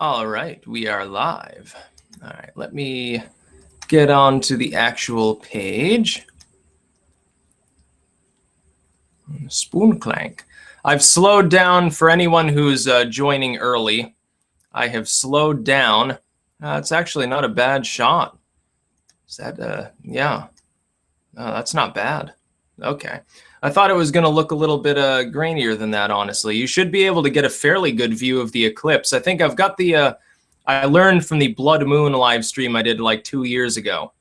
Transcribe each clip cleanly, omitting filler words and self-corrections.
All right, we are live. All right, let me get on to the actual page. Spoon clank. I've slowed down for anyone who's joining early. I have slowed down. It's actually not a bad shot. Is that, yeah. That's not bad. Okay. I thought it was going to look a little bit grainier than that, honestly. You should be able to get a fairly good view of the eclipse. I think I've got the, I learned from the Blood Moon live stream I did like 2 years ago.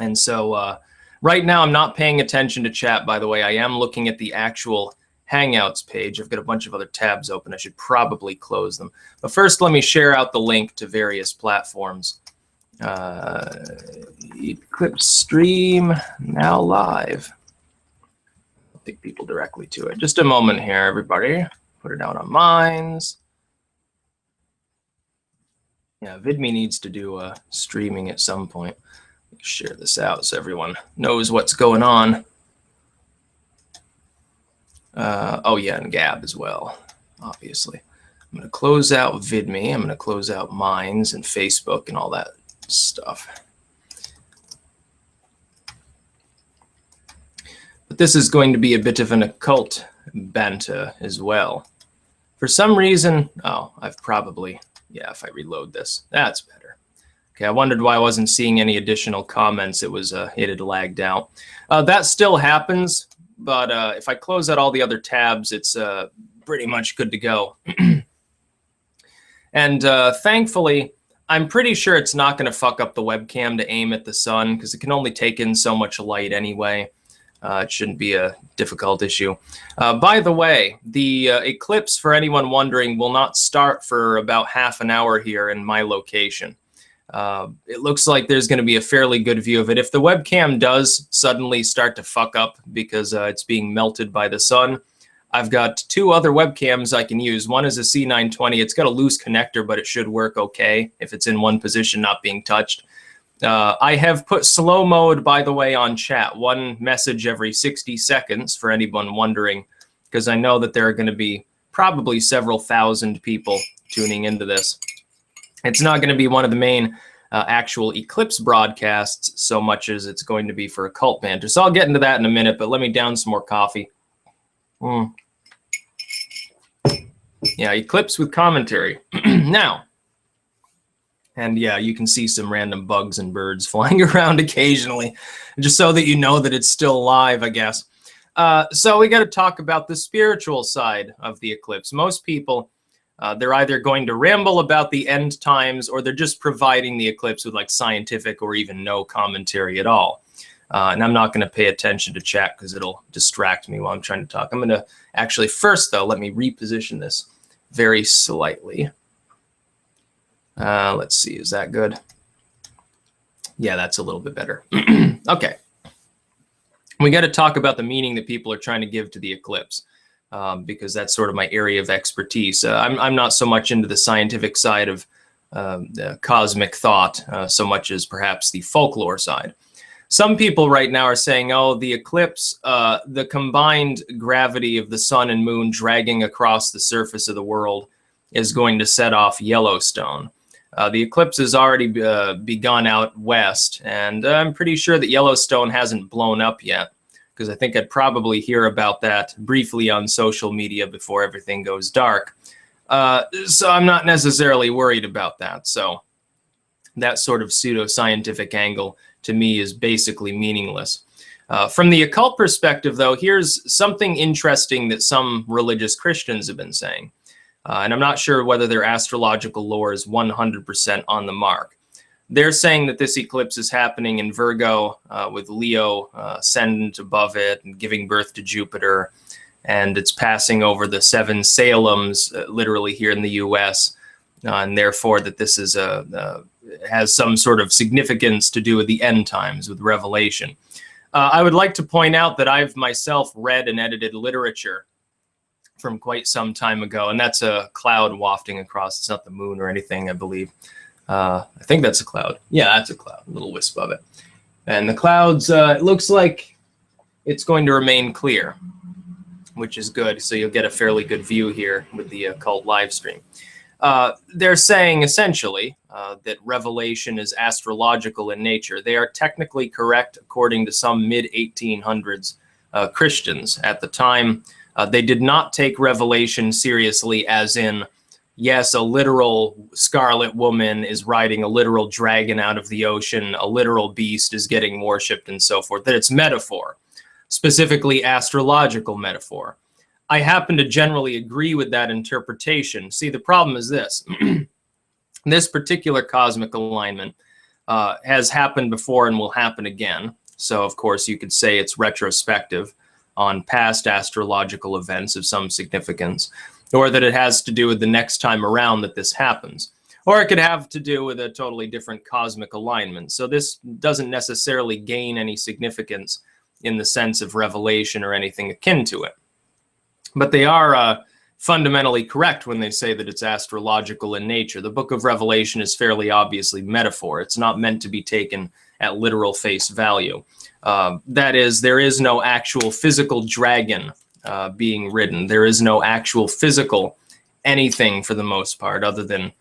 And so right now I'm not paying attention to chat, by the way. I am looking at the actual Hangouts page. I've got a bunch of other tabs open. I should probably close them. But first, let me share out the link to various platforms. Eclipse stream now live. I'll take people directly to it. Just a moment here, everybody. Put it out on Minds. Yeah, VidMe needs to do streaming at some point. Share this out so everyone knows what's going on. Oh yeah, and Gab as well, obviously. I'm going to close out VidMe. I'm going to close out Minds and Facebook and all that stuff. But this is going to be a bit of an occult banter as well. For some reason, oh, I've probably, yeah, if I reload this, that's better. Okay, I wondered why I wasn't seeing any additional comments. It was, it had lagged out. That still happens, but if I close out all the other tabs, it's pretty much good to go. And thankfully, I'm pretty sure it's not going to fuck up the webcam to aim at the sun because it can only take in so much light anyway. It shouldn't be a difficult issue. By the way, the eclipse, for anyone wondering, will not start for about half an hour here in my location. It looks like there's going to be a fairly good view of it. If the webcam does suddenly start to fuck up because it's being melted by the sun, I've got two other webcams I can use. One is a C920. It's got a loose connector, but it should work okay if it's in one position not being touched. I have put slow mode, by the way, on chat. One message every 60 seconds for anyone wondering, because I know that there are going to be probably several thousand people tuning into this. It's not going to be one of the main actual Eclipse broadcasts so much as it's going to be for Occult Banter. So I'll get into that in a minute, but let me down some more coffee. Yeah, Eclipse with commentary. Now, and yeah, you can see some random bugs and birds flying around occasionally, just so that you know that it's still live, I guess. So we got to talk about the spiritual side of the eclipse. Most people, they're either going to ramble about the end times or they're just providing the eclipse with like scientific or even no commentary at all. And I'm not going to pay attention to chat because it'll distract me while I'm trying to talk. I'm going to actually first, though, let me reposition this very slightly. Let's see. Is that good? Yeah, that's a little bit better. Okay. We got to talk about the meaning that people are trying to give to the eclipse because that's sort of my area of expertise. I'm not so much into the scientific side of the cosmic thought so much as perhaps the folklore side. Some people right now are saying, oh, the eclipse, the combined gravity of the sun and moon dragging across the surface of the world is going to set off Yellowstone. The eclipse has already begun out west, and I'm pretty sure that Yellowstone hasn't blown up yet, because I think I'd probably hear about that briefly on social media before everything goes dark. So I'm not necessarily worried about that. So that sort of pseudo-scientific angle to me is basically meaningless. From the occult perspective, though, here's something interesting that some religious Christians have been saying. And I'm not sure whether their astrological lore is 100% on the mark. They're saying that this eclipse is happening in Virgo with Leo ascendant above it and giving birth to Jupiter. And it's passing over the 7 Salems, literally here in the U.S., and therefore that this is has some sort of significance to do with the end times, with Revelation. I would like to point out that I've myself read and edited literature from quite some time ago, and that's a cloud wafting across. It's not the moon or anything, I believe. I think that's a cloud. Yeah, that's a cloud, a little wisp of it. And the clouds, it looks like it's going to remain clear, which is good. So you'll get a fairly good view here with the Occult live stream. They're saying essentially that revelation is astrological in nature. They are technically correct according to some mid-1800s Christians at the time. They did not take revelation seriously as in, yes, a literal scarlet woman is riding a literal dragon out of the ocean, a literal beast is getting worshipped and so forth, that it's metaphor, specifically astrological metaphor. I happen to generally agree with that interpretation. See, the problem is this. This particular cosmic alignment has happened before and will happen again. So, of course, you could say it's retrospective on past astrological events of some significance, or that it has to do with the next time around that this happens. Or it could have to do with a totally different cosmic alignment. So this doesn't necessarily gain any significance in the sense of revelation or anything akin to it. But they are fundamentally correct when they say that it's astrological in nature. The book of Revelation is fairly obviously metaphor. It's not meant to be taken at literal face value. That is, there is no actual physical dragon being ridden. There is no actual physical anything for the most part, other than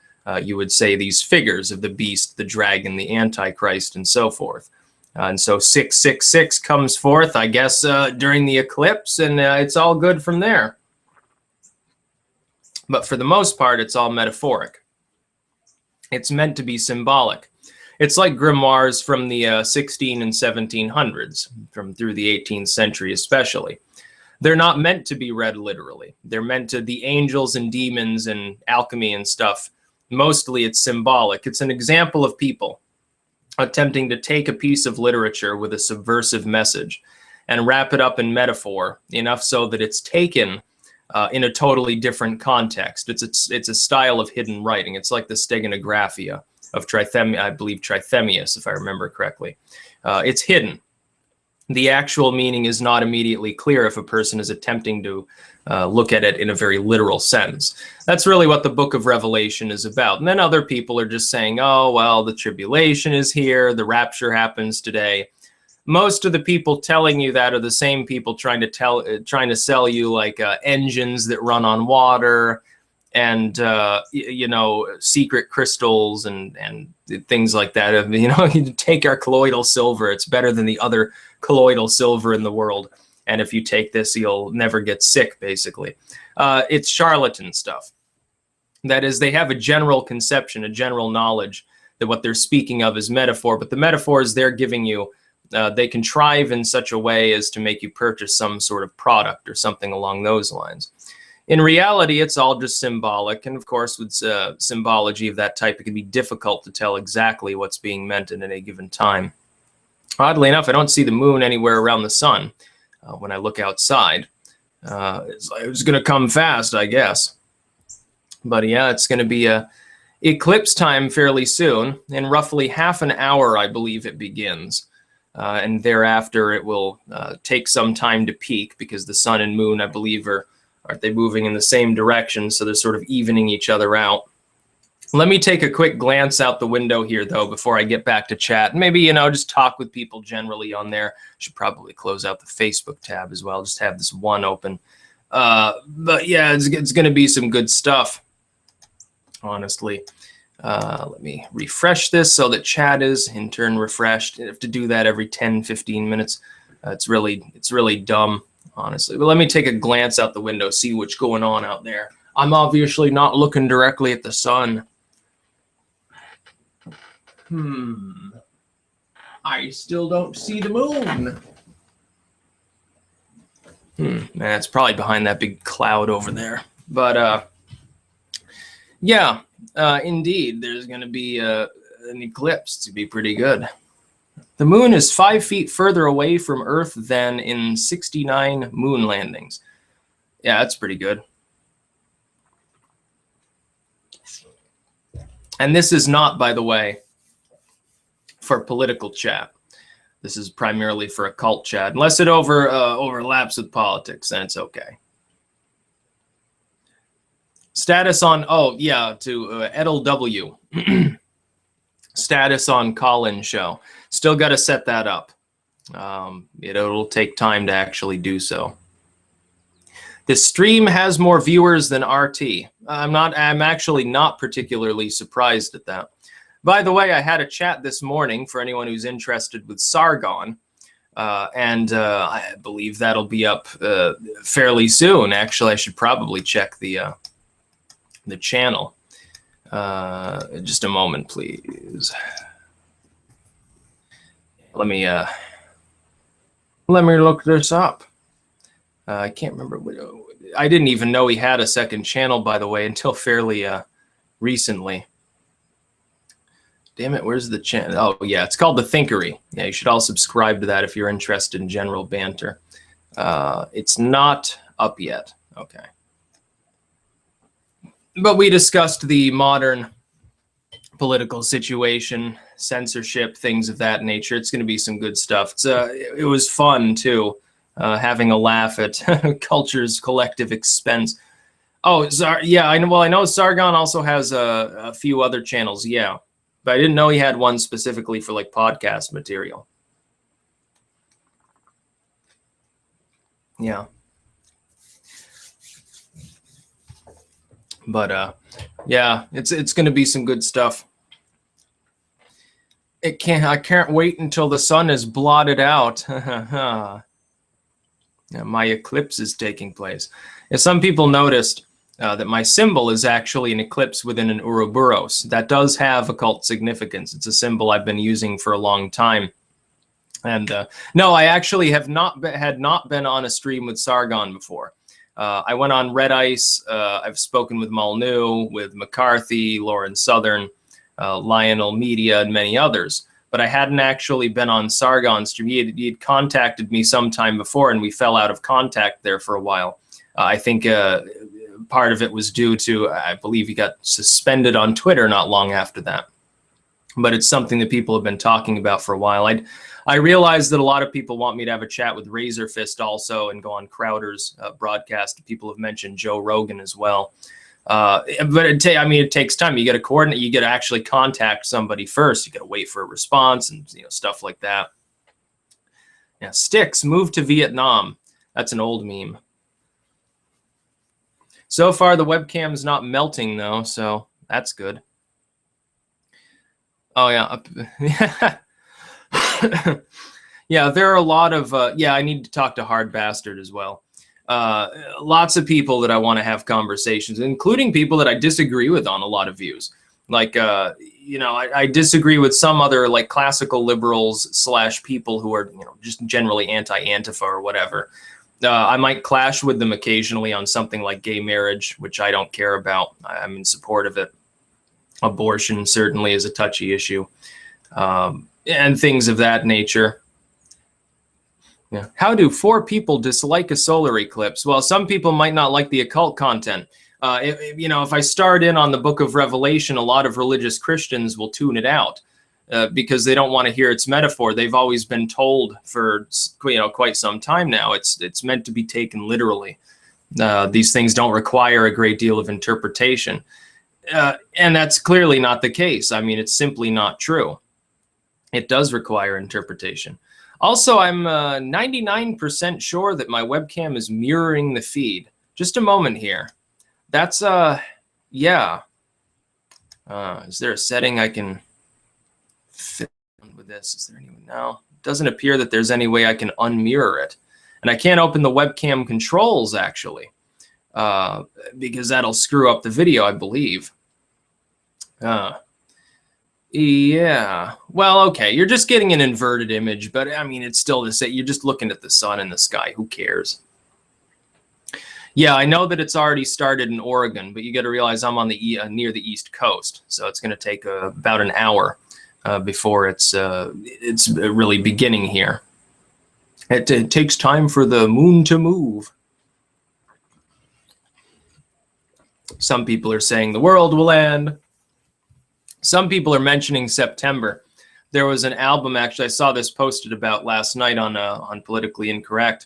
you would say these figures of the beast, the dragon, the antichrist, and so forth. And so 666 comes forth, I guess, during the eclipse, and it's all good from there. But for the most part, it's all metaphoric. It's meant to be symbolic. It's like grimoires from the 16 and 1700s, from through the 18th century especially. They're not meant to be read literally. They're meant to, the angels and demons and alchemy and stuff, mostly it's symbolic. It's an example of people attempting to take a piece of literature with a subversive message and wrap it up in metaphor enough so that it's taken in a totally different context. It's a style of hidden writing. It's like the Steganographia of I believe Trithemius, if I remember correctly. It's hidden. The actual meaning is not immediately clear if a person is attempting to look at it in a very literal sense. That's really what the book of Revelation is about. And then other people are just saying, oh, well, the tribulation is here, the rapture happens today. Most of the people telling you that are the same people trying to sell you like engines that run on water and you know, secret crystals and things like that. You know, you take our colloidal silver, it's better than the other colloidal silver in the world, and if you take this you'll never get sick, basically. It's charlatan stuff. That is, they have a general conception, a general knowledge that what they're speaking of is metaphor, but the metaphors they're giving you, they contrive in such a way as to make you purchase some sort of product or something along those lines. In reality, it's all just symbolic, and of course with symbology of that type, it can be difficult to tell exactly what's being meant at any given time. Oddly enough, I don't see the moon anywhere around the sun when I look outside. It's going to come fast, I guess. But yeah, it's going to be eclipse time fairly soon. In roughly half an hour, I believe it begins. And thereafter, it will take some time to peak because the sun and moon, I believe, aren't they moving in the same direction? So they're sort of evening each other out. Let me take a quick glance out the window here, though, before I get back to chat. Maybe, you know, just talk with people generally on there. Should probably close out the Facebook tab as well. Just have this one open. But yeah, it's going to be some good stuff, honestly. Let me refresh this so that chat is in turn refreshed. I have to do that every 10, 15 minutes. It's really dumb, honestly. But let me take a glance out the window, see what's going on out there. I'm obviously not looking directly at the sun. I still don't see the moon. Man, it's probably behind that big cloud over there. But yeah, indeed, there's going to be an eclipse to be pretty good. The moon is 5 feet further away from Earth than in 69 moon landings. Yeah, that's pretty good. And this is not, by the way, for political chat. This is primarily for occult chat. Unless it overlaps with politics, then it's okay. Status on, oh, yeah, to Edel W. Status on call-in show. Still got to set that up. It'll take time to actually do so. The stream has more viewers than RT. I'm actually not particularly surprised at that. By the way, I had a chat this morning for anyone who's interested with Sargon, and I believe that'll be up fairly soon. Actually, I should probably check the channel. Just a moment, please. Let me look this up. I can't remember. I didn't even know he had a second channel, by the way, until fairly recently. Damn it, where's the channel? Oh, yeah, it's called The Thinkery. Yeah, you should all subscribe to that if you're interested in general banter. It's not up yet. Okay. But we discussed the modern political situation, censorship, things of that nature. It's going to be some good stuff. It was fun, too. Having a laugh at culture's collective expense. Oh, yeah, I know. Well, I know Sargon also has a few other channels. Yeah, but I didn't know he had one specifically for like podcast material. Yeah, but yeah, it's going to be some good stuff. I can't wait until the sun is blotted out. My eclipse is taking place. And some people noticed that my symbol is actually an eclipse within an Ouroboros. That does have occult significance. It's a symbol I've been using for a long time. And no, I actually had not been on a stream with Sargon before. I went on Red Ice. I've spoken with Mulnu, with McCarthy, Lauren Southern, Lionel Media, and many others. But I hadn't actually been on Sargon's stream. He had contacted me sometime before, and we fell out of contact there for a while. I think part of it was due to, I believe he got suspended on Twitter not long after that. But it's something that people have been talking about for a while. I realize that a lot of people want me to have a chat with Razor Fist also and go on Crowder's broadcast. People have mentioned Joe Rogan as well. But it takes time. You got to coordinate. You got to actually contact somebody first. You got to wait for a response and stuff like that. Yeah, Sticks moved to Vietnam. That's an old meme. So far, the webcam's not melting though, so that's good. Oh yeah, yeah. There are a lot of yeah. I need to talk to Hard Bastard as well. Lots of people that I want to have conversations, including people that I disagree with on a lot of views. Like, I disagree with some other like classical liberals / people who are, just generally anti-Antifa or whatever. I might clash with them occasionally on something like gay marriage, which I don't care about. I'm in support of it. Abortion certainly is a touchy issue, and things of that nature. Yeah. How do 4 people dislike a solar eclipse? Well, some people might not like the occult content. If I start in on the Book of Revelation, a lot of religious Christians will tune it out because they don't want to hear its metaphor. They've always been told for quite some time now it's meant to be taken literally. These things don't require a great deal of interpretation, and that's clearly not the case. I mean, it's simply not true. It does require interpretation. Also, I'm 99% sure that my webcam is mirroring the feed. Just a moment here. That's, yeah. Is there a setting I can fit with this? Is there anyone? No. It doesn't appear that there's any way I can unmirror it. And I can't open the webcam controls, actually, because that'll screw up the video, I believe. Yeah, well, okay, you're just getting an inverted image, but I mean, it's still the same. You're just looking at the sun and the sky. Who cares? Yeah, I know that it's already started in Oregon, but you got to realize I'm on the near the East Coast, so it's going to take about an hour before it's really beginning here. It takes time for the moon to move. Some people are saying the world will end. Some people are mentioning September. There was an album, actually, I saw this posted about last night on Politically Incorrect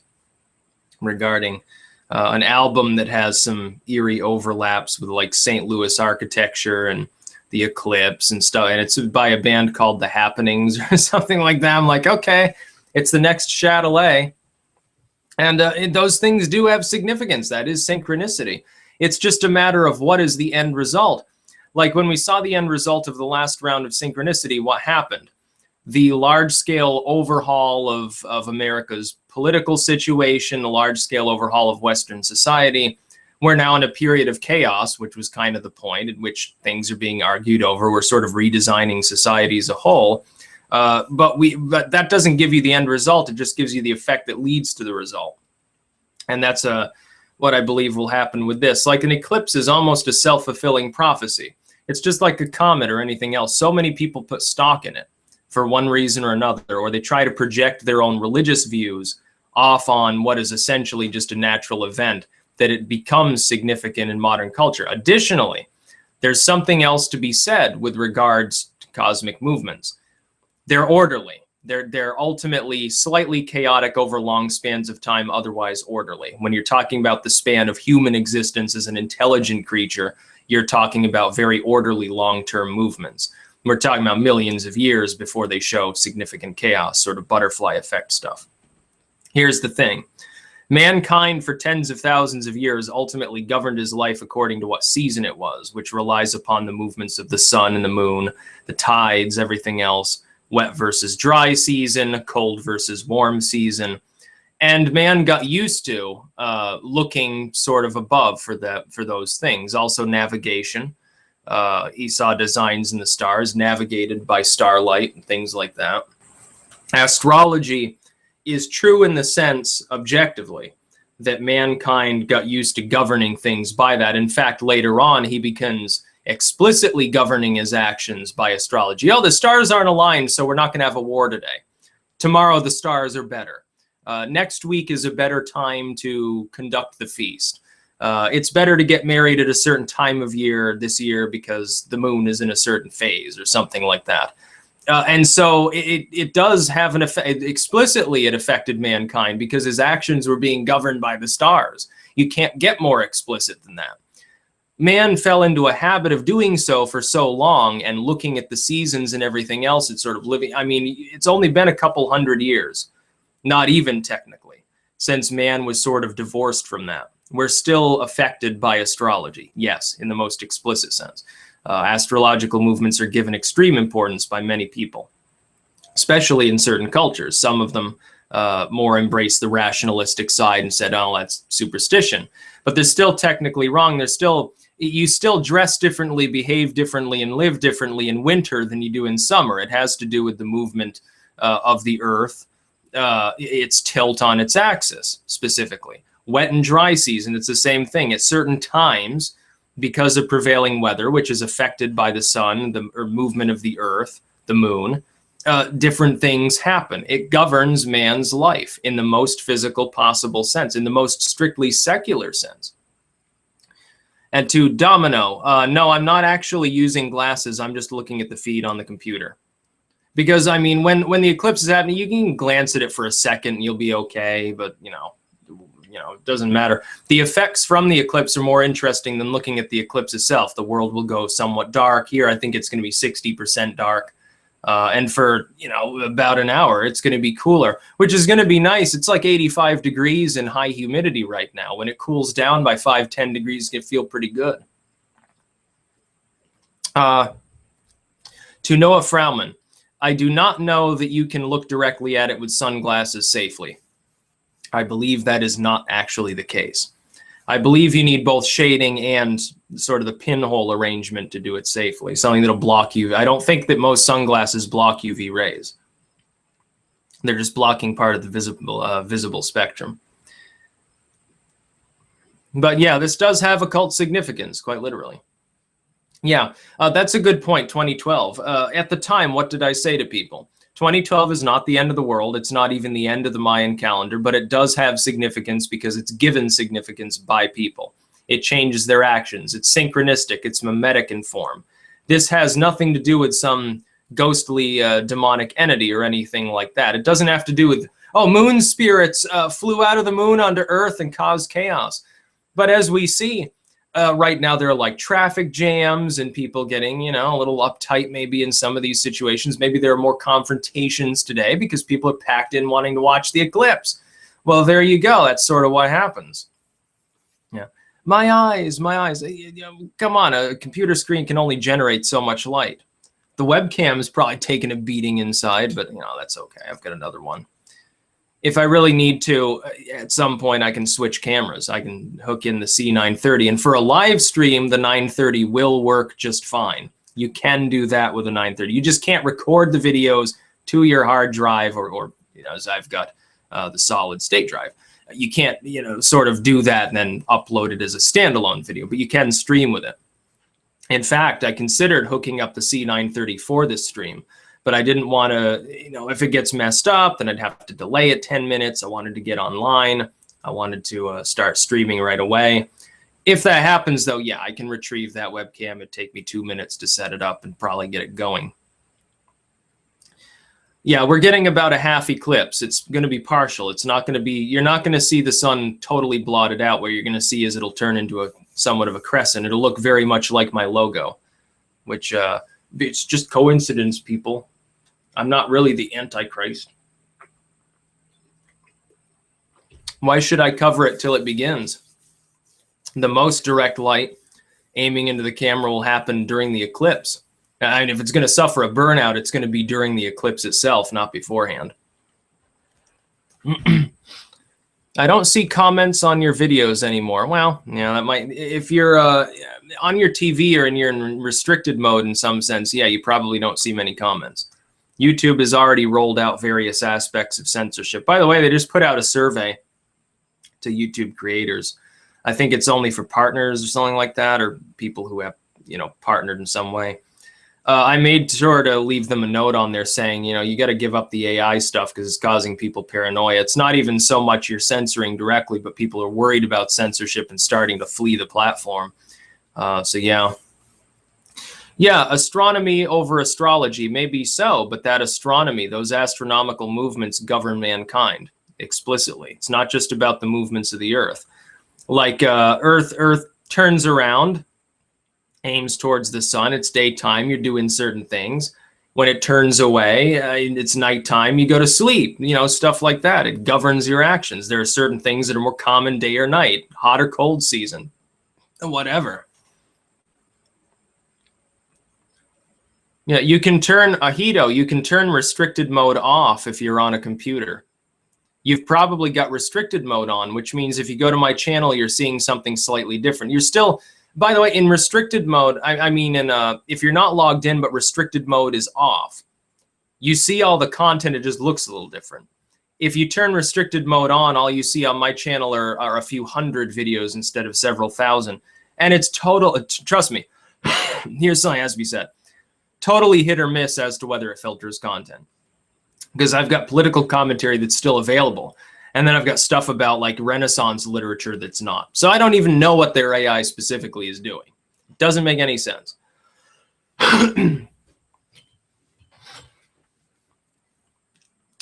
regarding an album that has some eerie overlaps with like St. Louis architecture and the Eclipse and stuff. And it's by a band called The Happenings or something like that. I'm like, okay, it's the next Chatelet. And those things do have significance. That is synchronicity. It's just a matter of what is the end result. Like when we saw the end result of the last round of synchronicity, what happened? The large-scale overhaul of America's political situation, the large-scale overhaul of Western society. We're now in a period of chaos, which was kind of the point in which things are being argued over. We're sort of redesigning society as a whole. But that doesn't give you the end result. It just gives you the effect that leads to the result. And that's what I believe will happen with this. Like an eclipse is almost a self-fulfilling prophecy. It's just like a comet or anything else. So many people put stock in it for one reason or another, or they try to project their own religious views off on what is essentially just a natural event, that it becomes significant in modern culture. Additionally, there's something else to be said with regards to cosmic movements. They're orderly. They're ultimately slightly chaotic over long spans of time, otherwise orderly. When you're talking about the span of human existence as an intelligent creature, you're talking about very orderly long-term movements. We're talking about millions of years before they show significant chaos, sort of butterfly effect stuff. Here's the thing. Mankind for tens of thousands of years ultimately governed his life according to what season it was, which relies upon the movements of the sun and the moon, the tides, everything else, wet versus dry season, cold versus warm season. And man got used to looking sort of above for those things. Also navigation. He saw designs in the stars, navigated by starlight and things like that. Astrology is true in the sense, objectively, that mankind got used to governing things by that. In fact, later on, he begins explicitly governing his actions by astrology. Oh, the stars aren't aligned, so we're not going to have a war today. Tomorrow, the stars are better. Next week is a better time to conduct the feast. It's better to get married at a certain time of year this year because the moon is in a certain phase or something like that. And so it does have an effect. Explicitly, it affected mankind because his actions were being governed by the stars. You can't get more explicit than that. Man fell into a habit of doing so for so long and looking at the seasons and everything else. It's sort of living. I mean, it's only been a couple hundred years, not even technically, since man was sort of divorced from that. We're still affected by astrology, yes, in the most explicit sense. Astrological movements are given extreme importance by many people, especially in certain cultures. Some of them more embrace the rationalistic side and said, oh, that's superstition. But they're still technically wrong. You still dress differently, behave differently, and live differently in winter than you do in summer. It has to do with the movement of the earth, its tilt on its axis, specifically. Wet and dry season, it's the same thing. At certain times, because of prevailing weather, which is affected by the sun, or movement of the earth, the moon, different things happen. It governs man's life in the most physical possible sense, in the most strictly secular sense. And to Domino, no, I'm not actually using glasses. I'm just looking at the feed on the computer. Because, I mean, when the eclipse is happening, you can glance at it for a second and you'll be okay, but, you know, it doesn't matter. The effects from the eclipse are more interesting than looking at the eclipse itself. The world will go somewhat dark. Here, I think it's going to be 60% dark. And for, about an hour, it's going to be cooler, which is going to be nice. It's like 85 degrees and high humidity right now. When it cools down by 5-10 degrees, it can feel pretty good. To Noah Frauman, I do not know that you can look directly at it with sunglasses safely. I believe that is not actually the case. I believe you need both shading and sort of the pinhole arrangement to do it safely, something that'll block UV. I don't think that most sunglasses block UV rays. They're just blocking part of the visible spectrum. But yeah, this does have occult significance, quite literally. Yeah, that's a good point, 2012. At the time, what did I say to people? 2012 is not the end of the world. It's not even the end of the Mayan calendar, but it does have significance because it's given significance by people. It changes their actions. It's synchronistic. It's mimetic in form. This has nothing to do with some ghostly demonic entity or anything like that. It doesn't have to do with, oh, moon spirits flew out of the moon onto Earth and caused chaos. But as we see, right now there are like traffic jams and people getting, a little uptight maybe in some of these situations. Maybe there are more confrontations today because people are packed in wanting to watch the eclipse. Well, there you go. That's sort of what happens. Yeah. My eyes, my eyes. Come on, a computer screen can only generate so much light. The webcam is probably taking a beating inside, but that's okay. I've got another one. If I really need to, at some point, I can switch cameras. I can hook in the C930. And for a live stream, the 930 will work just fine. You can do that with a 930. You just can't record the videos to your hard drive or as I've got the solid state drive. You can't, sort of do that and then upload it as a standalone video, but you can stream with it. In fact, I considered hooking up the C930 for this stream, but I didn't want to, if it gets messed up, then I'd have to delay it 10 minutes. I wanted to get online. I wanted to start streaming right away. If that happens, though, yeah, I can retrieve that webcam. It'd take me 2 minutes to set it up and probably get it going. Yeah, we're getting about a half eclipse. It's going to be partial. It's not going to be, you're not going to see the sun totally blotted out. What you're going to see is it'll turn into a somewhat of a crescent. It'll look very much like my logo, which it's just coincidence, people. I'm not really the Antichrist. Why should I cover it till it begins? The most direct light aiming into the camera will happen during the eclipse. And if it's going to suffer a burnout, it's going to be during the eclipse itself, not beforehand. I don't see comments on your videos anymore. Well, yeah, that might, if you're on your TV or you're in restricted mode in some sense, yeah, you probably don't see many comments. YouTube has already rolled out various aspects of censorship. By the way, they just put out a survey to YouTube creators. I think it's only for partners or something like that, or people who have, partnered in some way. I made sure to leave them a note on there saying, you got to give up the AI stuff because it's causing people paranoia. It's not even so much you're censoring directly, but people are worried about censorship and starting to flee the platform. So yeah. Yeah, astronomy over astrology, maybe so, but that astronomy, those astronomical movements govern mankind explicitly. It's not just about the movements of the Earth. Like Earth turns around, aims towards the sun. It's daytime. You're doing certain things. When it turns away, it's nighttime. You go to sleep. Stuff like that. It governs your actions. There are certain things that are more common day or night, hot or cold season, whatever. Yeah, you can turn Ahito. You can turn restricted mode off if you're on a computer. You've probably got restricted mode on, which means if you go to my channel, you're seeing something slightly different. You're still. By the way, in restricted mode, I mean, if you're not logged in, but restricted mode is off, you see all the content, it just looks a little different. If you turn restricted mode on, all you see on my channel are a few hundred videos instead of several thousand. And it's total, trust me, here's something that has to be said. Totally hit or miss as to whether it filters content. Because I've got political commentary that's still available. And then I've got stuff about like Renaissance literature that's not. So I don't even know what their AI specifically is doing. It doesn't make any sense.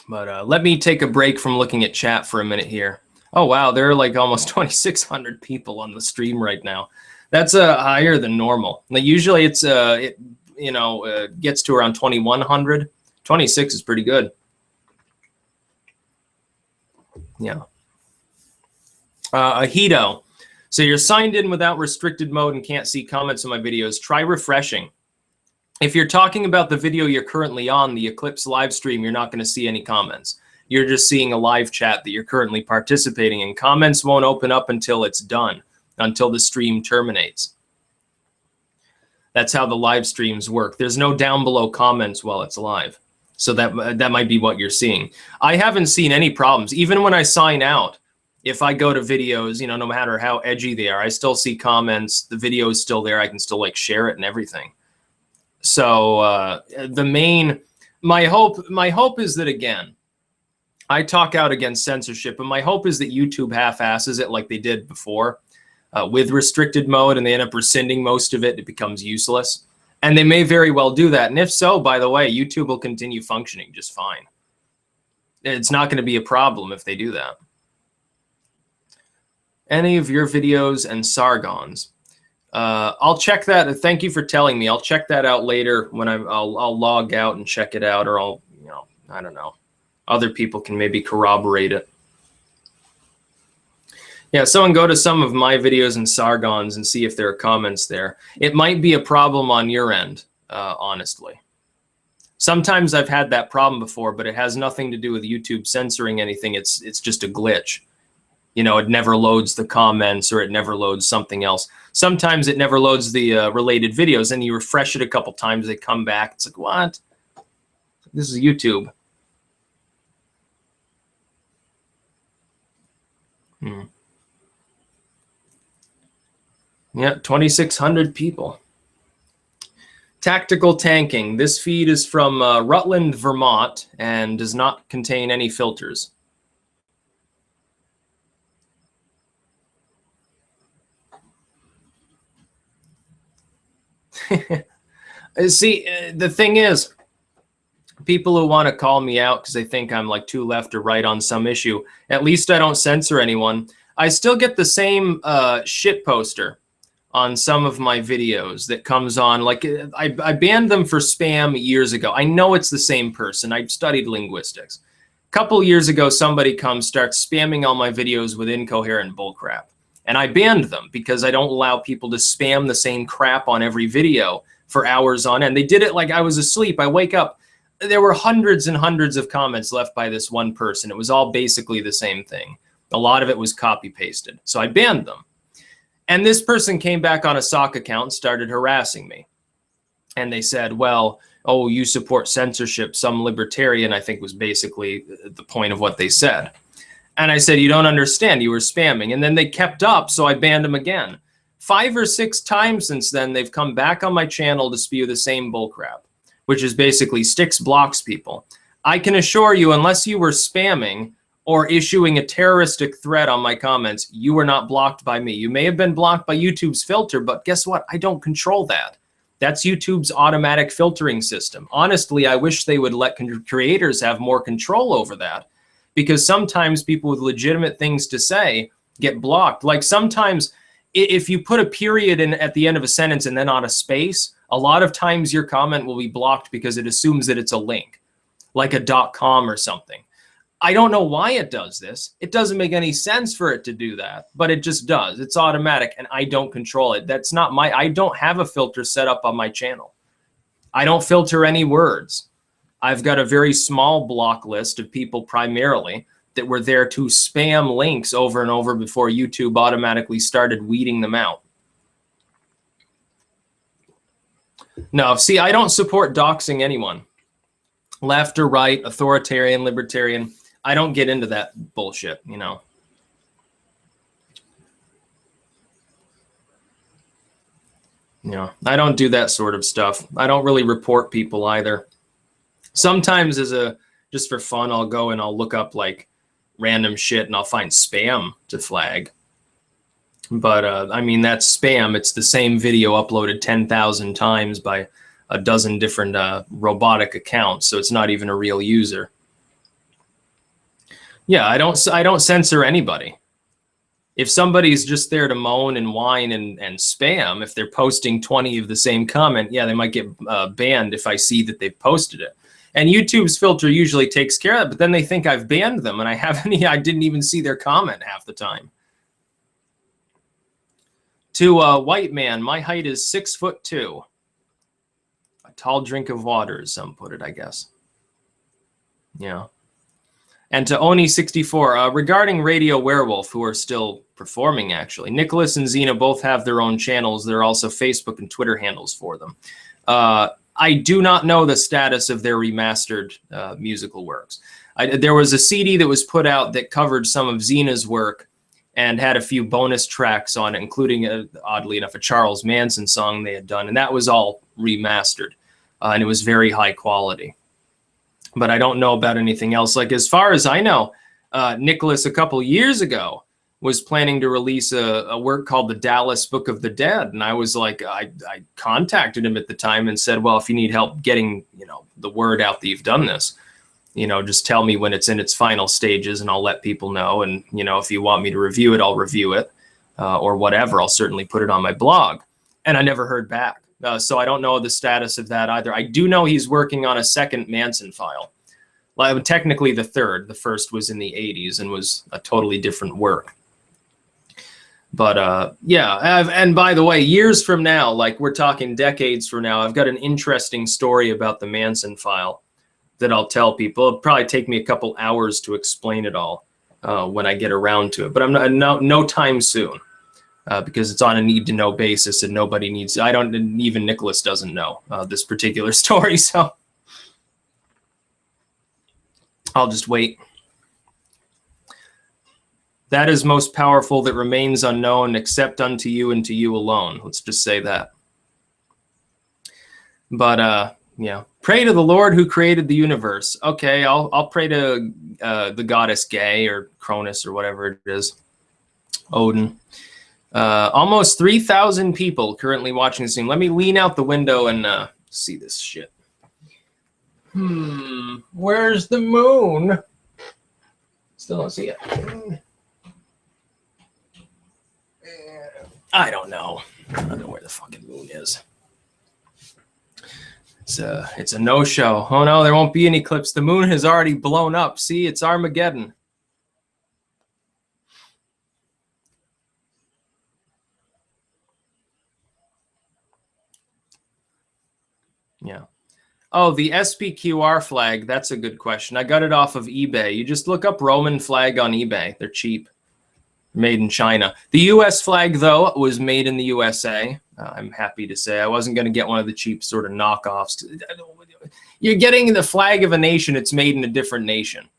But let me take a break from looking at chat for a minute here. Oh, wow. There are like almost 2,600 people on the stream right now. That's higher than normal. Like, usually it's, gets to around 2,100. 26 is pretty good. Yeah. Ahito. So you're signed in without restricted mode and can't see comments on my videos. Try refreshing. If you're talking about the video you're currently on, the Eclipse live stream, you're not going to see any comments. You're just seeing a live chat that you're currently participating in. Comments won't open up until it's done, until the stream terminates. That's how the live streams work. There's no down below comments while it's live. So that might be what you're seeing. I haven't seen any problems. Even when I sign out, if I go to videos, no matter how edgy they are, I still see comments. The video is still there. I can still like share it and everything. So my hope is that, again, I talk out against censorship, and my hope is that YouTube half-asses it like they did before with restricted mode, and they end up rescinding most of it. It becomes useless. And they may very well do that. And if so, by the way, YouTube will continue functioning just fine. It's not going to be a problem if they do that. Any of your videos and Sargon's. I'll check that. Thank you for telling me. I'll check that out later when I'll log out and check it out, or I don't know. Other people can maybe corroborate it. Yeah, someone go to some of my videos and Sargon's and see if there are comments there. It might be a problem on your end, honestly. Sometimes I've had that problem before, but it has nothing to do with YouTube censoring anything. It's just a glitch. You know, it never loads the comments or it never loads something else. Sometimes it never loads the related videos, and you refresh it a couple times, they come back. It's like, what? This is YouTube. Yeah, 2,600 people. Tactical tanking. This feed is from Rutland, Vermont, and does not contain any filters. See, the thing is, people who want to call me out because they think I'm like too left or right on some issue, at least I don't censor anyone. I still get the same shit poster on some of my videos that comes on. Like, I banned them for spam years ago. I know it's the same person. I studied linguistics. A couple years ago, somebody starts spamming all my videos with incoherent bullcrap. And I banned them because I don't allow people to spam the same crap on every video for hours on end. They did it like I was asleep. I wake up, there were hundreds and hundreds of comments left by this one person. It was all basically the same thing. A lot of it was copy pasted. So I banned them. And this person came back on a sock account and started harassing me. And they said, well, oh, you support censorship, some libertarian, I think was basically the point of what they said. And I said, you don't understand, you were spamming. And then they kept up, so I banned them again. 5 or 6 times since then, they've come back on my channel to spew the same bullcrap, which is basically sticks blocks people. I can assure you, unless you were spamming or issuing a terroristic threat on my comments, you were not blocked by me. You may have been blocked by YouTube's filter, but guess what? I don't control that. That's YouTube's automatic filtering system. Honestly, I wish they would let creators have more control over that, because sometimes people with legitimate things to say get blocked. Like sometimes if you put a period in at the end of a sentence and then on a space, a lot of times your comment will be blocked because it assumes that it's a link, like a .com or something. I don't know why it does this. It doesn't make any sense for it to do that, but it just does. It's automatic and I don't control it. That's not I don't have a filter set up on my channel. I don't filter any words. I've got a very small block list of people primarily that were there to spam links over and over before YouTube automatically started weeding them out. No, see, I don't support doxing anyone. Left or right, authoritarian, libertarian. I don't get into that bullshit, you know. You know, I don't do that sort of stuff. I don't really report people either. Sometimes just for fun, I'll go and I'll look up like random shit and I'll find spam to flag. But I mean, that's spam. It's the same video uploaded 10,000 times by a dozen different robotic accounts. So it's not even a real user. Yeah, I don't censor anybody. If somebody's just there to moan and whine and spam, if they're posting 20 of the same comment, yeah, they might get banned if I see that they've posted it. And YouTube's filter usually takes care of it, but then they think I've banned them and I didn't even see their comment half the time. To a white man, my height is 6'2". A tall drink of water, as some put it, I guess. Yeah. And to Oni64, regarding Radio Werewolf, who are still performing, actually, Nicholas and Xena both have their own channels. There are also Facebook and Twitter handles for them. I do not know the status of their remastered musical works. There was a CD that was put out that covered some of Xena's work and had a few bonus tracks on it, including, oddly enough, a Charles Manson song they had done. And that was all remastered, and it was very high quality. But I don't know about anything else. Like, as far as I know, Nicholas a couple years ago was planning to release a work called the Dallas Book of the Dead. And I was like, I contacted him at the time and said, well, if you need help getting, you know, the word out that you've done this, you know, just tell me when it's in its final stages and I'll let people know. And, you know, if you want me to review it, I'll review it, or whatever. I'll certainly put it on my blog. And I never heard back. So I don't know the status of that either. I do know he's working on a second Manson file. Well, technically the third. The first was in the 80s and was a totally different work. But yeah, and by the way, years from now, like we're talking decades from now, I've got an interesting story about the Manson file that I'll tell people. It'll probably take me a couple hours to explain it all when I get around to it, but I'm not no time soon because it's on a need to know basis, and nobody needs. I don't even Nicholas doesn't know this particular story, so I'll just wait. That is most powerful that remains unknown except unto you and to you alone. Let's just say that. But yeah, pray to the Lord who created the universe. Okay, I'll pray to the goddess Gay or Cronus or whatever it is, Odin. Almost 3,000 people currently watching the stream. Let me lean out the window and see this shit. Where's the moon? Still don't see it. I don't know. I don't know where the fucking moon is. It's a no-show. Oh no, there won't be an eclipse. The moon has already blown up. See, it's Armageddon. Yeah. Oh, the SPQR flag. That's a good question. I got it off of eBay. You just look up Roman flag on eBay. They're cheap. Made in China. The U.S. flag, though, was made in the USA. I'm happy to say I wasn't going to get one of the cheap sort of knockoffs. You're getting the flag of a nation. It's made in a different nation.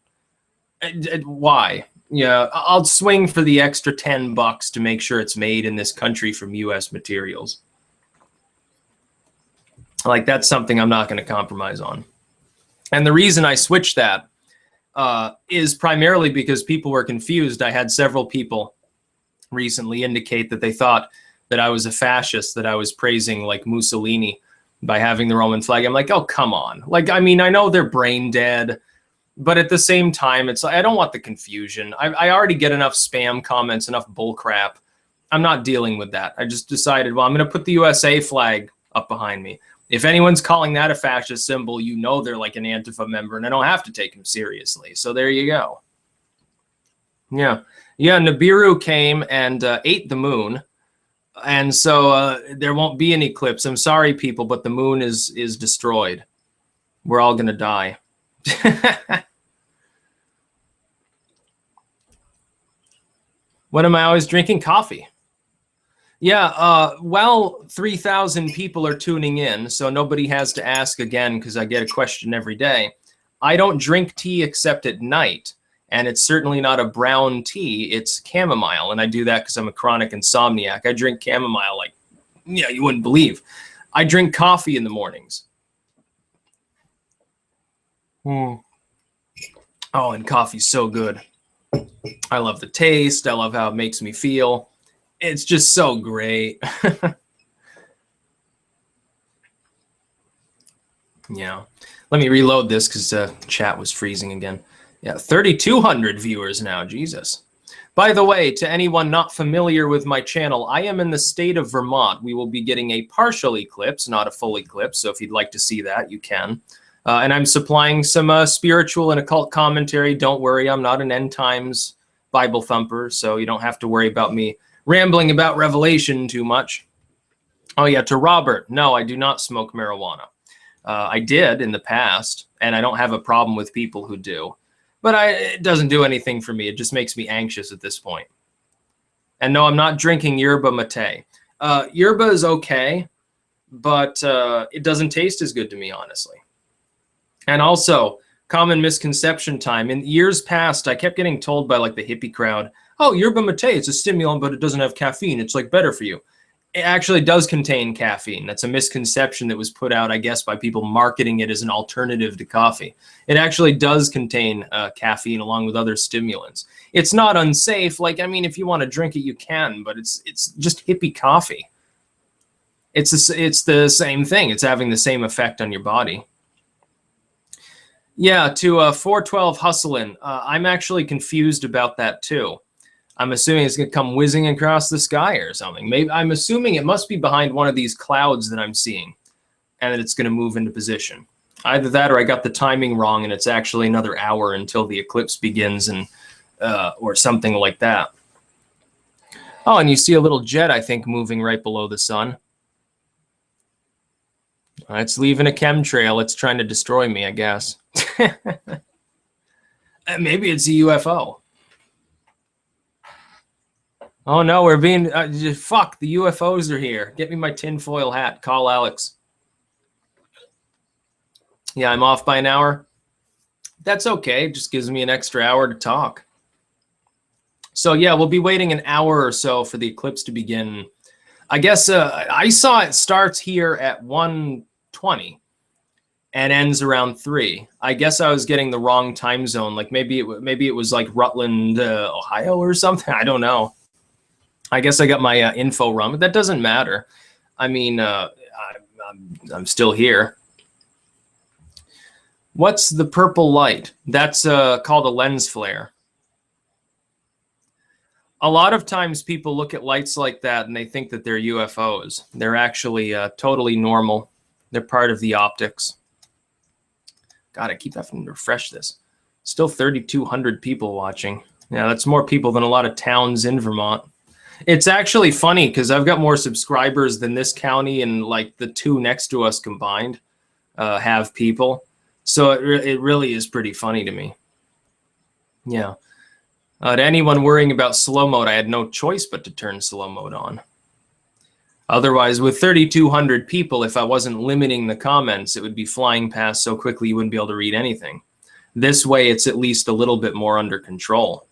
Why? Yeah, I'll swing for the extra $10 to make sure it's made in this country from U.S. materials. Like, that's something I'm not going to compromise on. And the reason I switched that is primarily because people were confused. I had several people recently indicate that they thought that I was a fascist, that I was praising like Mussolini by having the Roman flag. I'm like, oh, come on. Like, I mean, I know they're brain dead, but at the same time, it's like, I don't want the confusion. I already get enough spam comments, enough bull crap. I'm not dealing with that. I just decided, well, I'm going to put the USA flag up behind me. If anyone's calling that a fascist symbol, you know they're like an Antifa member, and I don't have to take them seriously. So there you go. Yeah. Yeah, Nibiru came and ate the moon. And so there won't be an eclipse. I'm sorry, people, but the moon is destroyed. We're all going to die. When am I always drinking coffee? Yeah, well, 3,000 people are tuning in, so nobody has to ask again because I get a question every day. I don't drink tea except at night, and it's certainly not a brown tea. It's chamomile, and I do that because I'm a chronic insomniac. I drink chamomile like, yeah, you wouldn't believe. I drink coffee in the mornings. Oh, and coffee's so good. I love the taste. I love how it makes me feel. It's just so great. Yeah. Let me reload this because chat was freezing again. Yeah, 3,200 viewers now. Jesus. By the way, to anyone not familiar with my channel, I am in the state of Vermont. We will be getting a partial eclipse, not a full eclipse. So if you'd like to see that, you can. And I'm supplying some spiritual and occult commentary. Don't worry, I'm not an end times Bible thumper, so you don't have to worry about me rambling about Revelation too much. Oh yeah, to Robert, no, I do not smoke marijuana. I did in the past, and I don't have a problem with people who do. But it doesn't do anything for me. It just makes me anxious at this point. And no, I'm not drinking yerba mate. Yerba is okay, but it doesn't taste as good to me, honestly. And also, common misconception time. In years past, I kept getting told by like the hippie crowd, oh, yerba mate, it's a stimulant, but it doesn't have caffeine. It's like better for you. It actually does contain caffeine. That's a misconception that was put out, I guess, by people marketing it as an alternative to coffee. It actually does contain caffeine along with other stimulants. It's not unsafe. Like, I mean, if you want to drink it, you can, but it's just hippie coffee. It's the same thing. It's having the same effect on your body. Yeah, to 412 hustling. I'm actually confused about that too. I'm assuming it's going to come whizzing across the sky or something. Maybe I'm assuming it must be behind one of these clouds that I'm seeing, and that it's going to move into position. Either that, or I got the timing wrong, and it's actually another hour until the eclipse begins, and or something like that. Oh, and you see a little jet, I think, moving right below the sun. It's leaving a chemtrail. It's trying to destroy me, I guess. Maybe it's a UFO. Oh no, we're being fuck. The UFOs are here. Get me my tinfoil hat. Call Alex. Yeah, I'm off by an hour. That's okay. It just gives me an extra hour to talk. So yeah, we'll be waiting an hour or so for the eclipse to begin. I guess I saw it starts here at 1:20 and ends around 3. I guess I was getting the wrong time zone. Like maybe it was like Rutland, Ohio or something. I don't know. I guess I got my info wrong, but that doesn't matter. I mean, I'm still here. What's the purple light? That's called a lens flare. A lot of times people look at lights like that and they think that they're UFOs. They're actually totally normal. They're part of the optics. God, I keep having to refresh this. Still 3,200 people watching. Yeah, that's more people than a lot of towns in Vermont. It's actually funny because I've got more subscribers than this county and like the 2 next to us combined have people. So it really is pretty funny to me. Yeah. To anyone worrying about slow mode, I had no choice but to turn slow mode on. Otherwise, with 3,200 people, if I wasn't limiting the comments, it would be flying past so quickly you wouldn't be able to read anything. This way, it's at least a little bit more under control.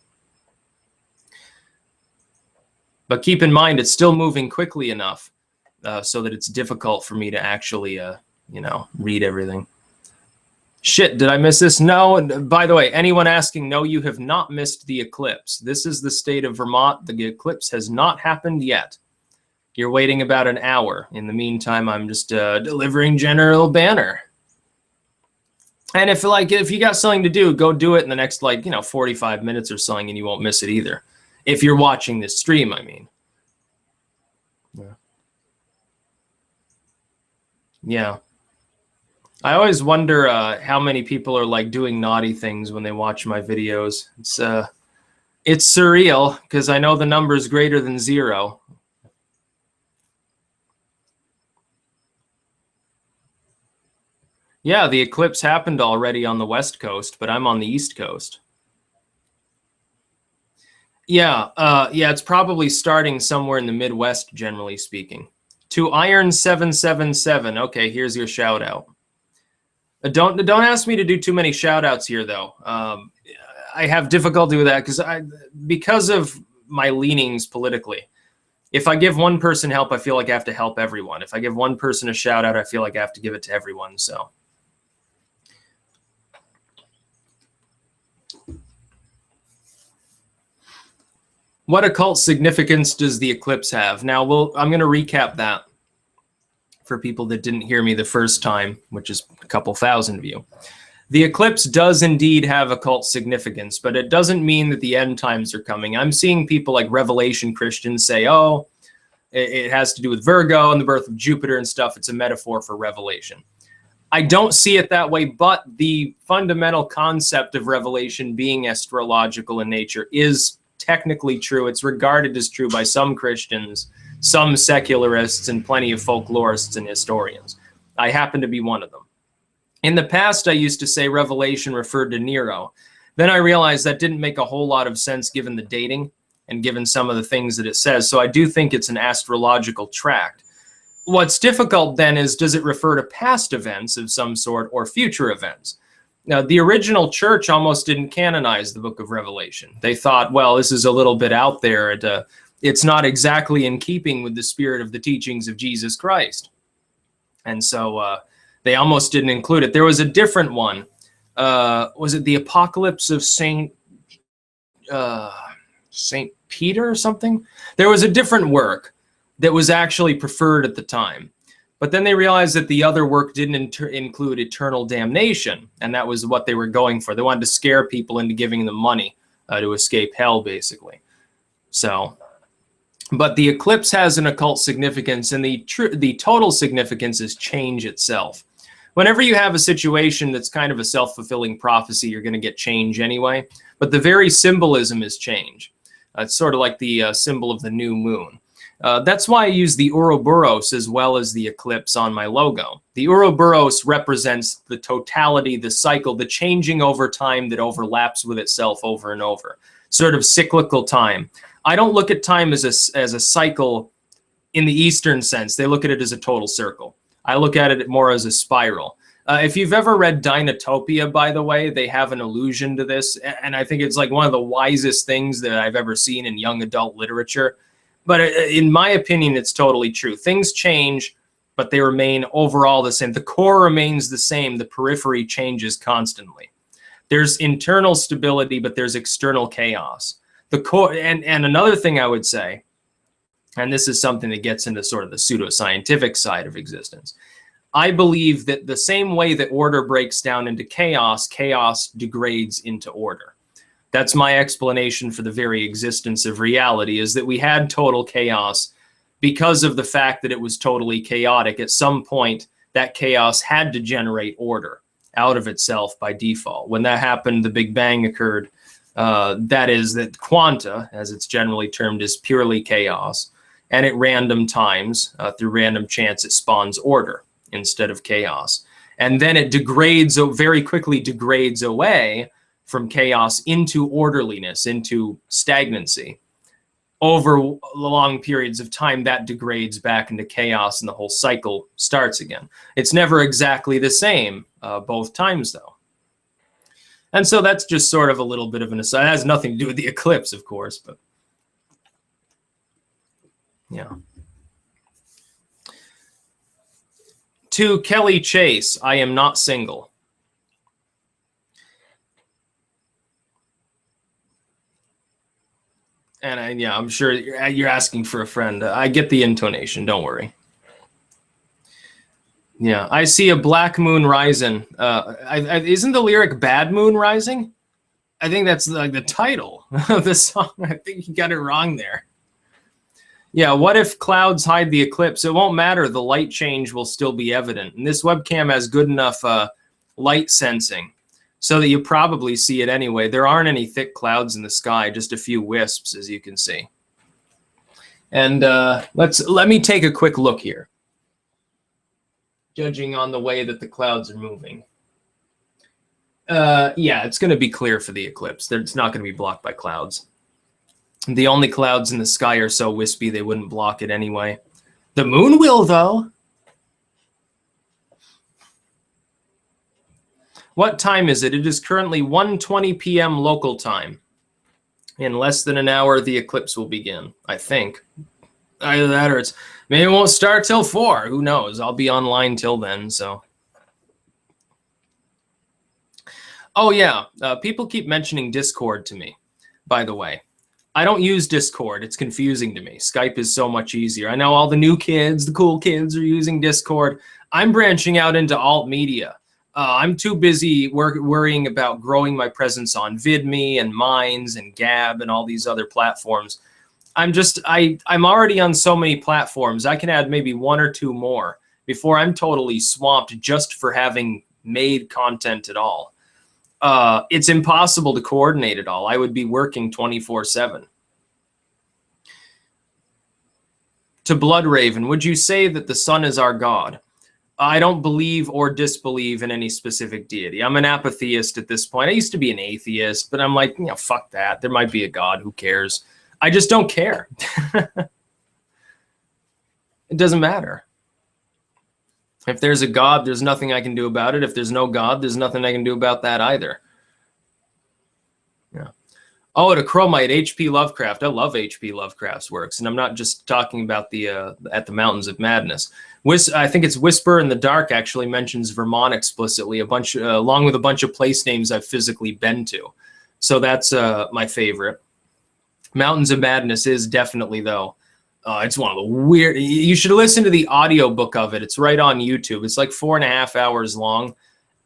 But keep in mind, it's still moving quickly enough so that it's difficult for me to actually, read everything. Shit, did I miss this? No. By the way, anyone asking, no, you have not missed the eclipse. This is the state of Vermont. The eclipse has not happened yet. You're waiting about an hour. In the meantime, I'm just delivering general banter. And if you got something to do, go do it in the next 45 minutes or something, and you won't miss it either. If you're watching this stream, I mean. Yeah. I always wonder how many people are doing naughty things when they watch my videos. It's surreal because I know the number is greater than 0. Yeah, the eclipse happened already on the West Coast, but I'm on the East Coast. Yeah, it's probably starting somewhere in the Midwest, generally speaking. To Iron777, okay, here's your shout out. Don't ask me to do too many shout outs here, though. I have difficulty with that because of my leanings politically. If I give one person help, I feel like I have to help everyone. If I give one person a shout out, I feel like I have to give it to everyone. So. What occult significance does the eclipse have? Now, I'm going to recap that for people that didn't hear me the first time, which is a couple thousand of you. The eclipse does indeed have occult significance, but it doesn't mean that the end times are coming. I'm seeing people like Revelation Christians say, oh, it has to do with Virgo and the birth of Jupiter and stuff. It's a metaphor for Revelation. I don't see it that way, but the fundamental concept of Revelation being astrological in nature is technically true. It's regarded as true by some Christians, some secularists, and plenty of folklorists and historians. I happen to be one of them. In the past, I used to say Revelation referred to Nero. Then I realized that didn't make a whole lot of sense given the dating and given some of the things that it says. So I do think it's an astrological tract. What's difficult then is, does it refer to past events of some sort or future events? Now, the original church almost didn't canonize the book of Revelation. They thought, well, this is a little bit out there. It's not exactly in keeping with the spirit of the teachings of Jesus Christ. And so they almost didn't include it. There was a different one. Was it the Apocalypse of Saint Peter or something? There was a different work that was actually preferred at the time. But then they realized that the other work didn't include eternal damnation, and that was what they were going for. They wanted to scare people into giving them money to escape hell, basically. So, but the eclipse has an occult significance, and the total significance is change itself. Whenever you have a situation that's kind of a self-fulfilling prophecy, you're going to get change anyway. But the very symbolism is change. It's sort of like the symbol of the new moon. That's why I use the Ouroboros as well as the eclipse on my logo. The Ouroboros represents the totality, the cycle, the changing over time that overlaps with itself over and over, sort of cyclical time. I don't look at time as a cycle in the Eastern sense. They look at it as a total circle. I look at it more as a spiral. If you've ever read Dinotopia, by the way, they have an allusion to this, and I think it's like one of the wisest things that I've ever seen in young adult literature. But in my opinion, it's totally true. Things change, but they remain overall the same. The core remains the same. The periphery changes constantly. There's internal stability, but there's external chaos. The core, and another thing I would say, and this is something that gets into sort of the pseudoscientific side of existence, I believe that the same way that order breaks down into chaos, chaos degrades into order. That's my explanation for the very existence of reality, is that we had total chaos because of the fact that it was totally chaotic. At some point, that chaos had to generate order out of itself by default. When that happened, the Big Bang occurred. That is, that quanta, as it's generally termed, is purely chaos. And at random times, through random chance, it spawns order instead of chaos. And then it degrades, very quickly degrades away from chaos into orderliness, into stagnancy. Over long periods of time, that degrades back into chaos and the whole cycle starts again. It's never exactly the same both times, though. And so that's just sort of a little bit of an aside. It has nothing to do with the eclipse, of course, but yeah. To Kelly Chase, I am not single. And yeah, I'm sure you're asking for a friend. I get the intonation. Don't worry. Yeah, I see a black moon rising. Isn't the lyric "Bad Moon Rising"? I think that's like the title of the song. I think you got it wrong there. Yeah, what if clouds hide the eclipse? It won't matter. The light change will still be evident. And this webcam has good enough light sensing so that you probably see it anyway. There aren't any thick clouds in the sky, just a few wisps, as you can see. And let me take a quick look here, judging on the way that the clouds are moving. Yeah, it's going to be clear for the eclipse. It's not going to be blocked by clouds. The only clouds in the sky are so wispy they wouldn't block it anyway. The moon will, though. What time is it? It is currently 1:20 p.m. local time. In less than an hour, the eclipse will begin, I think. Either that or maybe it won't start till 4. Who knows? I'll be online till then, so. Oh, yeah. People keep mentioning Discord to me, by the way. I don't use Discord. It's confusing to me. Skype is so much easier. I know all the new kids, the cool kids, are using Discord. I'm branching out into alt media. I'm too busy worrying about growing my presence on VidMe and Minds and Gab and all these other platforms. I'm already on so many platforms. I can add maybe 1 or 2 more before I'm totally swamped just for having made content at all. It's impossible to coordinate it all. I would be working 24/7. To Bloodraven, would you say that the sun is our god? I don't believe or disbelieve in any specific deity. I'm an apatheist at this point. I used to be an atheist, but I'm like, fuck that. There might be a god. Who cares? I just don't care. It doesn't matter. If there's a god, there's nothing I can do about it. If there's no god, there's nothing I can do about that either. Yeah. Oh, to Chromite, H.P. Lovecraft. I love H.P. Lovecraft's works, and I'm not just talking about the At the Mountains of Madness. I think it's Whisper in the Dark actually mentions Vermont explicitly, along with a bunch of place names I've physically been to. So that's my favorite. Mountains of Madness is definitely, though. It's one of the weird. You should listen to the audiobook of it. It's right on YouTube. It's like 4.5 hours long.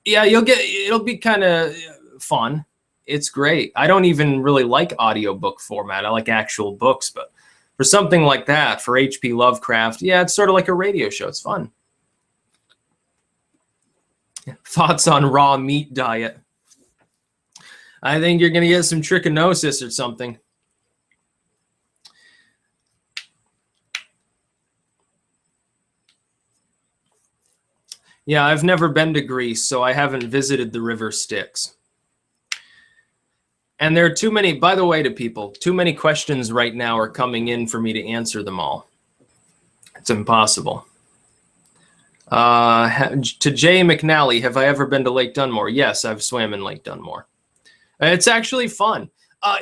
Yeah, it'll be kind of fun. It's great. I don't even really like audiobook format. I like actual books, but for something like that, for H.P. Lovecraft, yeah, it's sort of like a radio show. It's fun. Thoughts on raw meat diet? I think you're going to get some trichinosis or something. Yeah, I've never been to Greece, so I haven't visited the river Styx. And there are too many, by the way, to people, too many questions right now are coming in for me to answer them all. It's impossible. To Jay McNally, have I ever been to Lake Dunmore? Yes, I've swam in Lake Dunmore. It's actually fun.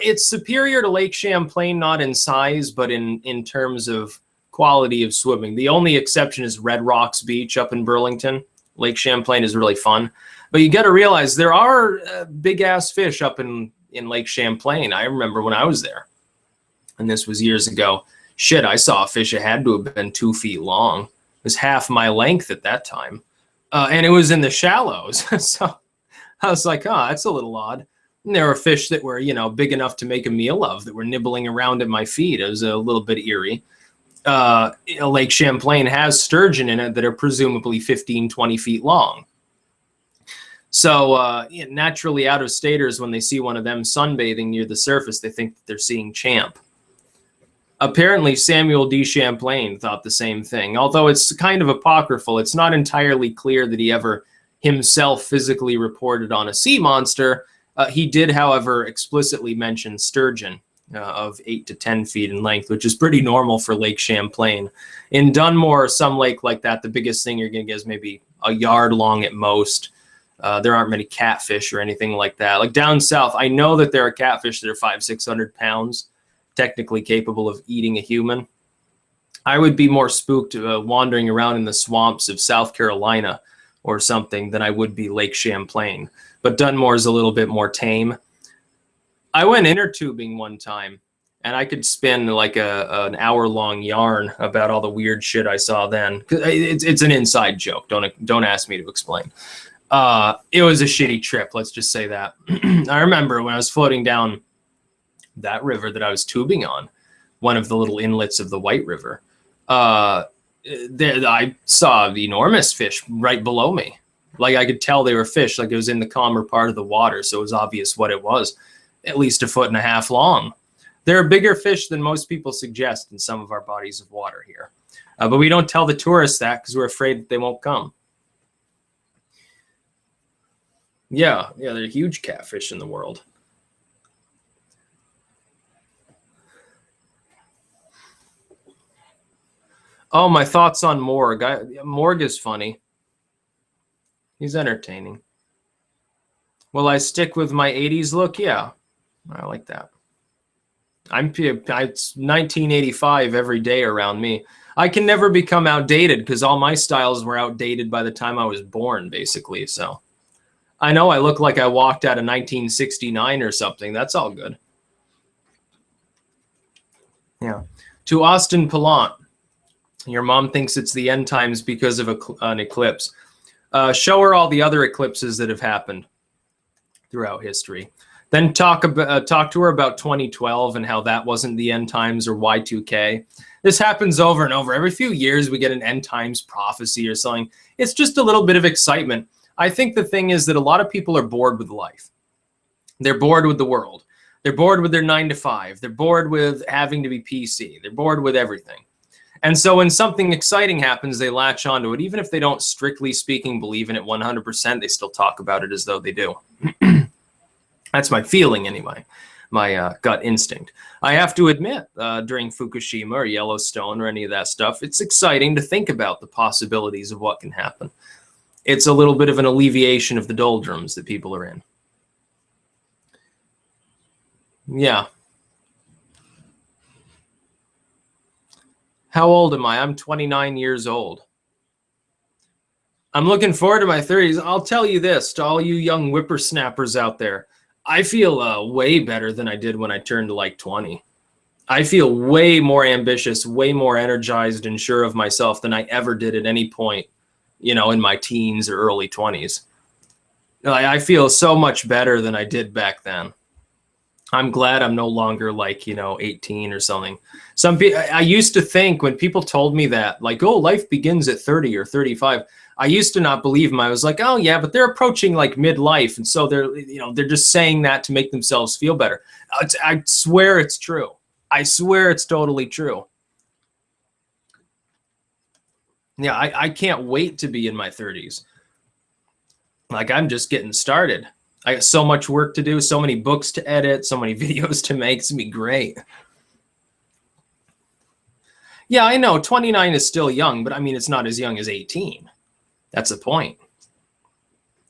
It's superior to Lake Champlain, not in size, but in terms of quality of swimming. The only exception is Red Rocks Beach up in Burlington. Lake Champlain is really fun. But you got to realize there are big-ass fish up in Lake Champlain. I remember when I was there, and this was years ago. Shit, I saw a fish that had to have been 2 feet long. It was half my length at that time. And it was in the shallows. So I was like, oh, that's a little odd. And there were fish that were, you know, big enough to make a meal of that were nibbling around at my feet. It was a little bit eerie. Lake Champlain has sturgeon in it that are presumably 15, 20 feet long. So naturally, out-of-staters, when they see one of them sunbathing near the surface, they think that they're seeing Champ. Apparently, Samuel D. Champlain thought the same thing, although it's kind of apocryphal. It's not entirely clear that he ever himself physically reported on a sea monster. He did, however, explicitly mention sturgeon of 8 to 10 feet in length, which is pretty normal for Lake Champlain. In Dunmore, some lake like that, the biggest thing you're going to get is maybe a yard long at most. There aren't many catfish or anything like that. Like down south, I know that there are catfish that are 500-600 pounds, technically capable of eating a human. I would be more spooked wandering around in the swamps of South Carolina or something than I would be Lake Champlain. But Dunmore is a little bit more tame. I went inner tubing one time, and I could spin like an hour-long yarn about all the weird shit I saw then. It's an inside joke. Don't ask me to explain. It was a shitty trip. Let's just say that. I remember when I was floating down that river that I was tubing on, one of the little inlets of the White River. I saw the enormous fish right below me. Like I could tell they were fish, like it was in the calmer part of the water, so it was obvious what it was. At least 1.5 feet long. There are bigger fish than most people suggest in some of our bodies of water here. But we don't tell the tourists that because we're afraid that they won't come. Yeah, there are huge catfish in the world. Oh, my thoughts on Morg. Morg is funny. He's entertaining. Will I stick with my 80s look? Yeah, I like that. It's 1985 every day around me. I can never become outdated because all my styles were outdated by the time I was born, basically. So I know I look like I walked out of 1969 or something. That's all good. Yeah. To Austin Pallant. Your mom thinks it's the end times because of an eclipse. Show her all the other eclipses that have happened throughout history. Then talk to her about 2012 and how that wasn't the end times or Y2K. This happens over and over. Every few years we get an end times prophecy or something. It's just a little bit of excitement. I think the thing is that a lot of people are bored with life. They're bored with the world. They're bored with their 9 to 5. They're bored with having to be PC. They're bored with everything. And so when something exciting happens, they latch onto it. Even if they don't, strictly speaking, believe in it 100%, they still talk about it as though they do. That's my feeling anyway, my gut instinct. I have to admit, during Fukushima or Yellowstone or any of that stuff, it's exciting to think about the possibilities of what can happen. It's a little bit of an alleviation of the doldrums that people are in. Yeah. How old am I? I'm 29 years old. I'm looking forward to my 30s. I'll tell you this, to all you young whippersnappers out there, I feel way better than I did when I turned like 20. I feel way more ambitious, way more energized and sure of myself than I ever did at any point, you know, in my teens or early 20s. I feel so much better than I did back then. I'm glad I'm no longer like, 18 or something. I used to think when people told me that, like, oh, life begins at 30 or 35, I used to not believe them. I was like, oh yeah, but they're approaching like midlife. And so they're just saying that to make themselves feel better. I swear it's true. I swear it's totally true. Yeah, I can't wait to be in my 30s. Like, I'm just getting started. I got so much work to do, so many books to edit, so many videos to make. It's gonna be great. Yeah, I know 29 is still young, but I mean, it's not as young as 18. That's the point.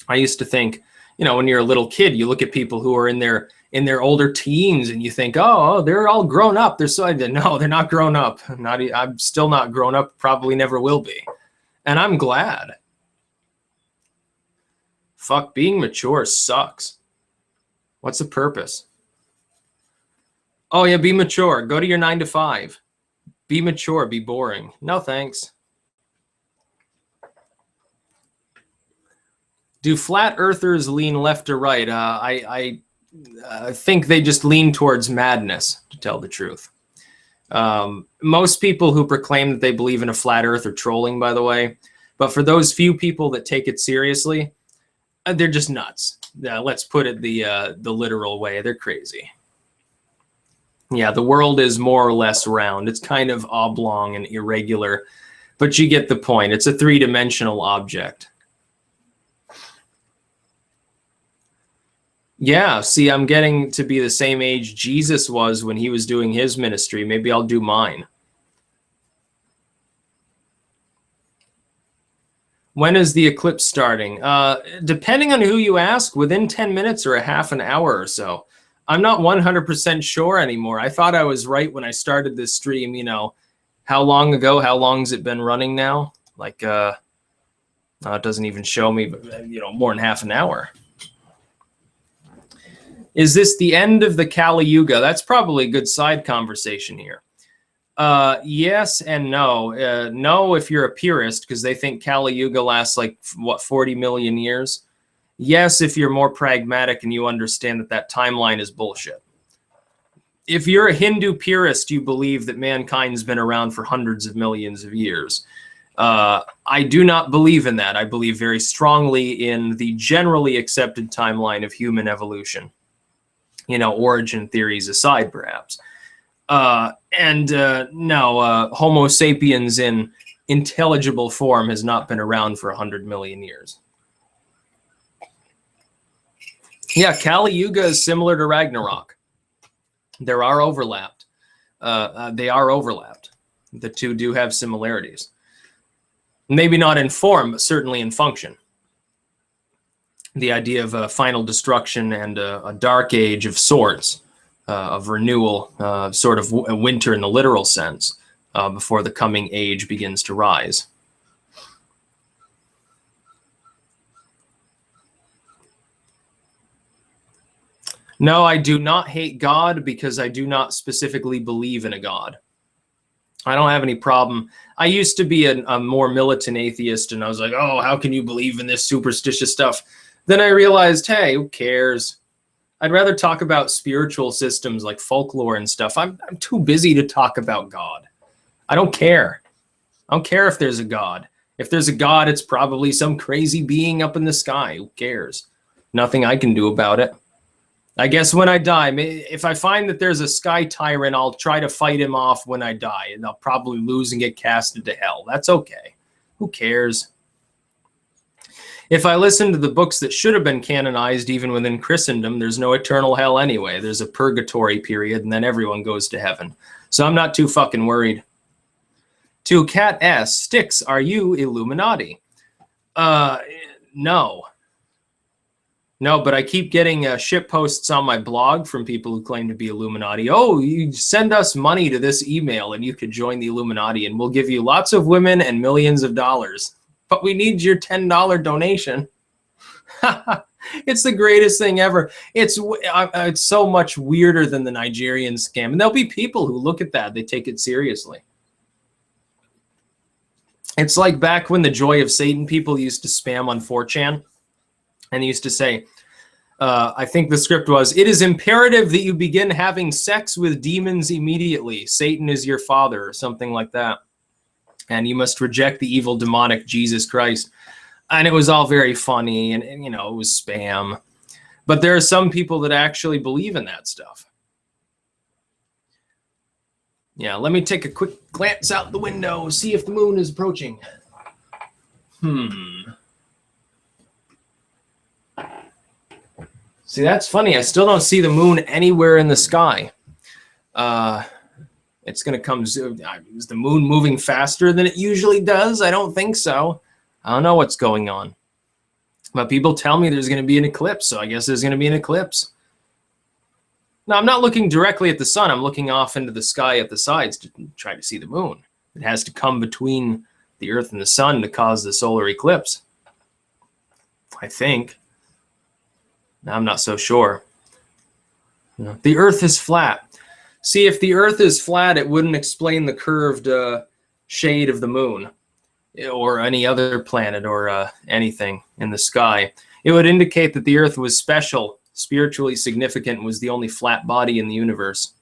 I used to think, you know, when you're a little kid, you look at people who are in their older teens and you think, oh, they're all grown up. They're so, no, they're not grown up. I'm still not grown up, probably never will be. And I'm glad. Fuck, being mature sucks. What's the purpose? Oh yeah, be mature. Go to your 9 to 5. Be mature, be boring. No thanks. Do flat earthers lean left or right? I think they just lean towards madness, to tell the truth. Most people who proclaim that they believe in a flat earth are trolling, by the way. But for those few people that take it seriously, they're just nuts. Let's put it the literal way. They're crazy. Yeah, the world is more or less round. It's kind of oblong and irregular, but you get the point. It's a three-dimensional object. Yeah, see, I'm getting to be the same age Jesus was when he was doing his ministry. Maybe I'll do mine. When is the eclipse starting? Depending on who you ask, within 10 minutes or a half an hour or so. I'm not 100% sure anymore. I thought I was right when I started this stream, you know. How long ago? How long has it been running now? Like, it doesn't even show me, but, you know, more than half an hour. Is this the end of the Kali Yuga? That's probably a good side conversation here. Yes and no. No, if you're a purist, because they think Kali Yuga lasts like, what, 40 million years? Yes, if you're more pragmatic and you understand that that timeline is bullshit. If you're a Hindu purist, you believe that mankind's been around for hundreds of millions of years. I do not believe in that. I believe very strongly in the generally accepted timeline of human evolution. You know, origin theories aside, perhaps. No, Homo sapiens in intelligible form has not been around for 100 million years. Yeah, Kali Yuga is similar to Ragnarok. There are overlapped. They are overlapped. The two do have similarities. Maybe not in form, but certainly in function. The idea of a final destruction and a dark age of sorts, of renewal, sort of a winter in the literal sense, before the coming age begins to rise. No, I do not hate God because I do not specifically believe in a God. I don't have any problem. I used to be a more militant atheist, and I was like, oh, how can you believe in this superstitious stuff? Then I realized, hey, who cares? I'd rather talk about spiritual systems like folklore and stuff. I'm too busy to talk about God. I don't care. I don't care if there's a God. If there's a God, it's probably some crazy being up in the sky. Who cares? Nothing I can do about it. I guess when I die, if I find that there's a sky tyrant, I'll try to fight him off when I die, and I'll probably lose and get casted to hell. That's okay. Who cares? If I listen to the books that should have been canonized even within Christendom, there's no eternal hell anyway. There's a purgatory period, and then everyone goes to heaven. So I'm not too fucking worried. To Cat S, Styx, are you Illuminati? No. No, but I keep getting shit posts on my blog from people who claim to be Illuminati. Oh, you send us money to this email and you could join the Illuminati and we'll give you lots of women and millions of dollars. But we need your $10 donation. It's the greatest thing ever. It's so much weirder than the Nigerian scam. And there'll be people who look at that. They take it seriously. It's like back when the Joy of Satan people used to spam on 4chan. And he used to say, I think the script was, it is imperative that you begin having sex with demons immediately. Satan is your father, or something like that. And you must reject the evil demonic Jesus Christ. And it was all very funny, and you know, it was spam. But there are some people that actually believe in that stuff. Yeah, let me take a quick glance out the window, see if the moon is approaching. See, that's funny. I still don't see the moon anywhere in the sky. It's going to come. Is the moon moving faster than it usually does? I don't think so. I don't know what's going on. But people tell me there's going to be an eclipse, so I guess there's going to be an eclipse. Now, I'm not looking directly at the sun. I'm looking off into the sky at the sides to try to see the moon. It has to come between the Earth and the sun to cause the solar eclipse, I think. I'm not so sure. The Earth is flat. See, if the Earth is flat, it wouldn't explain the curved shade of the moon or any other planet or anything in the sky. It would indicate that the Earth was special, spiritually significant, was the only flat body in the universe.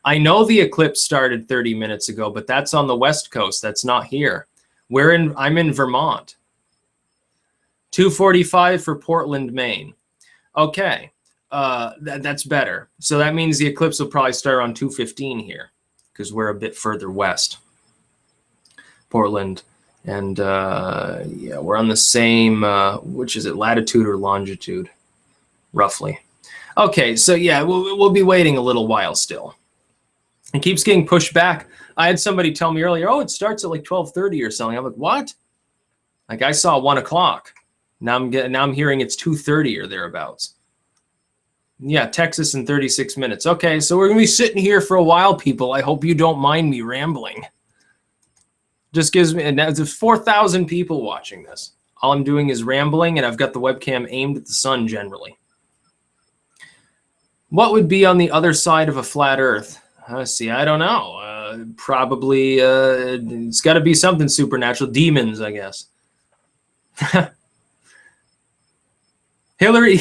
I know the eclipse started 30 minutes ago, but that's on the West Coast. That's not here. I'm in Vermont. 2:45 for Portland, Maine. Okay, that's better. So that means the eclipse will probably start on 2:15 here, because we're a bit further west. Portland, and yeah, we're on the same, which is it, latitude or longitude, roughly. Okay, so yeah, we'll be waiting a little while still. It keeps getting pushed back. I had somebody tell me earlier, oh, it starts at like 12:30 or something. I'm like, what? Like I saw 1 o'clock. Now I'm hearing it's 2:30 or thereabouts. Yeah, Texas in 36 minutes. Okay, so we're gonna be sitting here for a while, people. I hope you don't mind me rambling. Just gives me, and there's 4,000 people watching this. All I'm doing is rambling, and I've got the webcam aimed at the sun generally. What would be on the other side of a flat Earth? See, I don't know. Probably, it's got to be something supernatural. Demons, I guess. Hillary,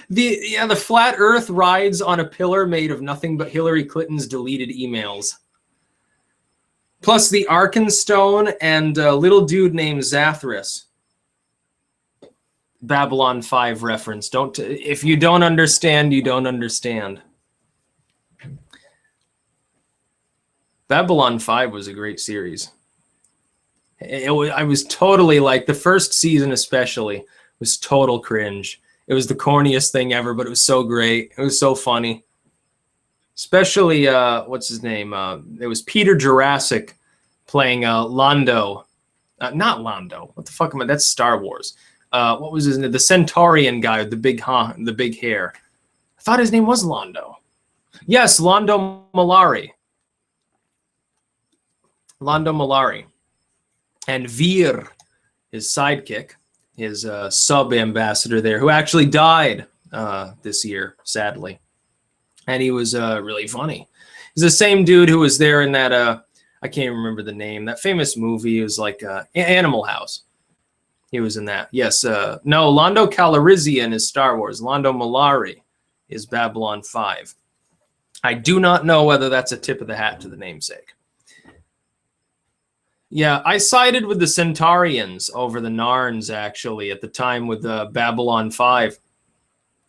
the flat Earth rides on a pillar made of nothing but Hillary Clinton's deleted emails. Plus the Arkenstone and a little dude named Zathras. Babylon 5 reference. If you don't understand, you don't understand. Babylon 5 was a great series. I was totally like, the first season especially was total cringe. It was the corniest thing ever, but it was so great. It was so funny. Especially, what's his name? It was Peter Jurassic playing Londo. Not Londo. What the fuck am I? That's Star Wars. What was his name? The Centaurian guy with the big hair. I thought his name was Londo. Yes, Londo Mollari. Londo Mollari. And Veer, his sidekick, his sub-ambassador there, who actually died this year, sadly. And he was really funny. He's the same dude who was there in that, I can't remember the name, that famous movie. It was like Animal House. He was in that. Yes. No, Lando Calrissian is Star Wars. Londo Mollari is Babylon 5. I do not know whether that's a tip of the hat to the namesake. Yeah, I sided with the Centaurians over the Narns, actually, at the time with Babylon 5.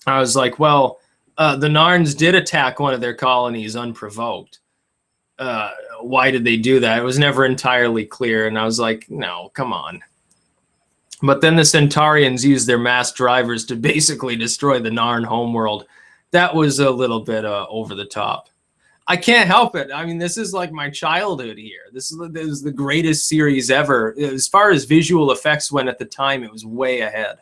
I was like, well, the Narns did attack one of their colonies unprovoked. Why did they do that? It was never entirely clear, and I was like, no, come on. But then the Centaurians used their mass drivers to basically destroy the Narn homeworld. That was a little bit over the top. I can't help it. I mean, this is like my childhood here. This is the greatest series ever. As far as visual effects went at the time, it was way ahead.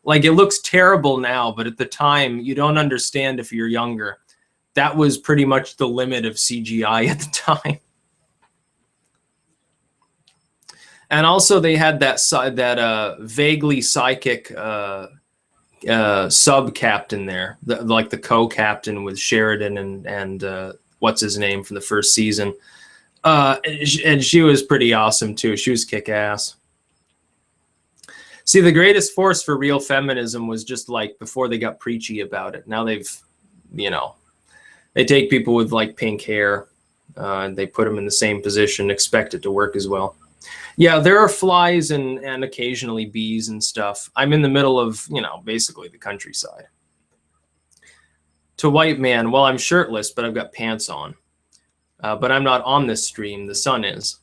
Like, it looks terrible now, but at the time, you don't understand if you're younger. That was pretty much the limit of CGI at the time. And also, they had that vaguely psychic sub-captain there, like the co-captain with Sheridan and what's his name from the first season. And she was pretty awesome, too. She was kick-ass. See, the greatest force for real feminism was just like before they got preachy about it. Now they've, they take people with like pink hair, and they put them in the same position, expect it to work as well. Yeah, there are flies and occasionally bees and stuff. I'm in the middle of, basically the countryside. To white man, well, I'm shirtless, but I've got pants on. But I'm not on this stream. The sun is.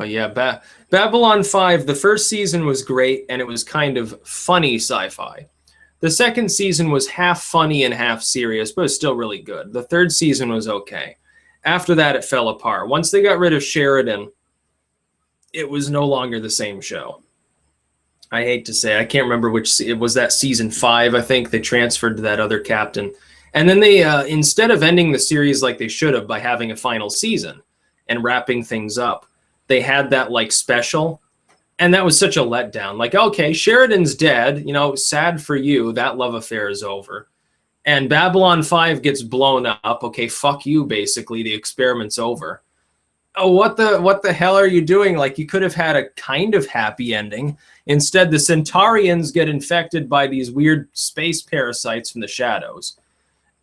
But yeah, Babylon 5, the first season was great, and it was kind of funny sci-fi. The second season was half funny and half serious, but it was still really good. The third season was okay. After that, it fell apart. Once they got rid of Sheridan, it was no longer the same show. I hate to say, I can't remember which, it was that season 5, I think. They transferred to that other captain. And then they, instead of ending the series like they should have by having a final season and wrapping things up, they had that like special. And that was such a letdown. Like, okay, Sheridan's dead. You know, sad for you. That love affair is over. And Babylon 5 gets blown up. Okay, fuck you, basically. The experiment's over. Oh, what the hell are you doing? Like, you could have had a kind of happy ending. Instead, the Centaurians get infected by these weird space parasites from the shadows.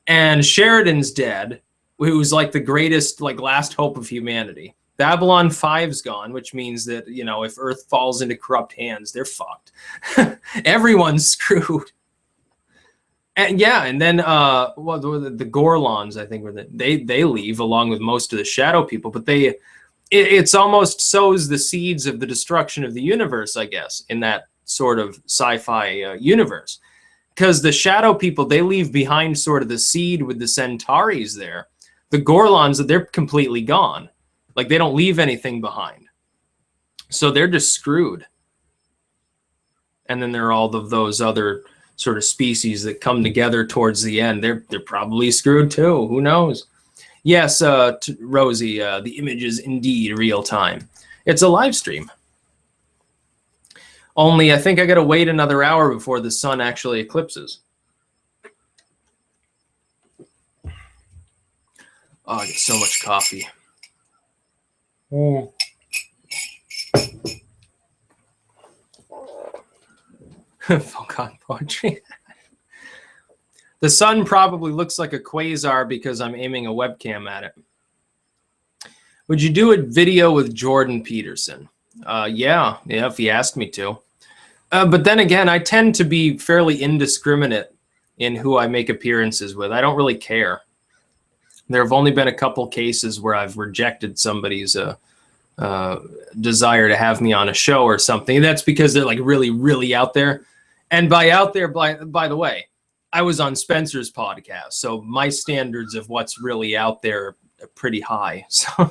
And Sheridan's dead, who's like the greatest, like, last hope of humanity. Babylon 5's gone, which means that, you know, if Earth falls into corrupt hands, they're fucked. Everyone's screwed. And yeah, and then well, the Gorlons, I think, were they leave along with most of the Shadow people, but it's almost sows the seeds of the destruction of the universe, I guess, in that sort of sci-fi universe, because the Shadow people, they leave behind sort of the seed with the Centaurs there. The Gorlons, they're completely gone. Like, they don't leave anything behind. So they're just screwed. And then there are all of those other sort of species that come together towards the end. They're probably screwed too. Who knows? Yes, Rosie, the image is indeed real time. It's a live stream. Only I think I got to wait another hour before the sun actually eclipses. Oh, I get so much coffee. Oh. Volcanic poetry. The sun probably looks like a quasar because I'm aiming a webcam at it. Would you do a video with Jordan Peterson? Yeah, if he asked me to. But then again, I tend to be fairly indiscriminate in who I make appearances with. I don't really care. There have only been a couple cases where I've rejected somebody's desire to have me on a show or something. That's because they're like really, really out there. And by out there, by the way, I was on Spencer's podcast, so my standards of what's really out there are pretty high. So,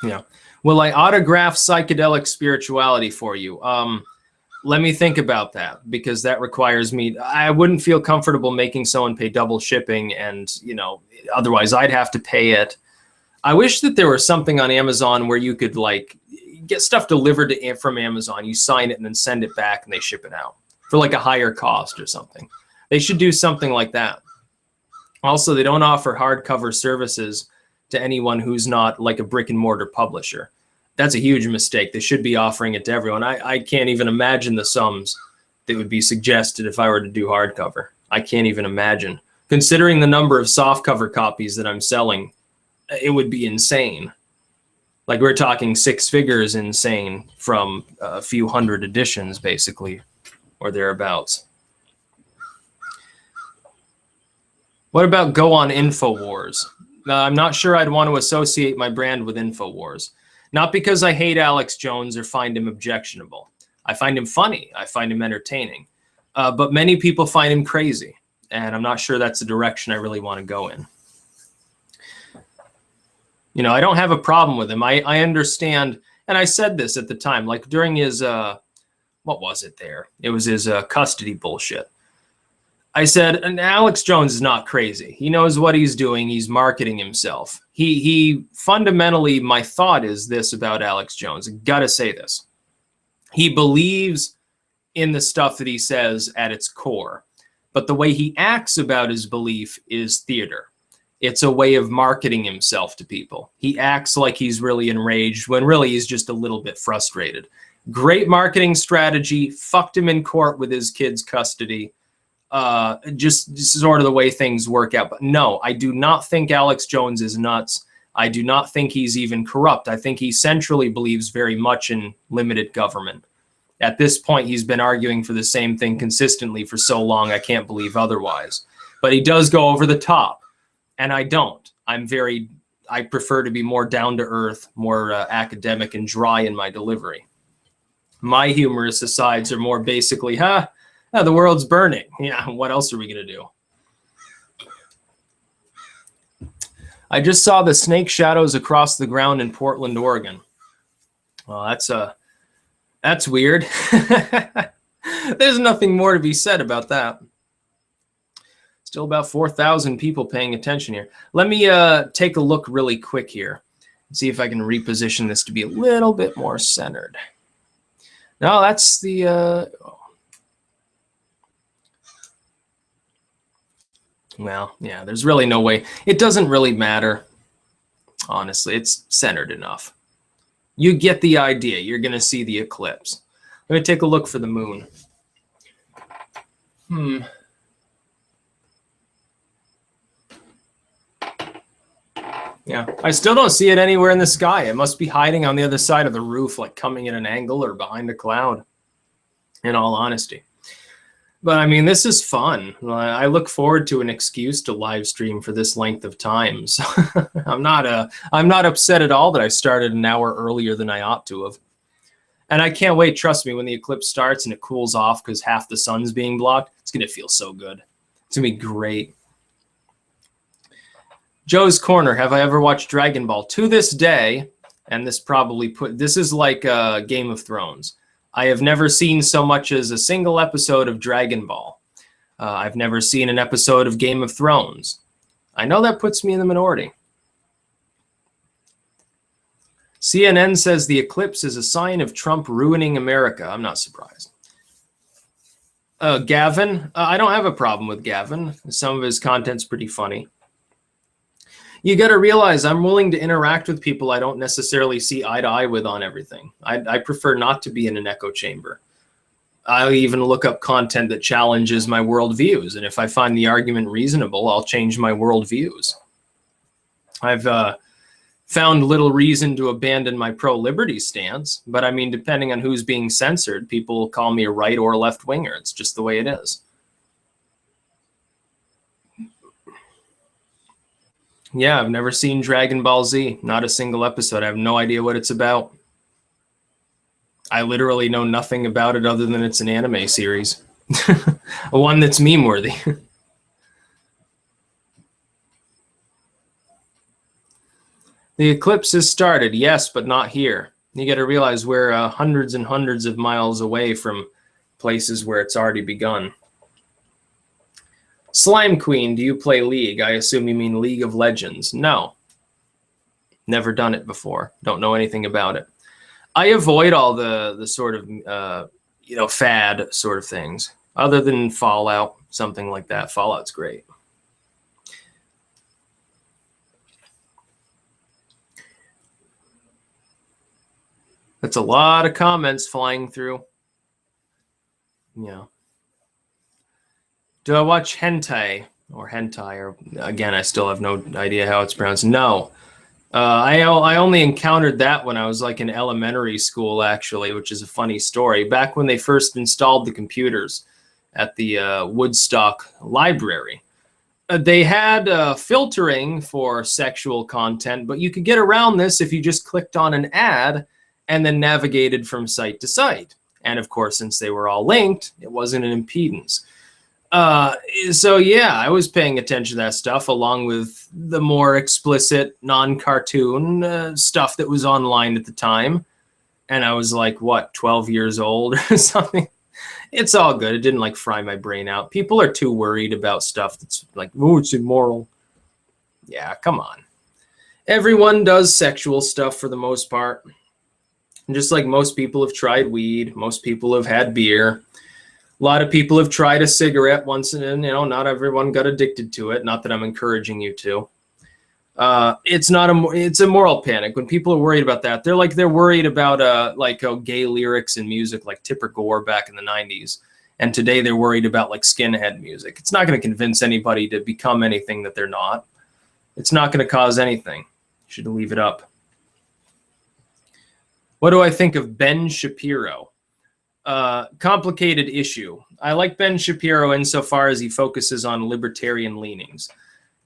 yeah. Will I autograph psychedelic spirituality for you? Let me think about that, because that requires me. I wouldn't feel comfortable making someone pay double shipping, and you know, otherwise I'd have to pay it. I wish that there was something on Amazon where you could like get stuff delivered from Amazon. You sign it and then send it back, and they ship it out for like a higher cost or something. They should do something like that. Also, they don't offer hardcover services to anyone who's not like a brick and mortar publisher. That's a huge mistake. They should be offering it to everyone. I can't even imagine the sums that would be suggested if I were to do hardcover. I can't even imagine. Considering the number of softcover copies that I'm selling, it would be insane. Like, we're talking 6 figures insane from a few hundred editions, basically, or thereabouts. What about go on InfoWars? I'm not sure I'd want to associate my brand with InfoWars. Not because I hate Alex Jones or find him objectionable. I find him funny. I find him entertaining. But many people find him crazy. And I'm not sure that's the direction I really want to go in. You know, I don't have a problem with him. I understand. And I said this at the time, like during his, what was it there? It was his custody bullshit. I said, and Alex Jones is not crazy. He knows what he's doing. He's marketing himself. He fundamentally, my thought is this about Alex Jones. I gotta say this. He believes in the stuff that he says at its core, but the way he acts about his belief is theater. It's a way of marketing himself to people. He acts like he's really enraged when really he's just a little bit frustrated. Great marketing strategy. Fucked him in court with his kid's custody. Just sort of the way things work out. But no, I do not think Alex Jones is nuts. I do not think he's even corrupt. I think he centrally believes very much in limited government. At this point, he's been arguing for the same thing consistently for so long, I can't believe otherwise. But he does go over the top, and I don't. I'm very I prefer to be more down to earth, more academic and dry in my delivery. My humorous asides are more basically, the world's burning. Yeah, what else are we going to do? I just saw the snake shadows across the ground in Portland, Oregon. Well, that's weird. There's nothing more to be said about that. Still about 4,000 people paying attention here. Let me take a look really quick here and see if I can reposition this to be a little bit more centered. No, that's the... Well, yeah, there's really no way. It doesn't really matter. Honestly, it's centered enough. You get the idea. You're going to see the eclipse. Let me take a look for the moon. Yeah, I still don't see it anywhere in the sky. It must be hiding on the other side of the roof, like coming at an angle or behind a cloud, in all honesty. But I mean, this is fun. I look forward to an excuse to live stream for this length of time. So I'm not upset at all that I started an hour earlier than I ought to have. And I can't wait, trust me, when the eclipse starts and it cools off because half the sun's being blocked, it's going to feel so good. It's going to be great. Joe's Corner, have I ever watched Dragon Ball? To this day, and this is like Game of Thrones. I have never seen so much as a single episode of Dragon Ball. I've never seen an episode of Game of Thrones. I know that puts me in the minority. CNN says the eclipse is a sign of Trump ruining America. I'm not surprised. Gavin, I don't have a problem with Gavin. Some of his content's pretty funny. You got to realize I'm willing to interact with people I don't necessarily see eye to eye with on everything. I prefer not to be in an echo chamber. I'll even look up content that challenges my worldviews. And if I find the argument reasonable, I'll change my worldviews. I've found little reason to abandon my pro-liberty stance. But I mean, depending on who's being censored, people will call me a right or a left winger. It's just the way it is. Yeah, I've never seen Dragon Ball Z. Not a single episode. I have no idea what it's about. I literally know nothing about it other than it's an anime series. One that's meme-worthy. The eclipse has started, yes, but not here. You got to realize we're hundreds and hundreds of miles away from places where it's already begun. Slime Queen, do you play League? I assume you mean League of Legends. No. Never done it before. Don't know anything about it. I avoid all the sort of, fad sort of things. Other than Fallout, something like that. Fallout's great. That's a lot of comments flying through. Yeah. Do I watch hentai or hentai? Or again, I still have no idea how it's pronounced. No, I only encountered that when I was like in elementary school, actually, which is a funny story. Back when they first installed the computers at the Woodstock Library, they had filtering for sexual content, but you could get around this if you just clicked on an ad and then navigated from site to site. And of course, since they were all linked, it wasn't an impedance. So yeah, I was paying attention to that stuff along with the more explicit non-cartoon stuff that was online at the time. And I was like, what, 12 years old or something? It's all good. It didn't like fry my brain out. People are too worried about stuff that's like, oh, it's immoral. Yeah, come on. Everyone does sexual stuff for the most part. And just like most people have tried weed, most people have had beer. A lot of people have tried a cigarette once, and not everyone got addicted to it. Not that I'm encouraging you to. It's a moral panic. When people are worried about that, they're worried about gay lyrics and music like Tipper Gore back in the 90s. And today they're worried about like skinhead music. It's not going to convince anybody to become anything that they're not. It's not going to cause anything. You should leave it up. What do I think of Ben Shapiro? Complicated issue. I like Ben Shapiro insofar as he focuses on libertarian leanings.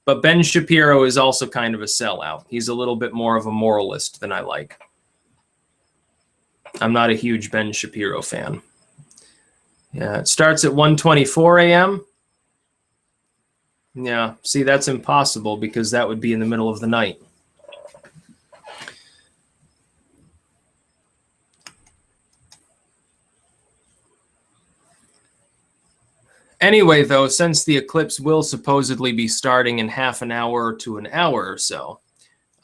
But Ben Shapiro is also kind of a sellout. He's a little bit more of a moralist than I like. I'm not a huge Ben Shapiro fan. Yeah, it starts at 1:24 a.m. Yeah, see, that's impossible because that would be in the middle of the night. Anyway, though, since the eclipse will supposedly be starting in half an hour to an hour or so,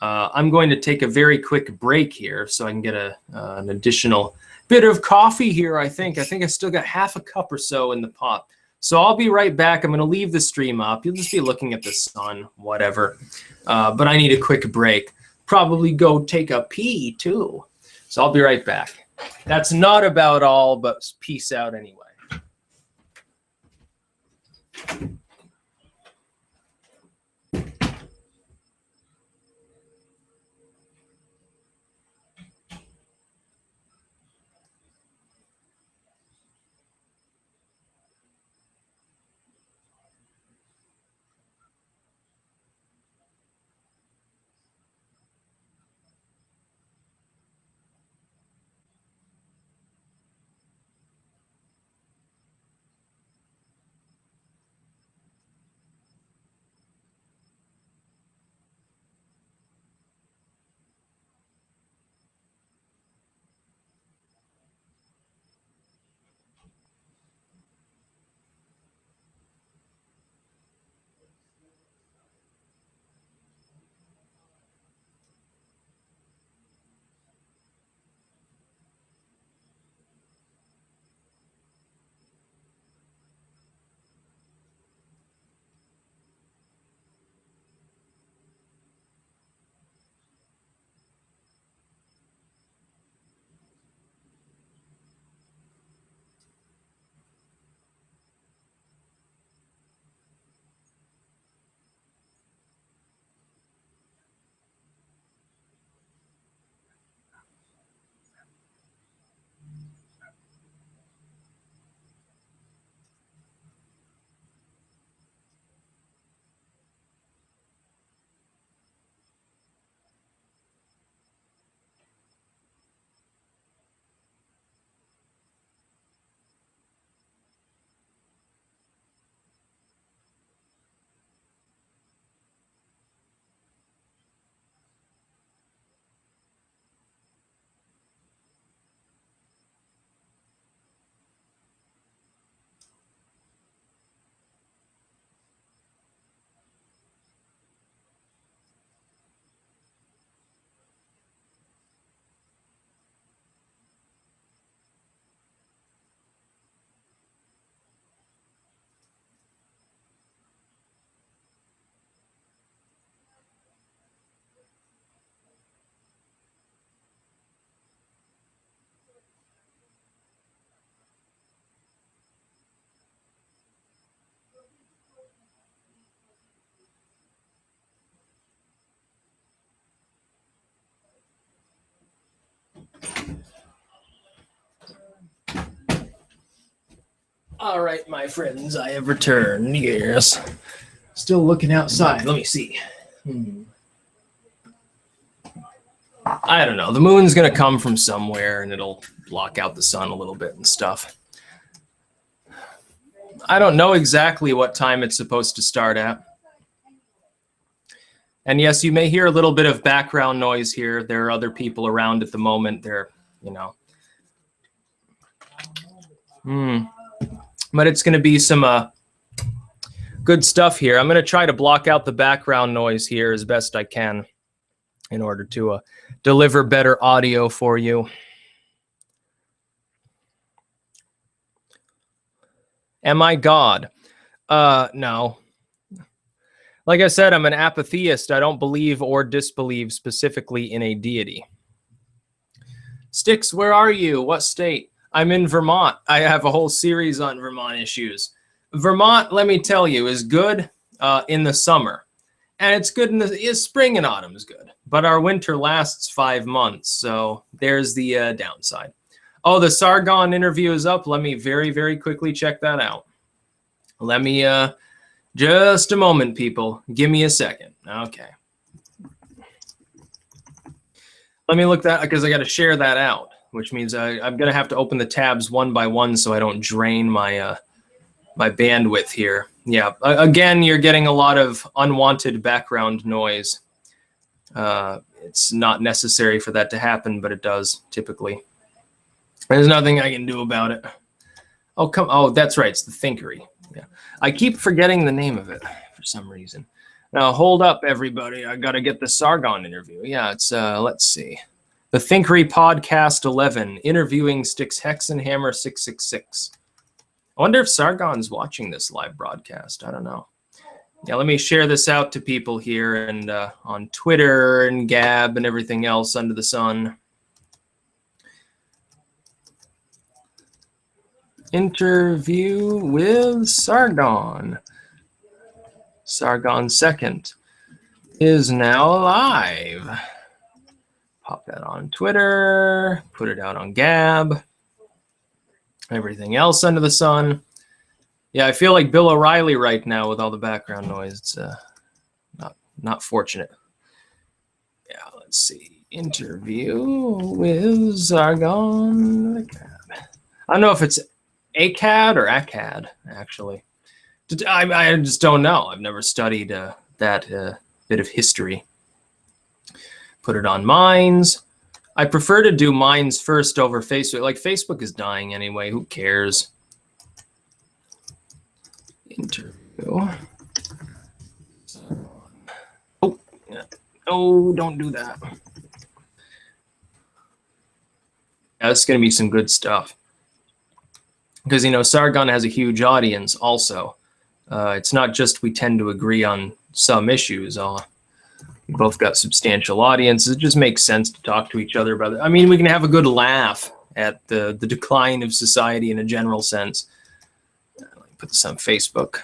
I'm going to take a very quick break here so I can get an additional bit of coffee here, I think. I still got half a cup or so in the pot. So I'll be right back. I'm going to leave the stream up. You'll just be looking at the sun, whatever. But I need a quick break. Probably go take a pee, too. So I'll be right back. That's not about all, but peace out anyway. All right, my friends, I have returned. Yes. Still looking outside. Let me see. I don't know. The moon's going to come from somewhere, and it'll block out the sun a little bit and stuff. I don't know exactly what time it's supposed to start at. And yes, you may hear a little bit of background noise here. There are other people around at the moment. They're, you know. But it's going to be some good stuff here. I'm going to try to block out the background noise here as best I can in order to deliver better audio for you. Am I God? No. Like I said, I'm an apatheist. I don't believe or disbelieve specifically in a deity. Styx, where are you? What state? I'm in Vermont. I have a whole series on Vermont issues. Vermont, let me tell you, is good in the summer. And it's good in the spring and autumn is good. But our winter lasts 5 months. So there's the downside. Oh, the Sargon interview is up. Let me very, very quickly check that out. Let me Just a moment, people. Give me a second. Okay. Let me look that, because I got to share that out, which means I'm going to have to open the tabs one by one so I don't drain my my bandwidth here. Yeah, again, you're getting a lot of unwanted background noise. It's not necessary for that to happen, but it does typically. There's nothing I can do about it. Oh, come. Oh, that's right. It's the Thinkery. Yeah, I keep forgetting the name of it for some reason. Now, hold up, everybody. I got to get the Sargon interview. Yeah, it's, let's see. The Thinkery Podcast 11, interviewing Styx Hexenhammer 666. I wonder if Sargon's watching this live broadcast. I don't know. Yeah, let me share this out to people here and on Twitter and Gab and everything else under the sun. Interview with Sargon. Sargon second is now live. Pop that on Twitter, put it out on Gab, everything else under the sun. Yeah, I feel like Bill O'Reilly right now with all the background noise. It's not fortunate. Yeah, let's see. Interview with Sargon. I don't know if it's ACAD or ACAD, actually. I just don't know. I've never studied that bit of history. Put it on Minds. I prefer to do Minds first over Facebook. Like, Facebook is dying anyway. Who cares? Interview. Oh, yeah. Oh, don't do that. Yeah, this is going to be some good stuff. Because, you know, Sargon has a huge audience also. It's not just we tend to agree on some issues. We both got substantial audiences. It just makes sense to talk to each other about it. I mean, we can have a good laugh at the decline of society in a general sense. Let me put this on Facebook.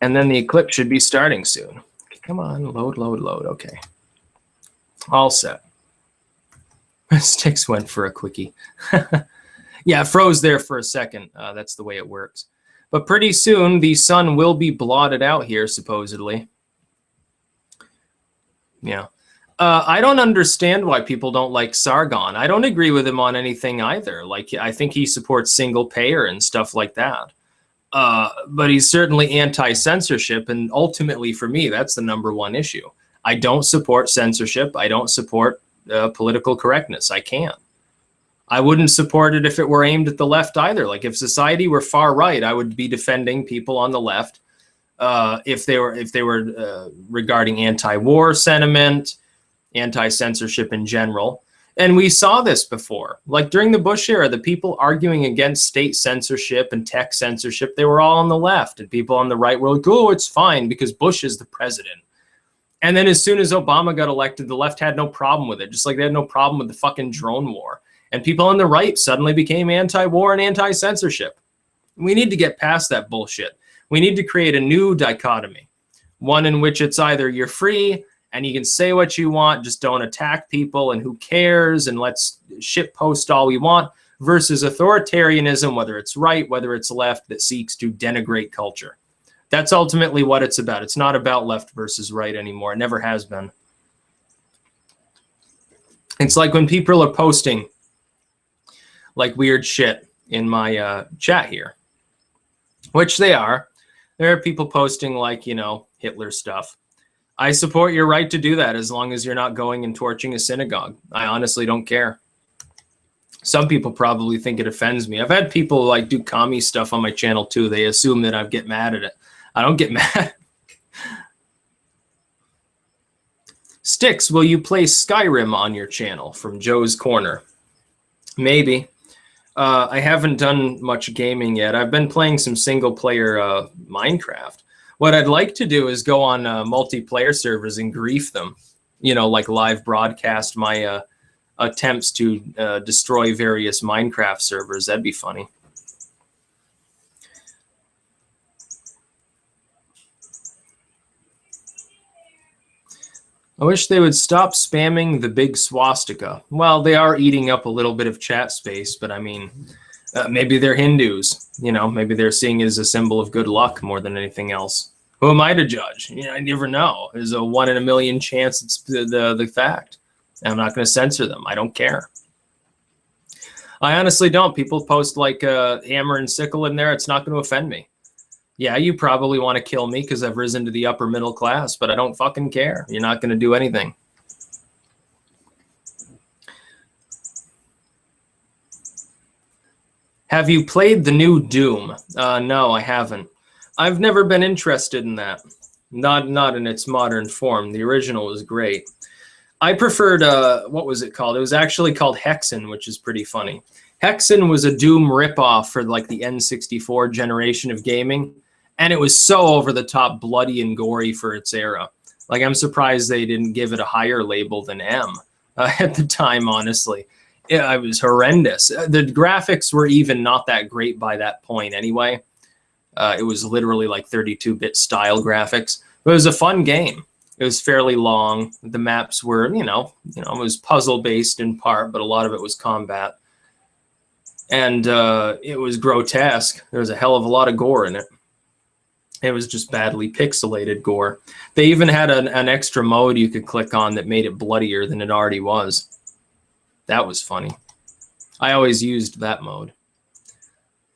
And then the Eclipse should be starting soon. Okay, come on, load. Okay. All set. Styx went for a quickie. Yeah, it froze there for a second. That's the way it works. But pretty soon, the sun will be blotted out here, supposedly. Yeah. I don't understand why people don't like Sargon. I don't agree with him on anything either. Like, I think he supports single payer and stuff like that. But he's certainly anti-censorship, and ultimately, for me, that's the #1 issue. I don't support censorship. I don't support political correctness. I can't. I wouldn't support it if it were aimed at the left either. Like, if society were far right, I would be defending people on the left if they were regarding anti-war sentiment, anti-censorship in general. And we saw this before. Like, during the Bush era, the people arguing against state censorship and tech censorship, they were all on the left, and people on the right were like, oh, it's fine because Bush is the president. And then as soon as Obama got elected, the left had no problem with it, just like they had no problem with the fucking drone war. And people on the right suddenly became anti-war and anti-censorship. We need to get past that bullshit. We need to create a new dichotomy, one in which it's either you're free and you can say what you want, just don't attack people, and who cares, and let's shit post all we want, versus authoritarianism, whether it's right, whether it's left, that seeks to denigrate culture. That's ultimately what it's about. It's not about left versus right anymore. It never has been. It's like when people are posting like weird shit in my chat here, which they are. There are people posting like, you know, Hitler stuff. I support your right to do that as long as you're not going and torching a synagogue. I honestly don't care. Some people probably think it offends me. I've had people like do commie stuff on my channel too. They assume that I get mad at it. I don't get mad. Styx, will you play Skyrim on your channel? From Joe's Corner. Maybe. I haven't done much gaming yet. I've been playing some single-player Minecraft. What I'd like to do is go on multiplayer servers and grief them. You know, like live broadcast my attempts to destroy various Minecraft servers. That'd be funny. I wish they would stop spamming the big swastika. Well, they are eating up a little bit of chat space, but I mean, maybe they're Hindus. You know, maybe they're seeing it as a symbol of good luck more than anything else. Who am I to judge? You know, I never know. There's a 1 in a million chance it's the fact. I'm not going to censor them. I don't care. I honestly don't. People post like hammer and sickle in there. It's not going to offend me. Yeah, you probably want to kill me because I've risen to the upper middle class, but I don't fucking care. You're not going to do anything. Have you played the new Doom? No, I haven't. I've never been interested in that. Not in its modern form. The original was great. I preferred, what was it called? It was actually called Hexen, which is pretty funny. Hexen was a Doom ripoff for like the N64 generation of gaming. And it was so over the top, bloody and gory for its era. Like, I'm surprised they didn't give it a higher label than M at the time, honestly. It was horrendous. The graphics were even not that great by that point anyway. It was literally like 32-bit style graphics. But it was a fun game. It was fairly long. The maps were, you know, it was puzzle-based in part, but a lot of it was combat. And it was grotesque. There was a hell of a lot of gore in it. It was just badly pixelated gore. They even had an extra mode you could click on that made it bloodier than it already was. That was funny. I always used that mode.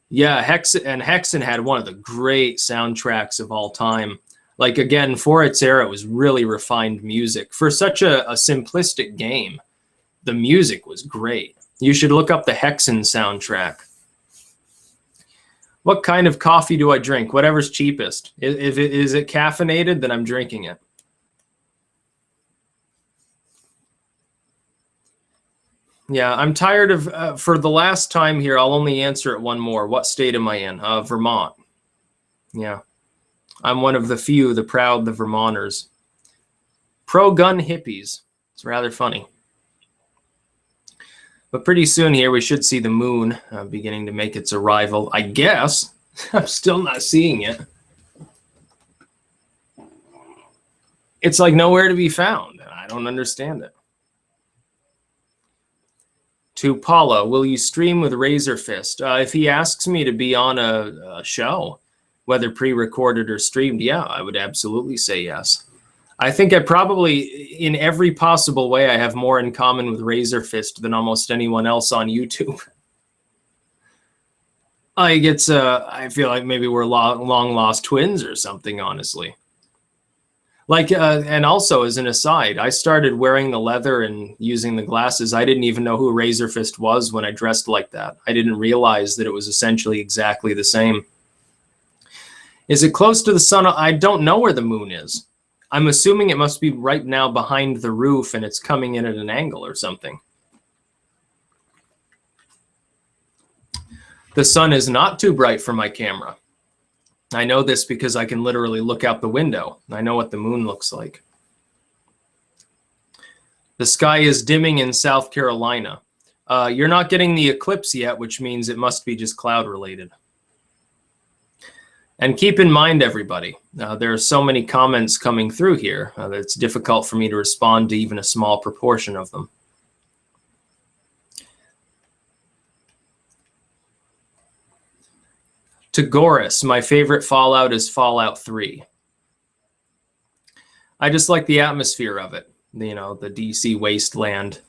Yeah, Hexen had one of the great soundtracks of all time. Like, again, for its era, it was really refined music. For such a simplistic game, the music was great. You should look up the Hexen soundtrack. What kind of coffee do I drink? Whatever's cheapest. If it is it caffeinated, then I'm drinking it. Yeah, I'm tired of, for the last time here, I'll only answer it one more. What state am I in? Vermont. Yeah. I'm one of the few, the proud, the Vermonters. Pro-gun hippies. It's rather funny. But pretty soon here, we should see the moon beginning to make its arrival, I guess. I'm still not seeing it. It's like nowhere to be found. I don't understand it. To Paula, will you stream with Razor Fist? If he asks me to be on a show, whether pre-recorded or streamed, yeah, I would absolutely say yes. I think I probably, in every possible way, I have more in common with Razor Fist than almost anyone else on YouTube. I feel like maybe we're long lost twins or something, honestly. Like, and also as an aside, I started wearing the leather and using the glasses. I didn't even know who Razor Fist was when I dressed like that. I didn't realize that it was essentially exactly the same. Is it close to the sun? I don't know where the moon is. I'm assuming it must be right now behind the roof and it's coming in at an angle or something. The sun is not too bright for my camera. I know this because I can literally look out the window. I know what the moon looks like. The sky is dimming in South Carolina. You're not getting the eclipse yet, which means it must be just cloud related. And keep in mind, everybody, there are so many comments coming through here that it's difficult for me to respond to even a small proportion of them. To Goris, my favorite Fallout is Fallout 3. I just like the atmosphere of it, you know, the DC wasteland.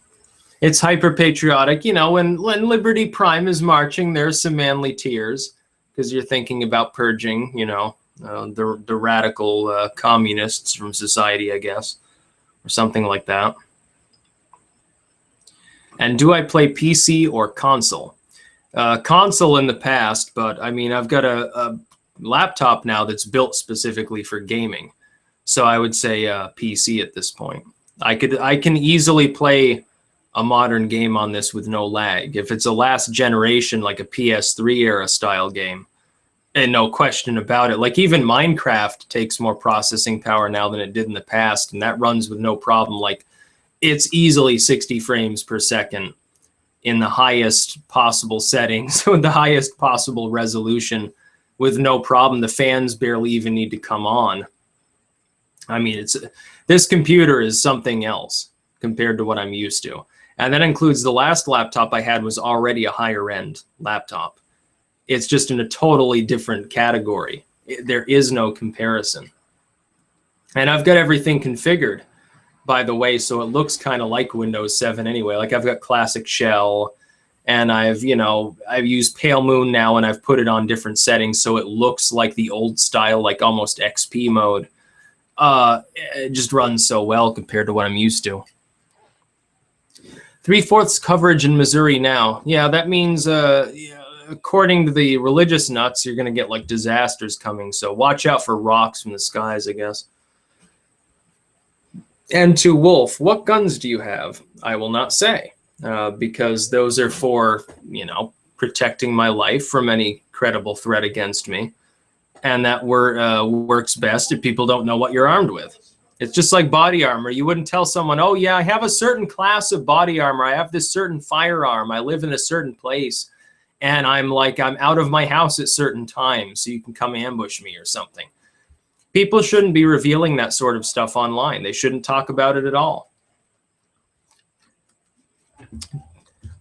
It's hyper-patriotic, you know, when Liberty Prime is marching, there's some manly tears. Because you're thinking about purging, you know, the radical communists from society, I guess, or something like that. And do I play PC or console? Console in the past, but I mean, I've got a laptop now that's built specifically for gaming. So I would say PC at this point. I can easily play a modern game on this with no lag. If it's a last generation, like a PS3 era style game, and no question about it, like even Minecraft takes more processing power now than it did in the past, and that runs with no problem. Like, it's easily 60 frames per second in the highest possible settings with the highest possible resolution with no problem. The fans barely even need to come on. I mean, this computer is something else compared to what I'm used to. And that includes the last laptop I had was already a higher end laptop. It's just in a totally different category. There is no comparison. And I've got everything configured, by the way, so it looks kind of like Windows 7 anyway. Like I've got classic shell, and I've used Pale Moon now, and I've put it on different settings so it looks like the old style, like almost XP mode. It just runs so well compared to what I'm used to. 3/4 coverage in Missouri now. Yeah, that means according to the religious nuts, you're going to get like disasters coming. So watch out for rocks from the skies, I guess. And to Wolf, what guns do you have? I will not say, because those are for, protecting my life from any credible threat against me. And that works best if people don't know what you're armed with. It's just like body armor. You wouldn't tell someone, oh yeah, I have a certain class of body armor. I have this certain firearm. I live in a certain place. And I'm out of my house at certain times, so you can come ambush me or something. People shouldn't be revealing that sort of stuff online. They shouldn't talk about it at all.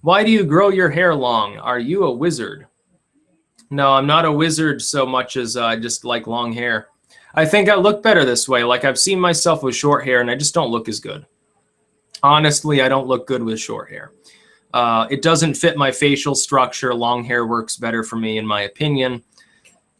Why do you grow your hair long? Are you a wizard? No, I'm not a wizard so much as I just like long hair. I think I look better this way. Like I've seen myself with short hair and I just don't look as good. Honestly, I don't look good with short hair. It doesn't fit my facial structure. Long hair works better for me, in my opinion.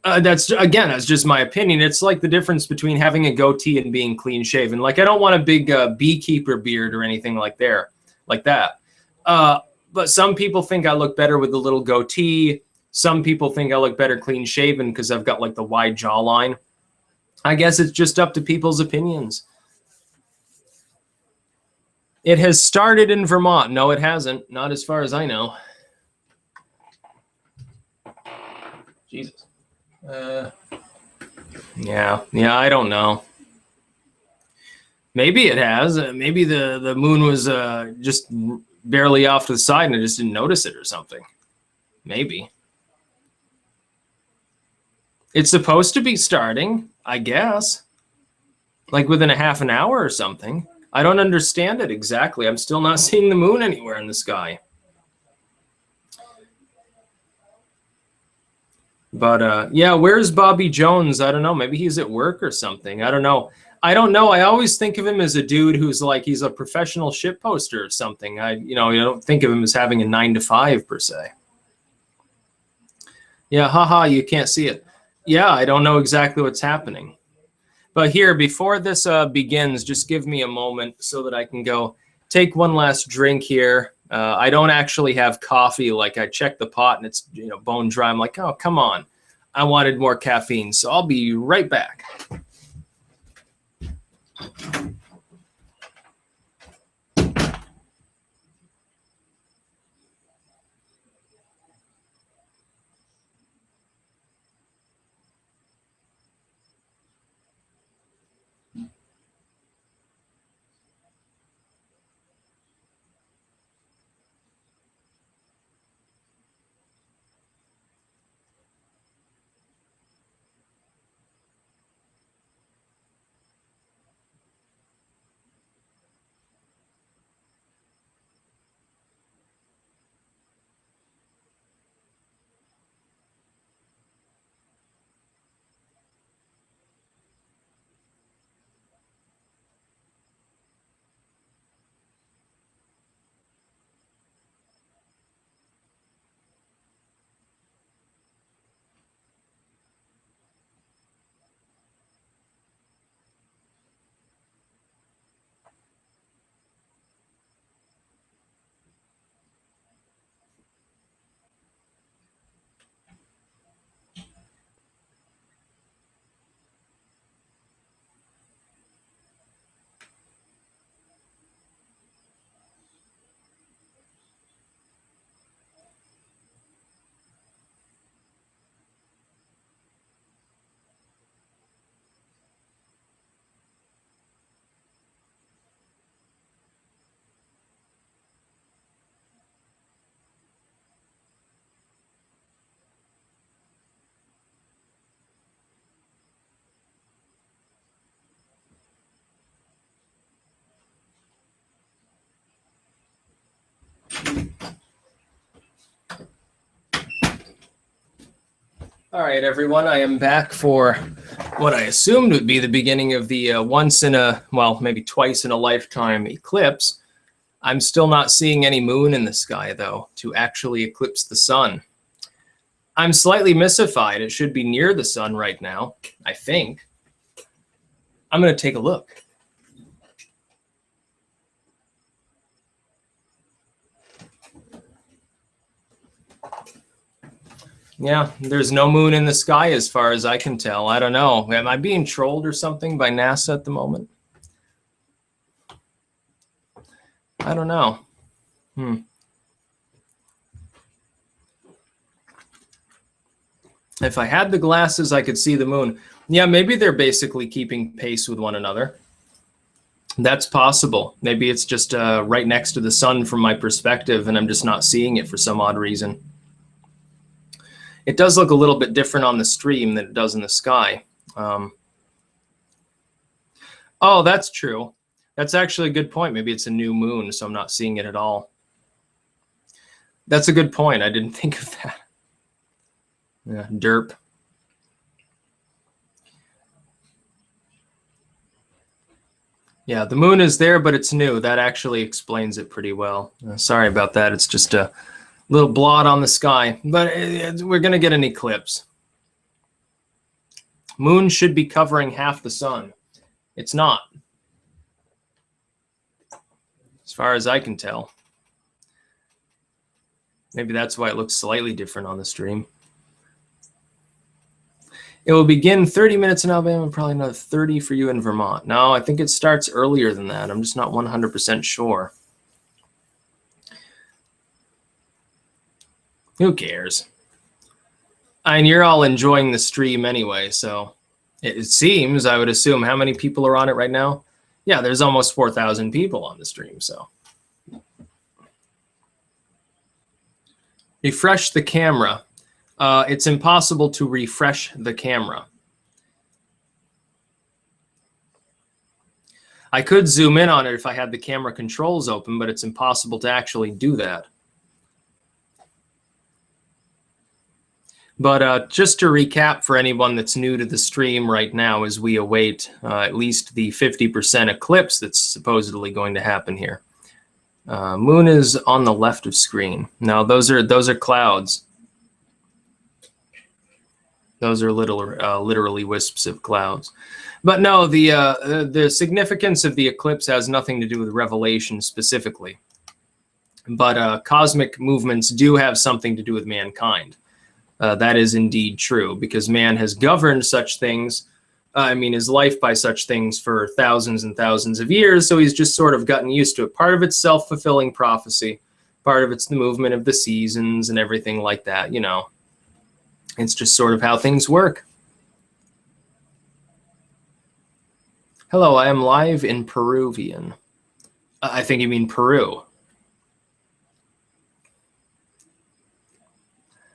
That's just my opinion. It's like the difference between having a goatee and being clean shaven. Like I don't want a big beekeeper beard or anything like that. But some people think I look better with the little goatee. Some people think I look better clean shaven because I've got like the wide jawline. I guess it's just up to people's opinions. It has started in Vermont. No, it hasn't. Not as far as I know. Jesus. Yeah, I don't know. Maybe it has. Maybe the moon was just barely off to the side and I just didn't notice it or something. Maybe. It's supposed to be starting, I guess. Like within a half an hour or something. I don't understand it exactly. I'm still not seeing the moon anywhere in the sky. But yeah, where's Bobby Jones? I don't know. Maybe he's at work or something. I don't know. I always think of him as a dude who's like he's a professional shit poster or something. You don't think of him as having a 9 to 5 per se. Yeah, haha, you can't see it. Yeah, I don't know exactly what's happening. But here, before this begins, just give me a moment so that I can go take one last drink here. I don't actually have coffee. Like I checked the pot and it's bone dry. I'm like, oh, come on. I wanted more caffeine. So I'll be right back. All right, everyone, I am back for what I assumed would be the beginning of the once in a, well, maybe twice in a lifetime eclipse. I'm still not seeing any moon in the sky, though, to actually eclipse the sun. I'm slightly mystified. It should be near the sun right now, I think. I'm going to take a look. Yeah, there's no moon in the sky as far as I can tell. I don't know. Am I being trolled or something by NASA at the moment? I don't know. If I had the glasses, I could see the moon. Yeah, maybe they're basically keeping pace with one another. That's possible. Maybe it's just right next to the sun from my perspective, and I'm just not seeing it for some odd reason. It does look a little bit different on the stream than it does in the sky. Oh, that's true. That's actually a good point. Maybe it's a new moon, so I'm not seeing it at all. That's a good point. I didn't think of that. Yeah, derp. Yeah, the moon is there, but it's new. That actually explains it pretty well. Sorry about that. It's just a little blot on the sky, but we're going to get an eclipse. Moon should be covering half the sun. It's not, as far as I can tell. Maybe that's why it looks slightly different on the stream. It will begin 30 minutes in Alabama, probably another 30 for you in Vermont. No, I think it starts earlier than that. I'm just not 100% sure. Who cares? I mean, you're all enjoying the stream anyway, so it seems, I would assume, how many people are on it right now? Yeah, there's almost 4,000 people on the stream, so. Refresh the camera. It's impossible to refresh the camera. I could zoom in on it if I had the camera controls open, but it's impossible to actually do that. But just to recap for anyone that's new to the stream right now, as we await at least the 50% eclipse that's supposedly going to happen here. Moon is on the left of screen. Now those are clouds. Those are literally wisps of clouds. But no, the significance of the eclipse has nothing to do with revelation specifically. But cosmic movements do have something to do with mankind. That is indeed true, because man has governed such things, his life by such things for thousands and thousands of years, so he's just sort of gotten used to it. Part of it's self-fulfilling prophecy, part of it's the movement of the seasons and everything like that, you know. It's just sort of how things work. Hello, I am live in Peruvian. I think you mean Peru.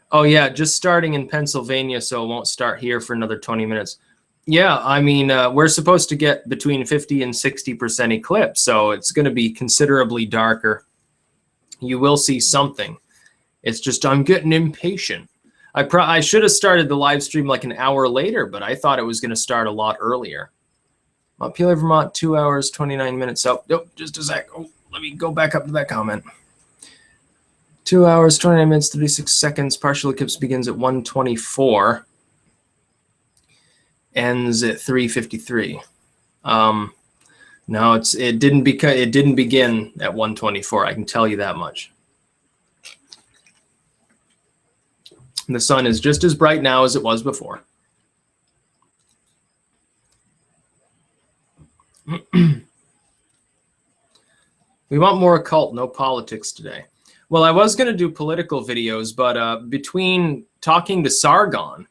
Oh, yeah, just starting in Pennsylvania, so it won't start here for another 20 minutes. Yeah, I mean, we're supposed to get between 50 and 60% eclipse, so it's going to be considerably darker. You will see something. It's just I'm getting impatient. I should have started the live stream like an hour later, but I thought it was going to start a lot earlier. Montpelier, Vermont, 2 hours, 29 minutes. Oh, nope, just a sec. Oh, let me go back up to that comment. 2 hours, 29 minutes, 36 seconds. Partial eclipse begins at 1:24. Ends at 3:53. No, it didn't begin at 1:24. I can tell you that much. The sun is just as bright now as it was before. We want more occult, no politics today. Well, I was going to do political videos, but between talking to Sargon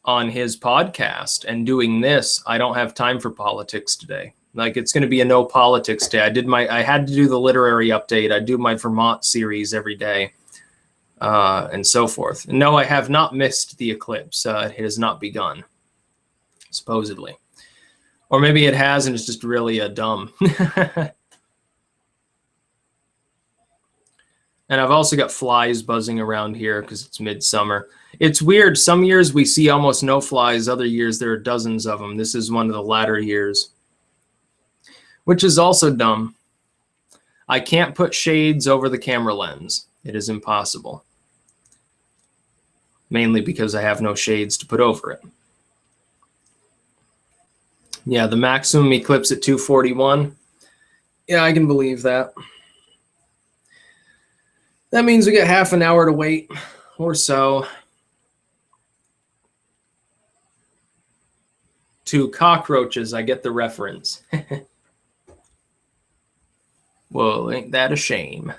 on his podcast and doing this, I don't have time for politics today. Like, it's going to be a no politics day. I had to do the literary update. I do my Vermont series every day, and so forth. No, I have not missed the eclipse. It has not begun, supposedly. Or maybe it has and it's just really dumb. And I've also got flies buzzing around here because it's midsummer. It's weird. Some years we see almost no flies. Other years there are dozens of them. This is one of the latter years, which is also dumb. I can't put shades over the camera lens. It is impossible. Mainly because I have no shades to put over it. Yeah, the maximum eclipse at 241. Yeah, I can believe that. That means we got half an hour to wait or so. To cockroaches, I get the reference. Well, ain't that a shame?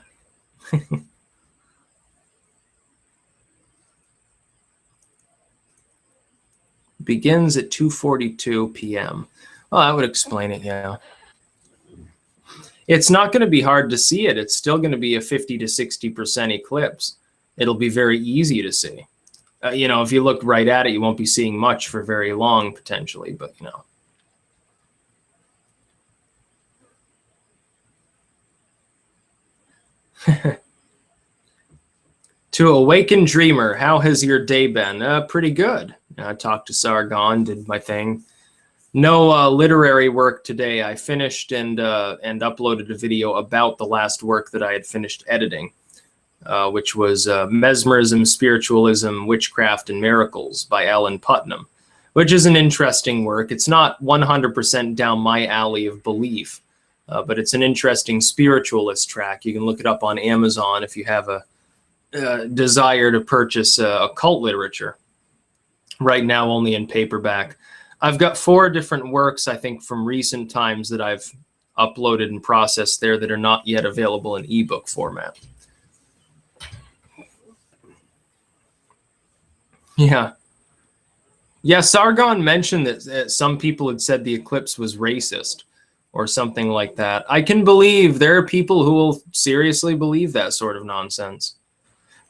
Begins at 2:42 p.m. Well, that would explain it, yeah. It's not going to be hard to see it. It's still going to be a 50 to 60% eclipse. It'll be very easy to see. You know, if you look right at it, you won't be seeing much for very long, potentially, but, you know. To Awakened Dreamer, how has your day been? Pretty good. I talked to Sargon, did my thing. No literary work today. I finished and uploaded a video about the last work that I had finished editing, which was Mesmerism, Spiritualism, Witchcraft, and Miracles by Alan Putnam, which is an interesting work. It's not 100% down my alley of belief, but it's an interesting spiritualist track. You can look it up on Amazon if you have a desire to purchase occult literature. Right now, only in paperback. I've got 4 different works, I think, from recent times that I've uploaded and processed there that are not yet available in ebook format. Yeah. Yeah, Sargon mentioned that some people had said the eclipse was racist or something like that. I can believe there are people who will seriously believe that sort of nonsense.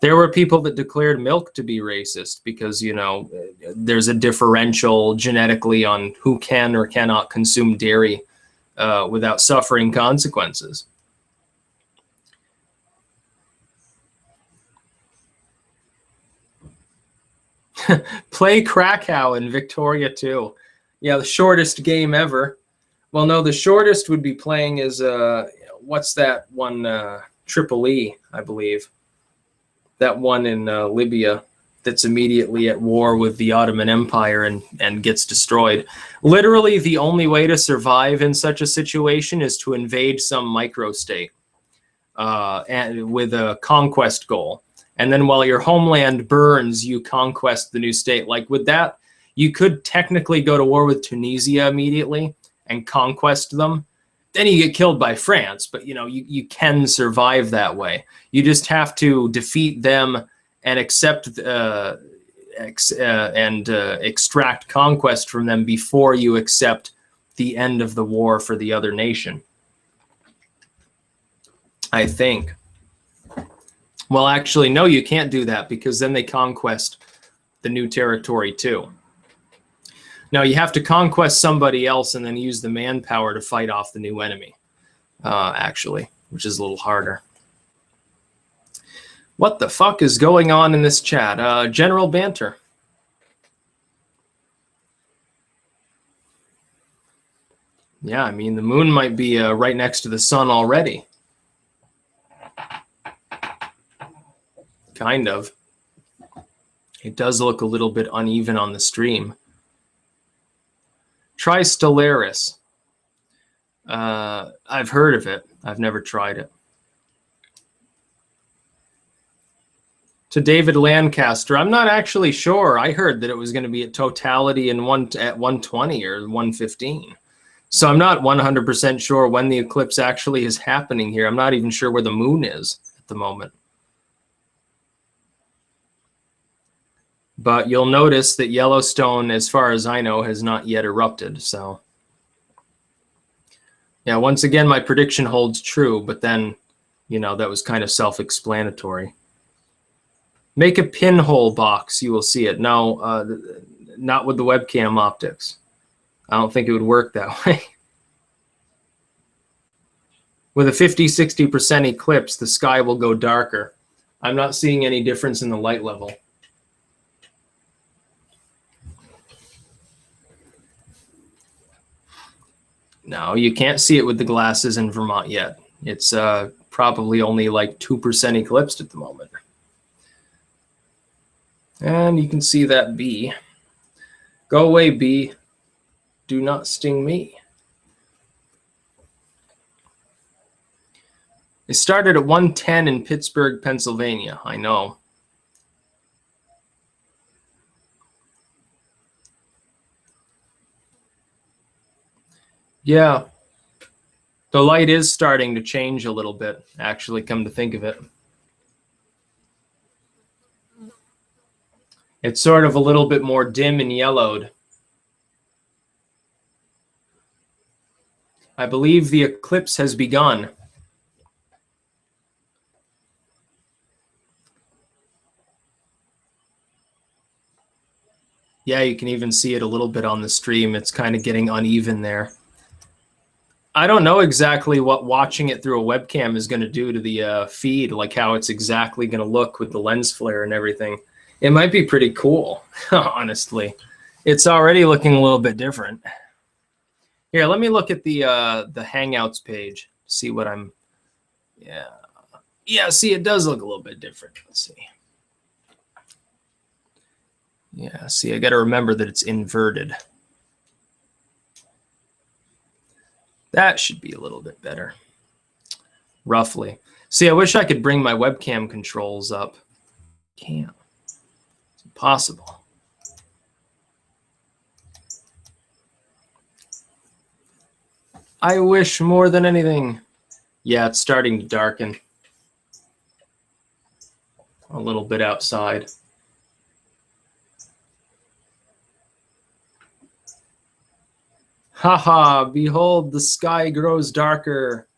There were people that declared milk to be racist because, you know, there's a differential genetically on who can or cannot consume dairy without suffering consequences. Play Krakow in Victoria too. Yeah, the shortest game ever. Well, no, the shortest would be playing is, what's that one, Tripoli, I believe. That one in Libya that's immediately at war with the Ottoman Empire and gets destroyed. Literally, the only way to survive in such a situation is to invade some microstate and with a conquest goal. And then while your homeland burns, you conquest the new state. Like with that, you could technically go to war with Tunisia immediately and conquest them. Then you get killed by France, but you know you can survive that way. You just have to defeat them and accept extract conquest from them before you accept the end of the war for the other nation. I think. Well, actually, no, you can't do that because then they conquest the new territory too. No, you have to conquest somebody else and then use the manpower to fight off the new enemy, actually, which is a little harder. What the fuck is going on in this chat? General banter. Yeah, I mean, the moon might be right next to the sun already. Kind of. It does look a little bit uneven on the stream. Try Stellaris. I've heard of it. I've never tried it. To David Lancaster, I'm not actually sure. I heard that it was going to be at totality at 120 or 115. So I'm not 100% sure when the eclipse actually is happening here. I'm not even sure where the moon is at the moment. But you'll notice that Yellowstone, as far as I know, has not yet erupted. So, yeah, once again, my prediction holds true. But then, you know, that was kind of self-explanatory. Make a pinhole box. You will see it. No, not with the webcam optics. I don't think it would work that way. With a 50-60% eclipse, the sky will go darker. I'm not seeing any difference in the light level. No, you can't see it with the glasses in Vermont yet. It's probably only like 2% eclipsed at the moment. And you can see that bee. Go away, bee. Do not sting me. It started at 110 in Pittsburgh, Pennsylvania. I know. Yeah. The light is starting to change a little bit, actually, come to think of it. It's sort of a little bit more dim and yellowed. I believe the eclipse has begun. Yeah, you can even see it a little bit on the stream. It's kind of getting uneven there. I don't know exactly what watching it through a webcam is going to do to the feed, like how it's exactly going to look with the lens flare and everything. It might be pretty cool, honestly. It's already looking a little bit different. Here, let me look at the Hangouts page, see what I'm... Yeah, see, it does look a little bit different. Let's see. Yeah, see, I got to remember that it's inverted. That should be a little bit better, roughly. See, I wish I could bring my webcam controls up. Can't. It's impossible. I wish more than anything. Yeah, it's starting to darken a little bit outside. Haha, behold, the sky grows darker.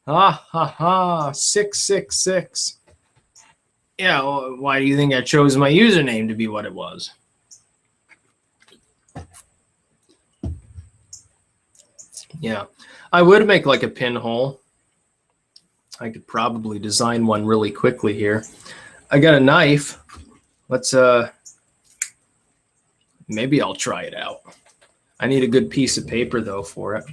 Ha ha ha, 666. Yeah, well, why do you think I chose my username to be what it was? Yeah, I would make like a pinhole. I could probably design one really quickly here. I got a knife. Let's, maybe I'll try it out. I need a good piece of paper, though, for it.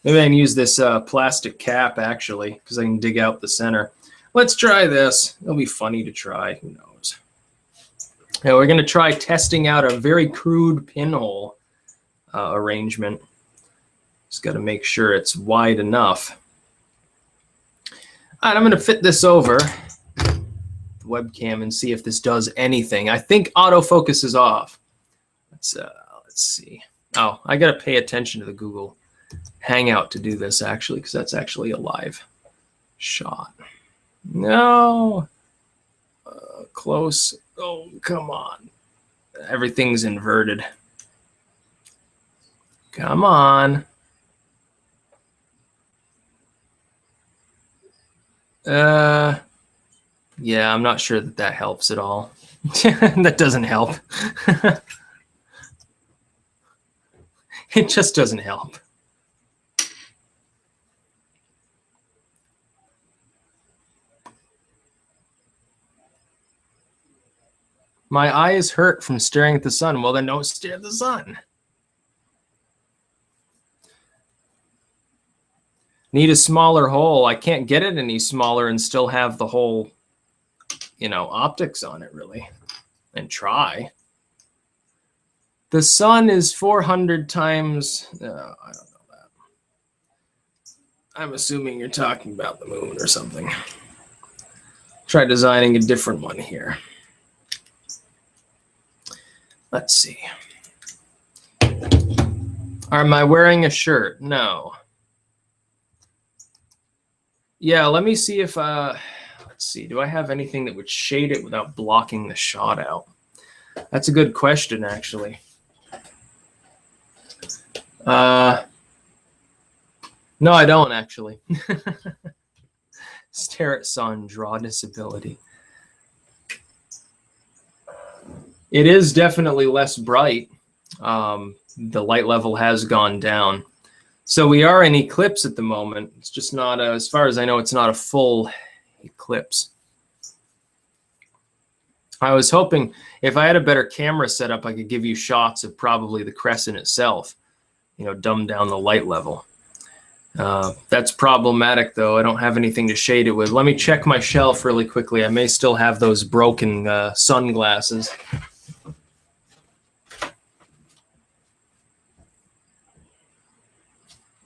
Maybe I can use this plastic cap, actually, because I can dig out the center. Let's try this. It'll be funny to try. Who knows? Now, we're going to try testing out a very crude pinhole arrangement. Just got to make sure it's wide enough. All right, I'm going to fit this over the webcam and see if this does anything. I think autofocus is off. Let's see. Oh, I got to pay attention to the Google Hangout to do this, actually, because that's actually a live shot. No. Close. Oh, come on. Everything's inverted. Come on. Yeah, I'm not sure that that helps at all. That doesn't help. It just doesn't help. My eyes hurt from staring at the sun. Well, then don't stare at the sun. Need a smaller hole. I can't get it any smaller and still have the whole, you know, optics on it, really. And try. The sun is 400 times... I don't know that. I'm assuming you're talking about the moon or something. Try designing a different one here. Let's see. Am I wearing a shirt? No. Yeah, let me see if, let's see, do I have anything that would shade it without blocking the shot out? That's a good question, actually. No, I don't, actually. Stare at sun, draw disability. It is definitely less bright. The light level has gone down. So we are in eclipse at the moment. It's just not, as far as I know, it's not a full eclipse. I was hoping if I had a better camera setup, I could give you shots of probably the crescent itself, you know, dumb down the light level. That's problematic, though. I don't have anything to shade it with. Let me check my shelf really quickly. I may still have those broken sunglasses.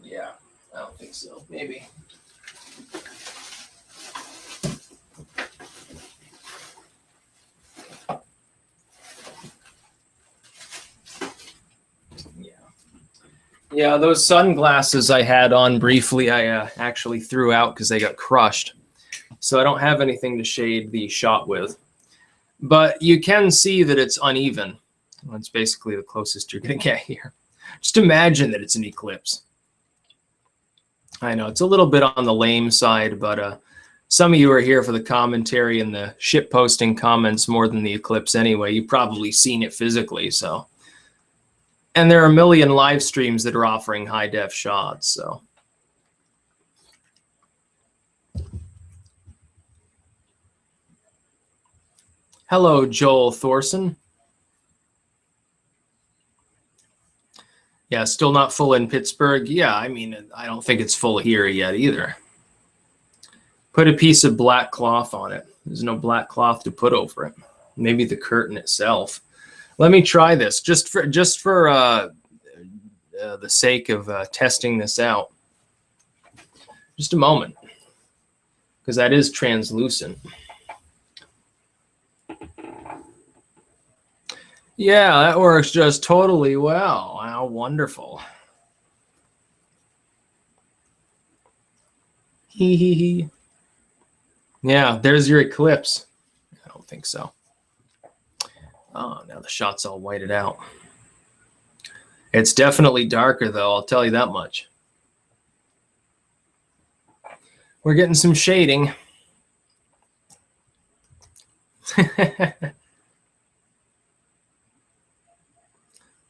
Yeah, I don't think so. Maybe. Yeah, those sunglasses I had on briefly, I actually threw out because they got crushed. So I don't have anything to shade the shot with. But you can see that it's uneven. That's basically the closest you're going to get here. Just imagine that it's an eclipse. I know it's a little bit on the lame side, but some of you are here for the commentary and the shit posting comments more than the eclipse anyway. You've probably seen it physically, so. And there are a million live streams that are offering high def shots, so. Hello, Joel Thorson. Yeah, still not full in Pittsburgh. Yeah, I mean, I don't think it's full here yet either. Put a piece of black cloth on it. There's no black cloth to put over it. Maybe the curtain itself. Let me try this just for the sake of testing this out. Just a moment, because that is translucent. Yeah, that works just totally well. How wonderful. Hee hee hee. Yeah, there's your eclipse. I don't think so. Oh, now the shot's all whited out. It's definitely darker, though, I'll tell you that much. We're getting some shading.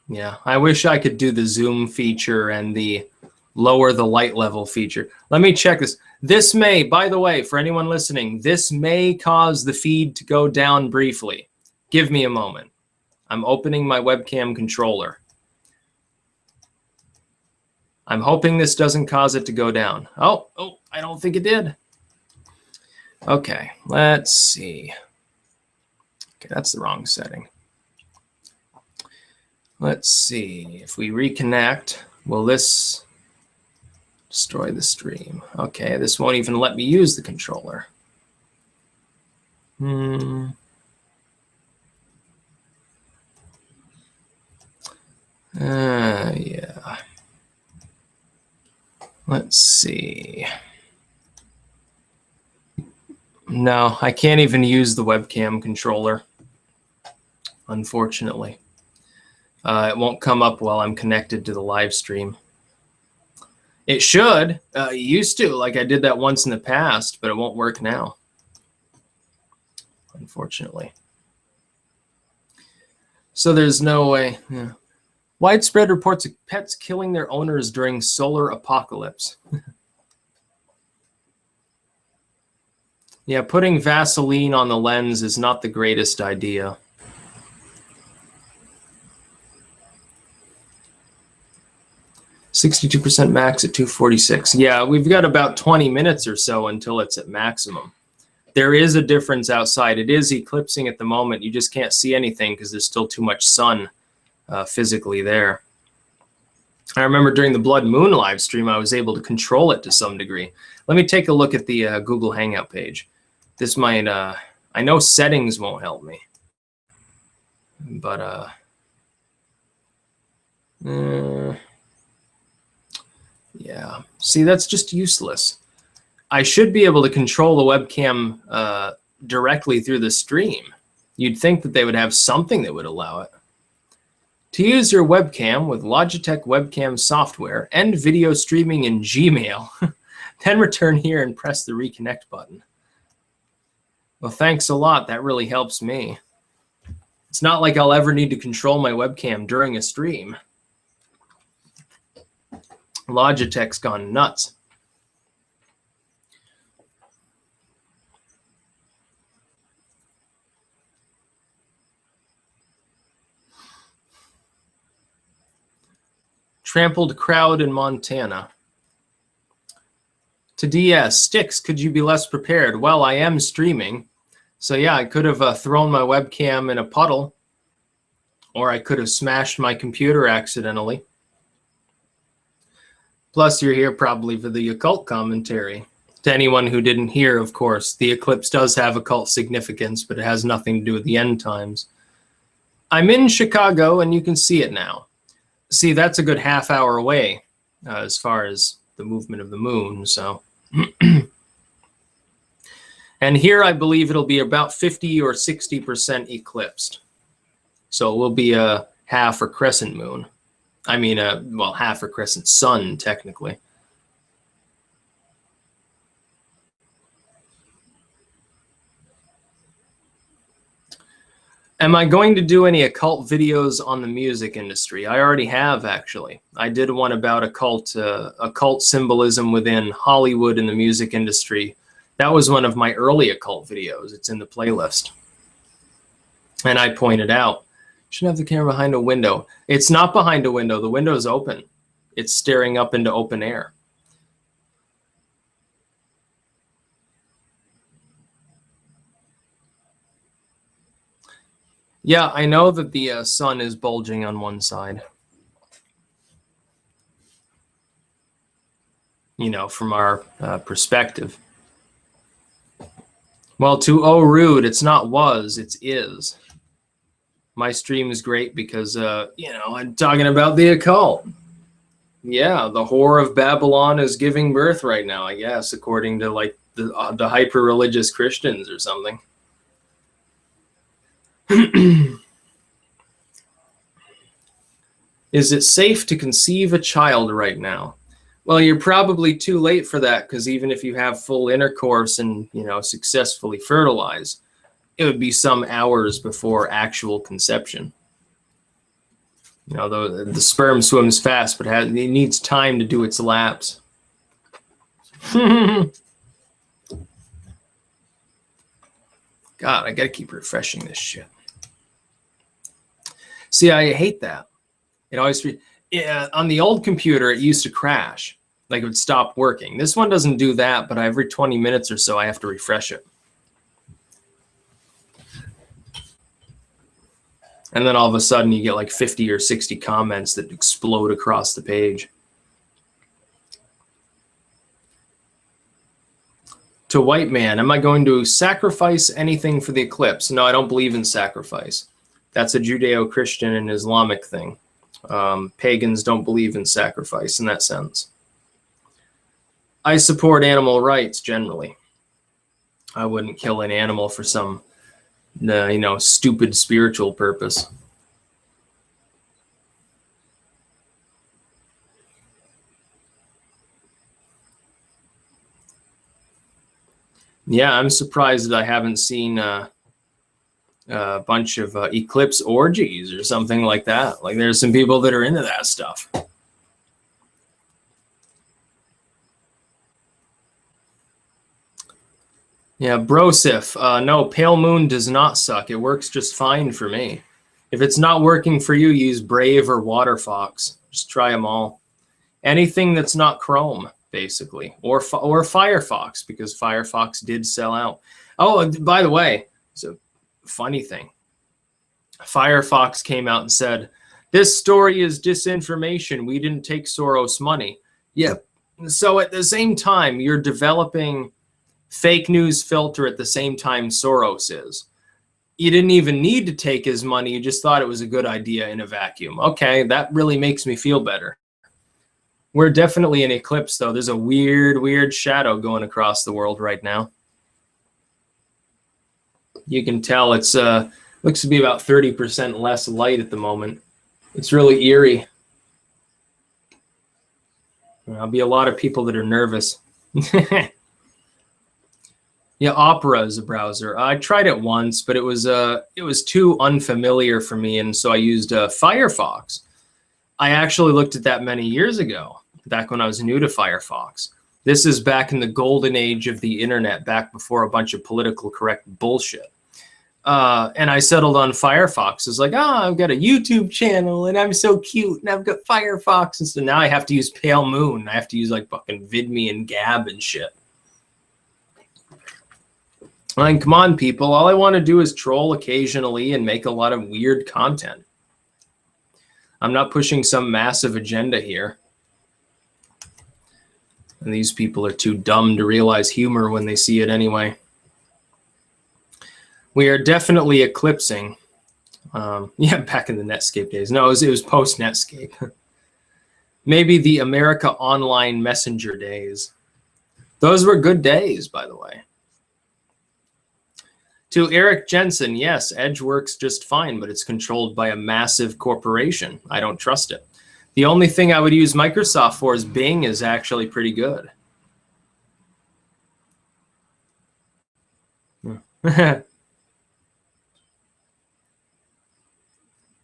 Yeah, I wish I could do the zoom feature and the lower the light level feature. Let me check this. This may, by the way, for anyone listening, this may cause the feed to go down briefly. Give me a moment. I'm opening my webcam controller. I'm hoping this doesn't cause it to go down. Oh, I don't think it did. Okay, let's see. Okay, that's the wrong setting. Let's see. If we reconnect, will this destroy the stream? Okay, this won't even let me use the controller. Yeah. Let's see. No, I can't even use the webcam controller, unfortunately. It won't come up while I'm connected to the live stream. It should. It used to, like I did that once in the past, but it won't work now, unfortunately. So there's no way. Yeah. Widespread reports of pets killing their owners during solar apocalypse. Yeah, putting Vaseline on the lens is not the greatest idea. %62% max at 246. Yeah, we've got about 20 minutes or so until it's at maximum. There is a difference outside. It is eclipsing at the moment. You just can't see anything because there's still too much sun physically there. I remember during the Blood Moon live stream, I was able to control it to some degree. Let me take a look at the Google Hangout page. This might, I know settings won't help me, but yeah, see, that's just useless. I should be able to control the webcam directly through the stream. You'd think that they would have something that would allow it. To use your webcam with Logitech webcam software and video streaming in Gmail, then return here and press the reconnect button. Well, thanks a lot. That really helps me. It's not like I'll ever need to control my webcam during a stream. Logitech's gone nuts. Trampled crowd in Montana. To DS, Sticks, could you be less prepared? Well, I am streaming. So yeah, I could have thrown my webcam in a puddle, or I could have smashed my computer accidentally. Plus, you're here probably for the occult commentary. To anyone who didn't hear, of course, the eclipse does have occult significance, but it has nothing to do with the end times. I'm in Chicago, and you can see it now. See, that's a good half hour away as far as the movement of the moon. So, and here I believe it'll be about 50 or 60% eclipsed. So it will be a half or crescent moon. I mean, well, half or crescent sun, technically. Am I going to do any occult videos on the music industry? I already have, actually. I did one about occult symbolism within Hollywood and the music industry. That was one of my early occult videos. It's in the playlist. And I pointed out, shouldn't have the camera behind a window. It's not behind a window. The window's open. It's staring up into open air. Yeah, I know that the sun is bulging on one side. You know, from our perspective. Well, to oh rude, it's not was, it's is. My stream is great because, you know, I'm talking about the occult. Yeah, the whore of Babylon is giving birth right now, I guess, according to like the hyper-religious Christians or something. Is it safe to conceive a child right now? Well, you're probably too late for that, because even if you have full intercourse and, you know, successfully fertilize, it would be some hours before actual conception. You know, the sperm swims fast, but it needs time to do its laps. God, I gotta keep refreshing this shit. See, I hate that. It always, yeah, on the old computer, it used to crash. Like it would stop working. This one doesn't do that, but every 20 minutes or so, I have to refresh it. And then all of a sudden, you get like 50 or 60 comments that explode across the page. To White Man, am I going to sacrifice anything for the eclipse? No, I don't believe in sacrifice. That's a Judeo-Christian and Islamic thing. Pagans don't believe in sacrifice in that sense. I support animal rights generally. I wouldn't kill an animal for some, you know, stupid spiritual purpose. Yeah, I'm surprised that I haven't seen a bunch of eclipse orgies or something like that. Like there's some people that are into that stuff. Yeah, Brosif, no, Pale Moon does not suck. It works just fine for me. If it's not working for you, use Brave or Water Fox. Just try them all. Anything that's not Chrome, basically, or Firefox, because Firefox did sell out. Oh, by the way, it's a funny thing. Firefox came out and said, this story is disinformation. We didn't take Soros' money. Yeah. So at the same time, you're developing fake news filter at the same time Soros is. You didn't even need to take his money. You just thought it was a good idea in a vacuum. Okay, that really makes me feel better. We're definitely in eclipse, though. There's a weird, weird shadow going across the world right now. You can tell it's looks to be about 30% less light at the moment. It's really eerie. There'll be a lot of people that are nervous. Yeah, Opera is a browser. I tried it once, but it was too unfamiliar for me, and so I used Firefox. I actually looked at that many years ago. back when I was new to Firefox. This is back in the golden age of the internet, back before a bunch of political correct bullshit. And I settled on Firefox. It's like, oh, I've got a YouTube channel and I'm so cute and I've got Firefox. And so now I have to use Pale Moon. I have to use like fucking VidMe and Gab and shit. I mean, come on, people. All I want to do is troll occasionally and make a lot of weird content. I'm not pushing some massive agenda here. And these people are too dumb to realize humor when they see it anyway. We are definitely eclipsing. Yeah, back in the Netscape days. No, it was post-Netscape. Maybe the America Online Messenger days. Those were good days, by the way. To Eric Jensen, yes, Edge works just fine, but it's controlled by a massive corporation. I don't trust it. The only thing I would use Microsoft for is Bing is actually pretty good.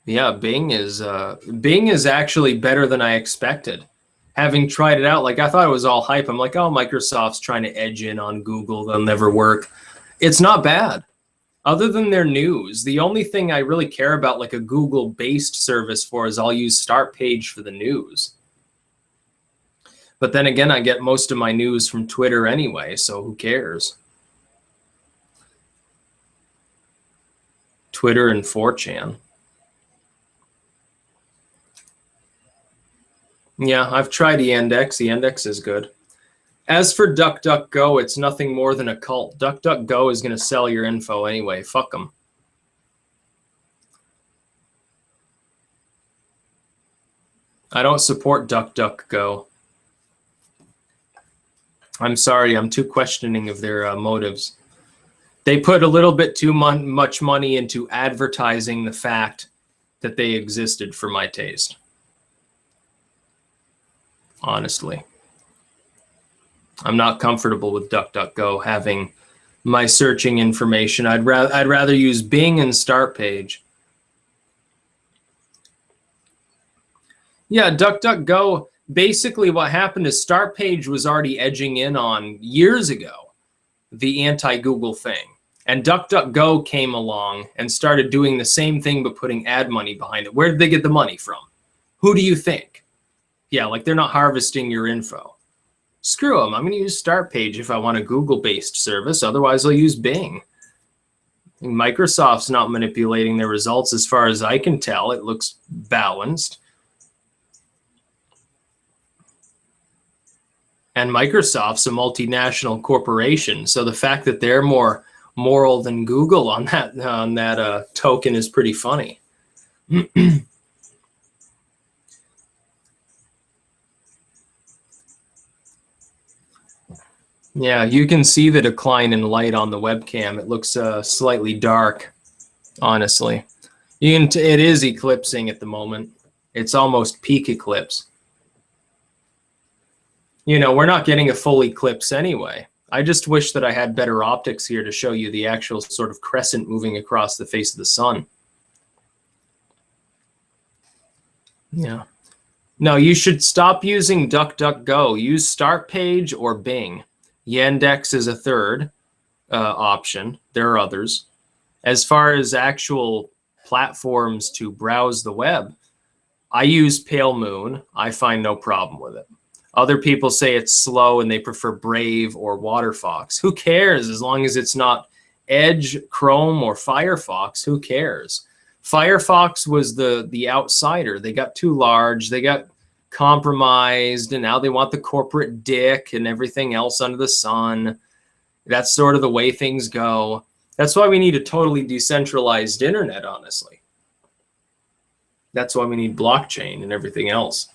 Yeah, Bing is actually better than I expected. Having tried it out, like I thought it was all hype. I'm like, oh, Microsoft's trying to edge in on Google. They'll never work. It's not bad. Other than their news, the only thing I really care about like a Google-based service for is I'll use Start Page for the news. But then again, I get most of my news from Twitter anyway, so who cares? Twitter and 4chan. Yeah, I've tried Yandex. Yandex is good. As for DuckDuckGo, it's nothing more than a cult. DuckDuckGo is going to sell your info anyway. Fuck them. I don't support DuckDuckGo. I'm sorry, I'm too questioning of their motives. They put a little bit too much money into advertising the fact that they existed for my taste. Honestly. I'm not comfortable with DuckDuckGo having my searching information. I'd rather use Bing and Start Page. Yeah, DuckDuckGo, basically what happened is Start Page was already edging in on years ago the anti-Google thing. And DuckDuckGo came along and started doing the same thing but putting ad money behind it. Where did they get the money from? Who do you think? Yeah, like they're not harvesting your info. Screw them. I'm going to use Start Page if I want a Google-based service. Otherwise, I'll use Bing. Microsoft's not manipulating their results as far as I can tell. It looks balanced. And Microsoft's a multinational corporation, so the fact that they're more moral than Google on that token is pretty funny. Yeah, you can see the decline in light on the webcam. It looks slightly dark, honestly. It is eclipsing at the moment. It's almost peak eclipse. You know, we're not getting a full eclipse anyway. I just wish that I had better optics here to show you the actual sort of crescent moving across the face of the sun. Yeah. No, you should stop using DuckDuckGo. Use Start Page or Bing. Yandex is a third option. There are others. As far as actual platforms to browse the web, I use Pale Moon. I find no problem with it. Other people say it's slow and they prefer Brave or Waterfox. Who cares as long as it's not Edge, Chrome, or Firefox? Who cares? Firefox was the outsider. They got too large. They got compromised, and now they want the corporate dick and everything else under the sun. That's sort of the way things go. That's why we need a totally decentralized internet, honestly. That's why we need blockchain and everything else.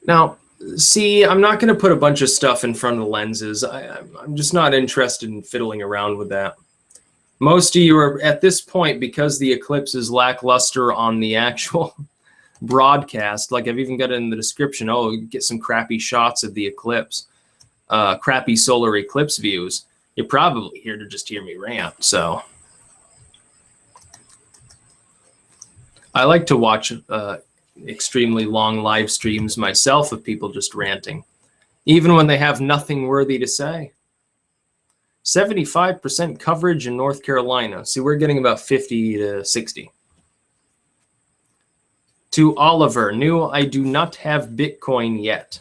Now, see, I'm not going to put a bunch of stuff in front of the lenses. I'm just not interested in fiddling around with that. Most of you are, at this point, because the eclipse is lackluster on the actual broadcast, like I've even got it in the description, oh, get some crappy shots of the eclipse, crappy solar eclipse views. You're probably here to just hear me rant, so. I like to watch extremely long live streams myself of people just ranting, even when they have nothing worthy to say. 75% coverage in North Carolina. See, we're getting about 50 to 60. To Oliver, new, I do not have Bitcoin yet.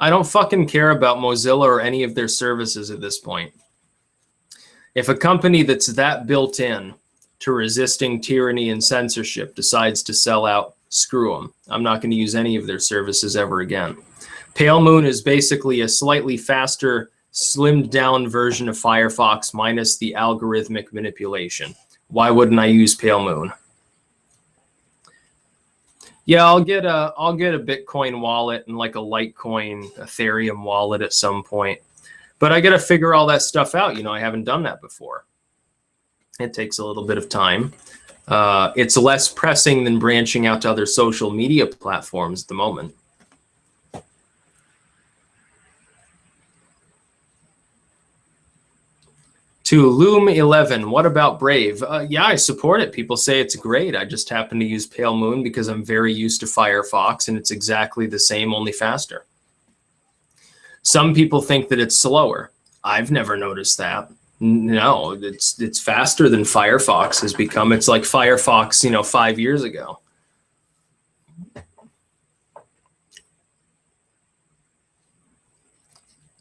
I don't fucking care about Mozilla or any of their services at this point. If a company that's that built in to resisting tyranny and censorship decides to sell out, screw them. I'm not going to use any of their services ever again. Pale Moon is basically a slightly faster, slimmed down version of Firefox minus the algorithmic manipulation. Why wouldn't I use Pale Moon? Yeah, I'll get a Bitcoin wallet and like a Litecoin Ethereum wallet at some point. But I got to figure all that stuff out. You know, I haven't done that before. It takes a little bit of time. It's less pressing than branching out to other social media platforms at the moment. To Loom 11, what about Brave? Yeah, I support it. People say it's great. I just happen to use Pale Moon because I'm very used to Firefox, and it's exactly the same, only faster. Some people think that it's slower. I've never noticed that. No, it's faster than Firefox has become. It's like Firefox, you know, 5 years ago.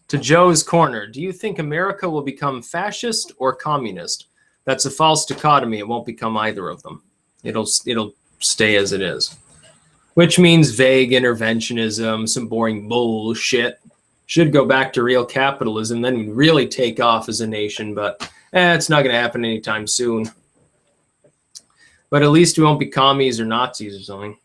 To Joe's Corner, do you think America will become fascist or communist? That's a false dichotomy. It won't become either of them. It'll stay as it is, which means vague interventionism, some boring bullshit. Should go back to real capitalism, then we'd really take off as a nation, but it's not going to happen anytime soon. But at least we won't be commies or Nazis or something.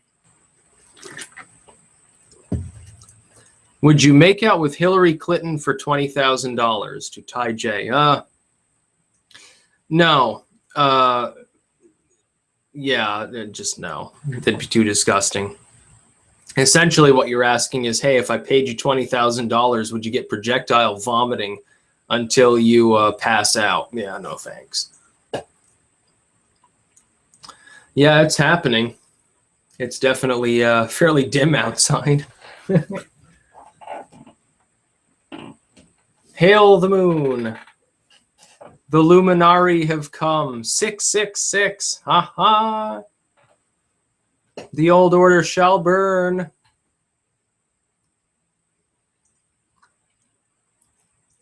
Would you make out with Hillary Clinton for $20,000? To Ty J? No. Yeah, just no. That'd be too disgusting. Essentially what you're asking is, hey, if I paid you $20,000, would you get projectile vomiting until you pass out? Yeah, no thanks. Yeah, it's happening. It's definitely fairly dim outside. Hail the moon. The Luminari have come. 666. Ha ha. The old order shall burn.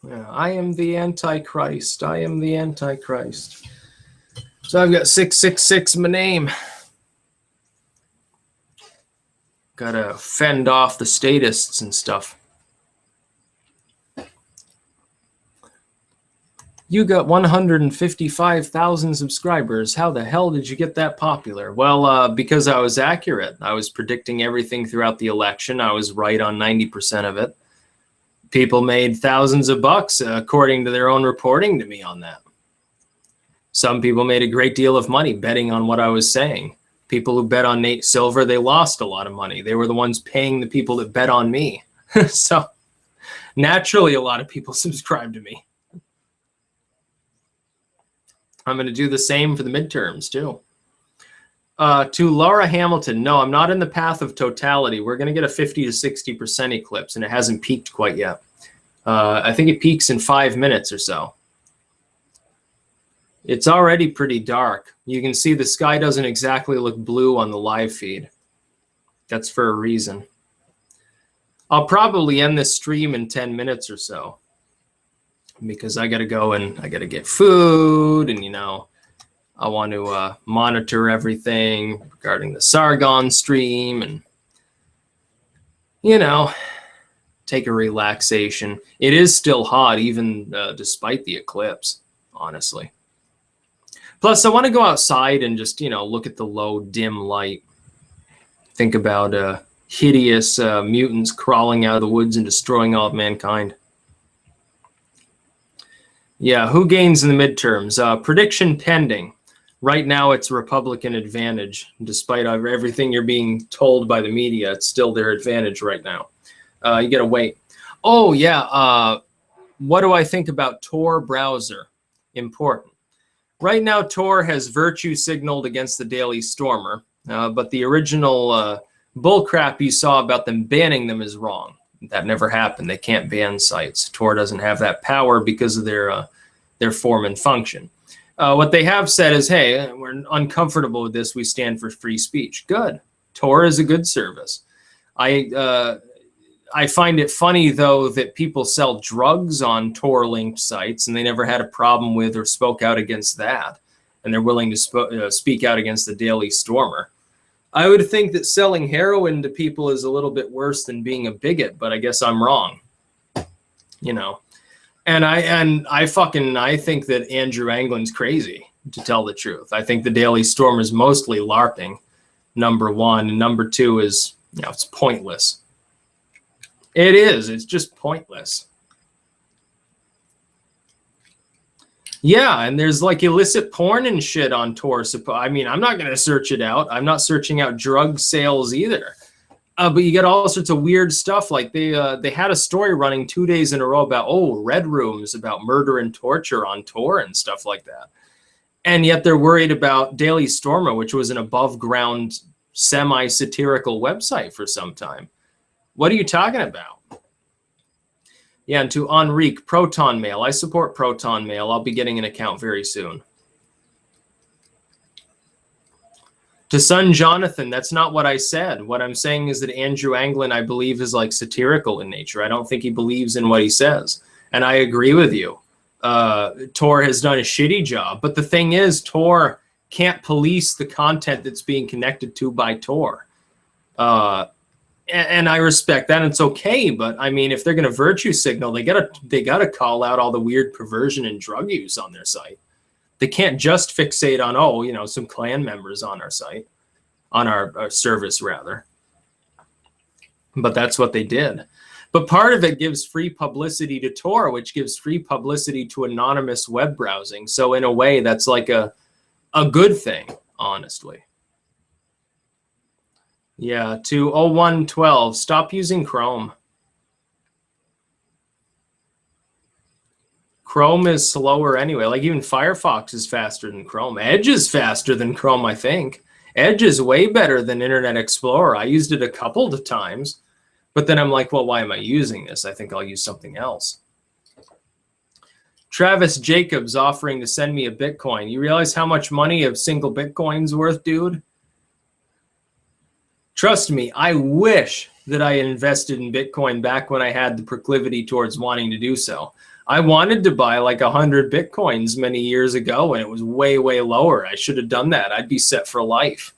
Yeah, I am the Antichrist. I am the Antichrist. So I've got 666 in my name. Gotta fend off the statists and stuff. You got 155,000 subscribers. How the hell did you get that popular? Well, because I was accurate. I was predicting everything throughout the election. I was right on 90% of it. People made thousands of bucks according to their own reporting to me on that. Some people made a great deal of money betting on what I was saying. People who bet on Nate Silver, they lost a lot of money. They were the ones paying the people that bet on me. So naturally, a lot of people subscribe to me. I'm going to do the same for the midterms, too. To Laura Hamilton, no, I'm not in the path of totality. We're going to get a 50 to 60% eclipse, and it hasn't peaked quite yet. I think it peaks in 5 minutes or so. It's already pretty dark. You can see the sky doesn't exactly look blue on the live feed. That's for a reason. I'll probably end this stream in 10 minutes or so, because I got to go and I got to get food, and, you know, I want to monitor everything regarding the Sargon stream and, you know, take a relaxation. It is still hot, even despite the eclipse, honestly. Plus, I want to go outside and just, you know, look at the low, dim light. Think about hideous mutants crawling out of the woods and destroying all of mankind. Yeah, who gains in the midterms? Prediction pending. Right now, it's Republican advantage. Despite everything you're being told by the media, it's still their advantage right now. You got to wait. Oh, yeah. What do I think about Tor browser? Important. Right now, Tor has virtue signaled against the Daily Stormer, but the original bullcrap you saw about them banning them is wrong. That never happened. They can't ban sites. Tor doesn't have that power because of their form and function. What they have said is, hey, we're uncomfortable with this. We stand for free speech. Good. Tor is a good service. I find it funny, though, that people sell drugs on Tor-linked sites, and they never had a problem with or spoke out against that. And they're willing to speak out against the Daily Stormer. I would think that selling heroin to people is a little bit worse than being a bigot, but I guess I'm wrong. You know. And I think that Andrew Anglin's crazy, to tell the truth. I think the Daily Stormer is mostly LARPing, number one. And number two is, you know, it's pointless. It is. It's just pointless. Yeah, and there's like illicit porn and shit on Tor. I mean, I'm not going to search it out. I'm not searching out drug sales either. But you get all sorts of weird stuff. Like they had a story running 2 days in a row about, red rooms, about murder and torture on Tor and stuff like that. And yet they're worried about Daily Stormer, which was an above ground semi-satirical website for some time. What are you talking about? Yeah, and to Enrique, Proton Mail. I support Proton Mail. I'll be getting an account very soon. To Son Jonathan, that's not what I said. What I'm saying is that Andrew Anglin, I believe, is like satirical in nature. I don't think he believes in what he says. And I agree with you. Tor has done a shitty job. But the thing is, Tor can't police the content that's being connected to by Tor. And I respect that, and it's okay. But I mean, if they're going to virtue signal, they gotta call out all the weird perversion and drug use on their site. They can't just fixate on some clan members on our site, on our service rather. But that's what they did. But part of it gives free publicity to Tor, which gives free publicity to anonymous web browsing. So in a way, that's like a good thing, honestly. Yeah, to 0112, stop using Chrome. Chrome is slower anyway. Like even Firefox is faster than Chrome. Edge is faster than Chrome, I think. Edge is way better than Internet Explorer. I used it a couple of times, but then I'm like, well, why am I using this? I think I'll use something else. Travis Jacobs offering to send me a Bitcoin. You realize how much money a single Bitcoin's worth, dude? Trust me, I wish that I invested in Bitcoin back when I had the proclivity towards wanting to do so. I wanted to buy like 100 Bitcoins many years ago, and it was way, way lower. I should have done that. I'd be set for life.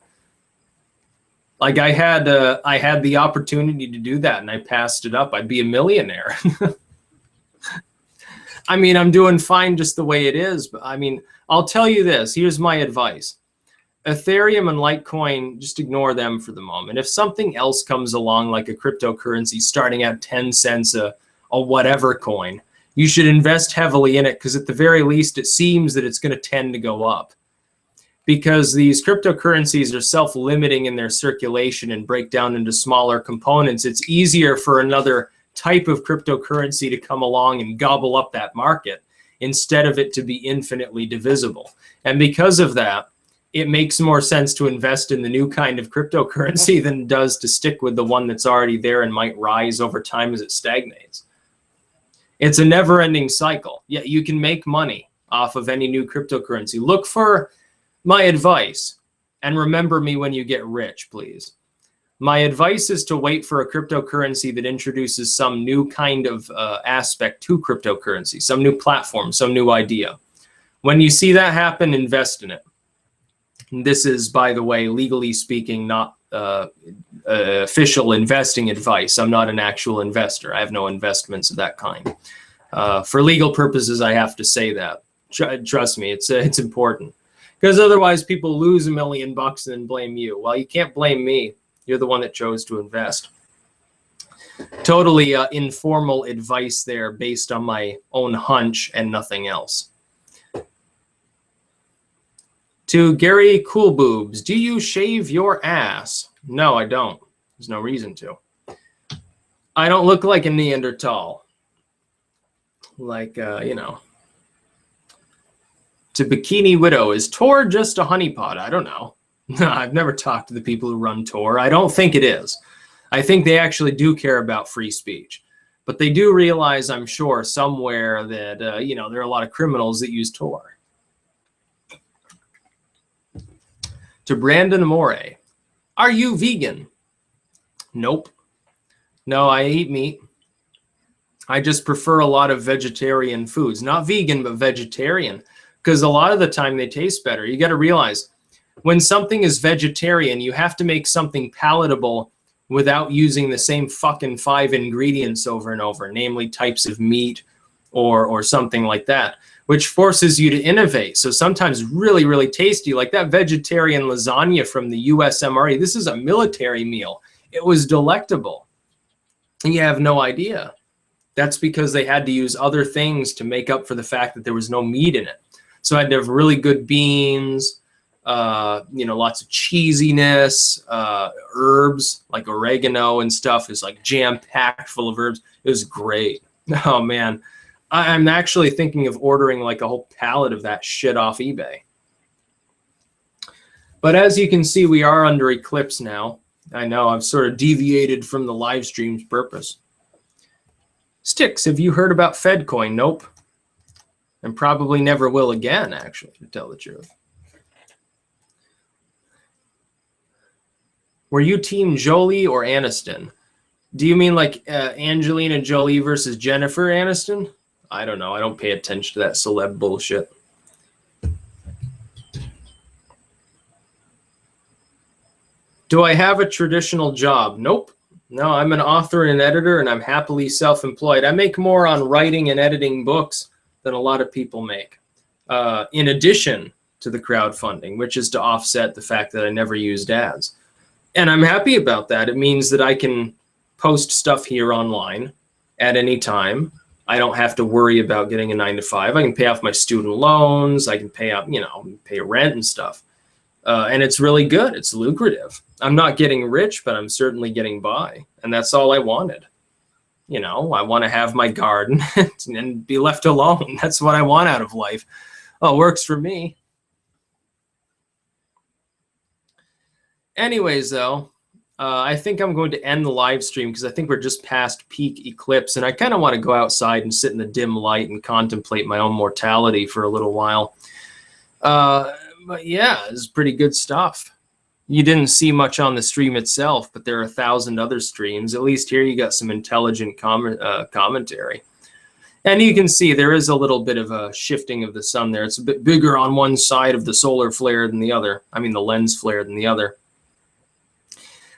Like I had the opportunity to do that, and I passed it up. I'd be a millionaire. I mean, I'm doing fine just the way it is. But I mean, I'll tell you this. Here's my advice. Ethereum and Litecoin, just ignore them for the moment. If something else comes along, like a cryptocurrency starting at 10 cents a whatever coin, you should invest heavily in it, because at the very least, it seems that it's going to tend to go up. Because these cryptocurrencies are self-limiting in their circulation and break down into smaller components, it's easier for another type of cryptocurrency to come along and gobble up that market instead of it to be infinitely divisible. And because of that, it makes more sense to invest in the new kind of cryptocurrency than it does to stick with the one that's already there and might rise over time as it stagnates. It's a never-ending cycle. Yeah, you can make money off of any new cryptocurrency. Look for my advice, and remember me when you get rich, please. My advice is to wait for a cryptocurrency that introduces some new kind of aspect to cryptocurrency, some new platform, some new idea. When you see that happen, invest in it. This is, by the way, legally speaking, not official investing advice. I'm not an actual investor. I have no investments of that kind. For legal purposes, I have to say that. Trust me, it's important. Because otherwise, people lose $1 million and then blame you. Well, you can't blame me. You're the one that chose to invest. Totally informal advice there based on my own hunch and nothing else. To Gary Coolboobs, do you shave your ass? No, I don't. There's no reason to. I don't look like a Neanderthal. Like, To Bikini Widow, is Tor just a honeypot? I don't know. I've never talked to the people who run Tor. I don't think it is. I think they actually do care about free speech. But they do realize, I'm sure, somewhere that, you know, there are a lot of criminals that use Tor. To Brandon Amore, are you vegan? Nope. No, I eat meat. I just prefer a lot of vegetarian foods. Not vegan, but vegetarian. Because a lot of the time they taste better. You got to realize, when something is vegetarian, you have to make something palatable without using the same fucking 5 ingredients over and over, namely types of meat or something like that, which forces you to innovate. So sometimes really, really tasty, like that vegetarian lasagna from the USMRE. This is a military meal. It was delectable. And you have no idea. That's because they had to use other things to make up for the fact that there was no meat in it. So I had to have really good beans, you know, lots of cheesiness, herbs like oregano and stuff is like jam-packed full of herbs. It was great. Oh man, I'm actually thinking of ordering like a whole pallet of that shit off eBay. But as you can see, we are under Eclipse now. I know I've sort of deviated from the live stream's purpose. Sticks, have you heard about FedCoin? Nope. And probably never will again, actually, to tell the truth. Were you Team Jolie or Aniston? Do you mean like Angelina Jolie versus Jennifer Aniston? I don't know. I don't pay attention to that celeb bullshit. Do I have a traditional job? Nope. No, I'm an author and an editor, and I'm happily self-employed. I make more on writing and editing books than a lot of people make, in addition to the crowdfunding, which is to offset the fact that I never used ads. And I'm happy about that. It means that I can post stuff here online at any time. I don't have to worry about getting a 9-to-5. I can pay off my student loans. I can pay up, you know, pay rent and stuff. And it's really good. It's lucrative. I'm not getting rich, but I'm certainly getting by. And that's all I wanted. You know, I want to have my garden and be left alone. That's what I want out of life. Oh, it works for me. Anyways, though, I think I'm going to end the live stream because I think we're just past peak eclipse. And I kind of want to go outside and sit in the dim light and contemplate my own mortality for a little while. But yeah, it's pretty good stuff. You didn't see much on the stream itself, but there are 1,000 other streams. At least here you got some intelligent commentary. And you can see there is a little bit of a shifting of the sun there. It's a bit bigger on one side of the solar flare than the other. I mean, the lens flare than the other.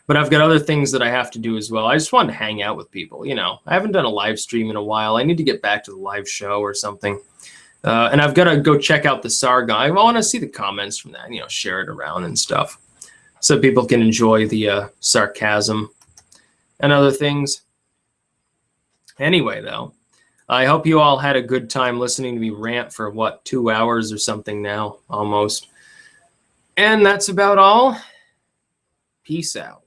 But I've got other things that I have to do as well. I just want to hang out with people. You know, I haven't done a live stream in a while. I need to get back to the live show or something. And I've got to go check out the Sargon. I want to see the comments from that, you know, share it around and stuff, so people can enjoy the sarcasm and other things. Anyway, though, I hope you all had a good time listening to me rant for, what, 2 hours or something now, almost. And that's about all. Peace out.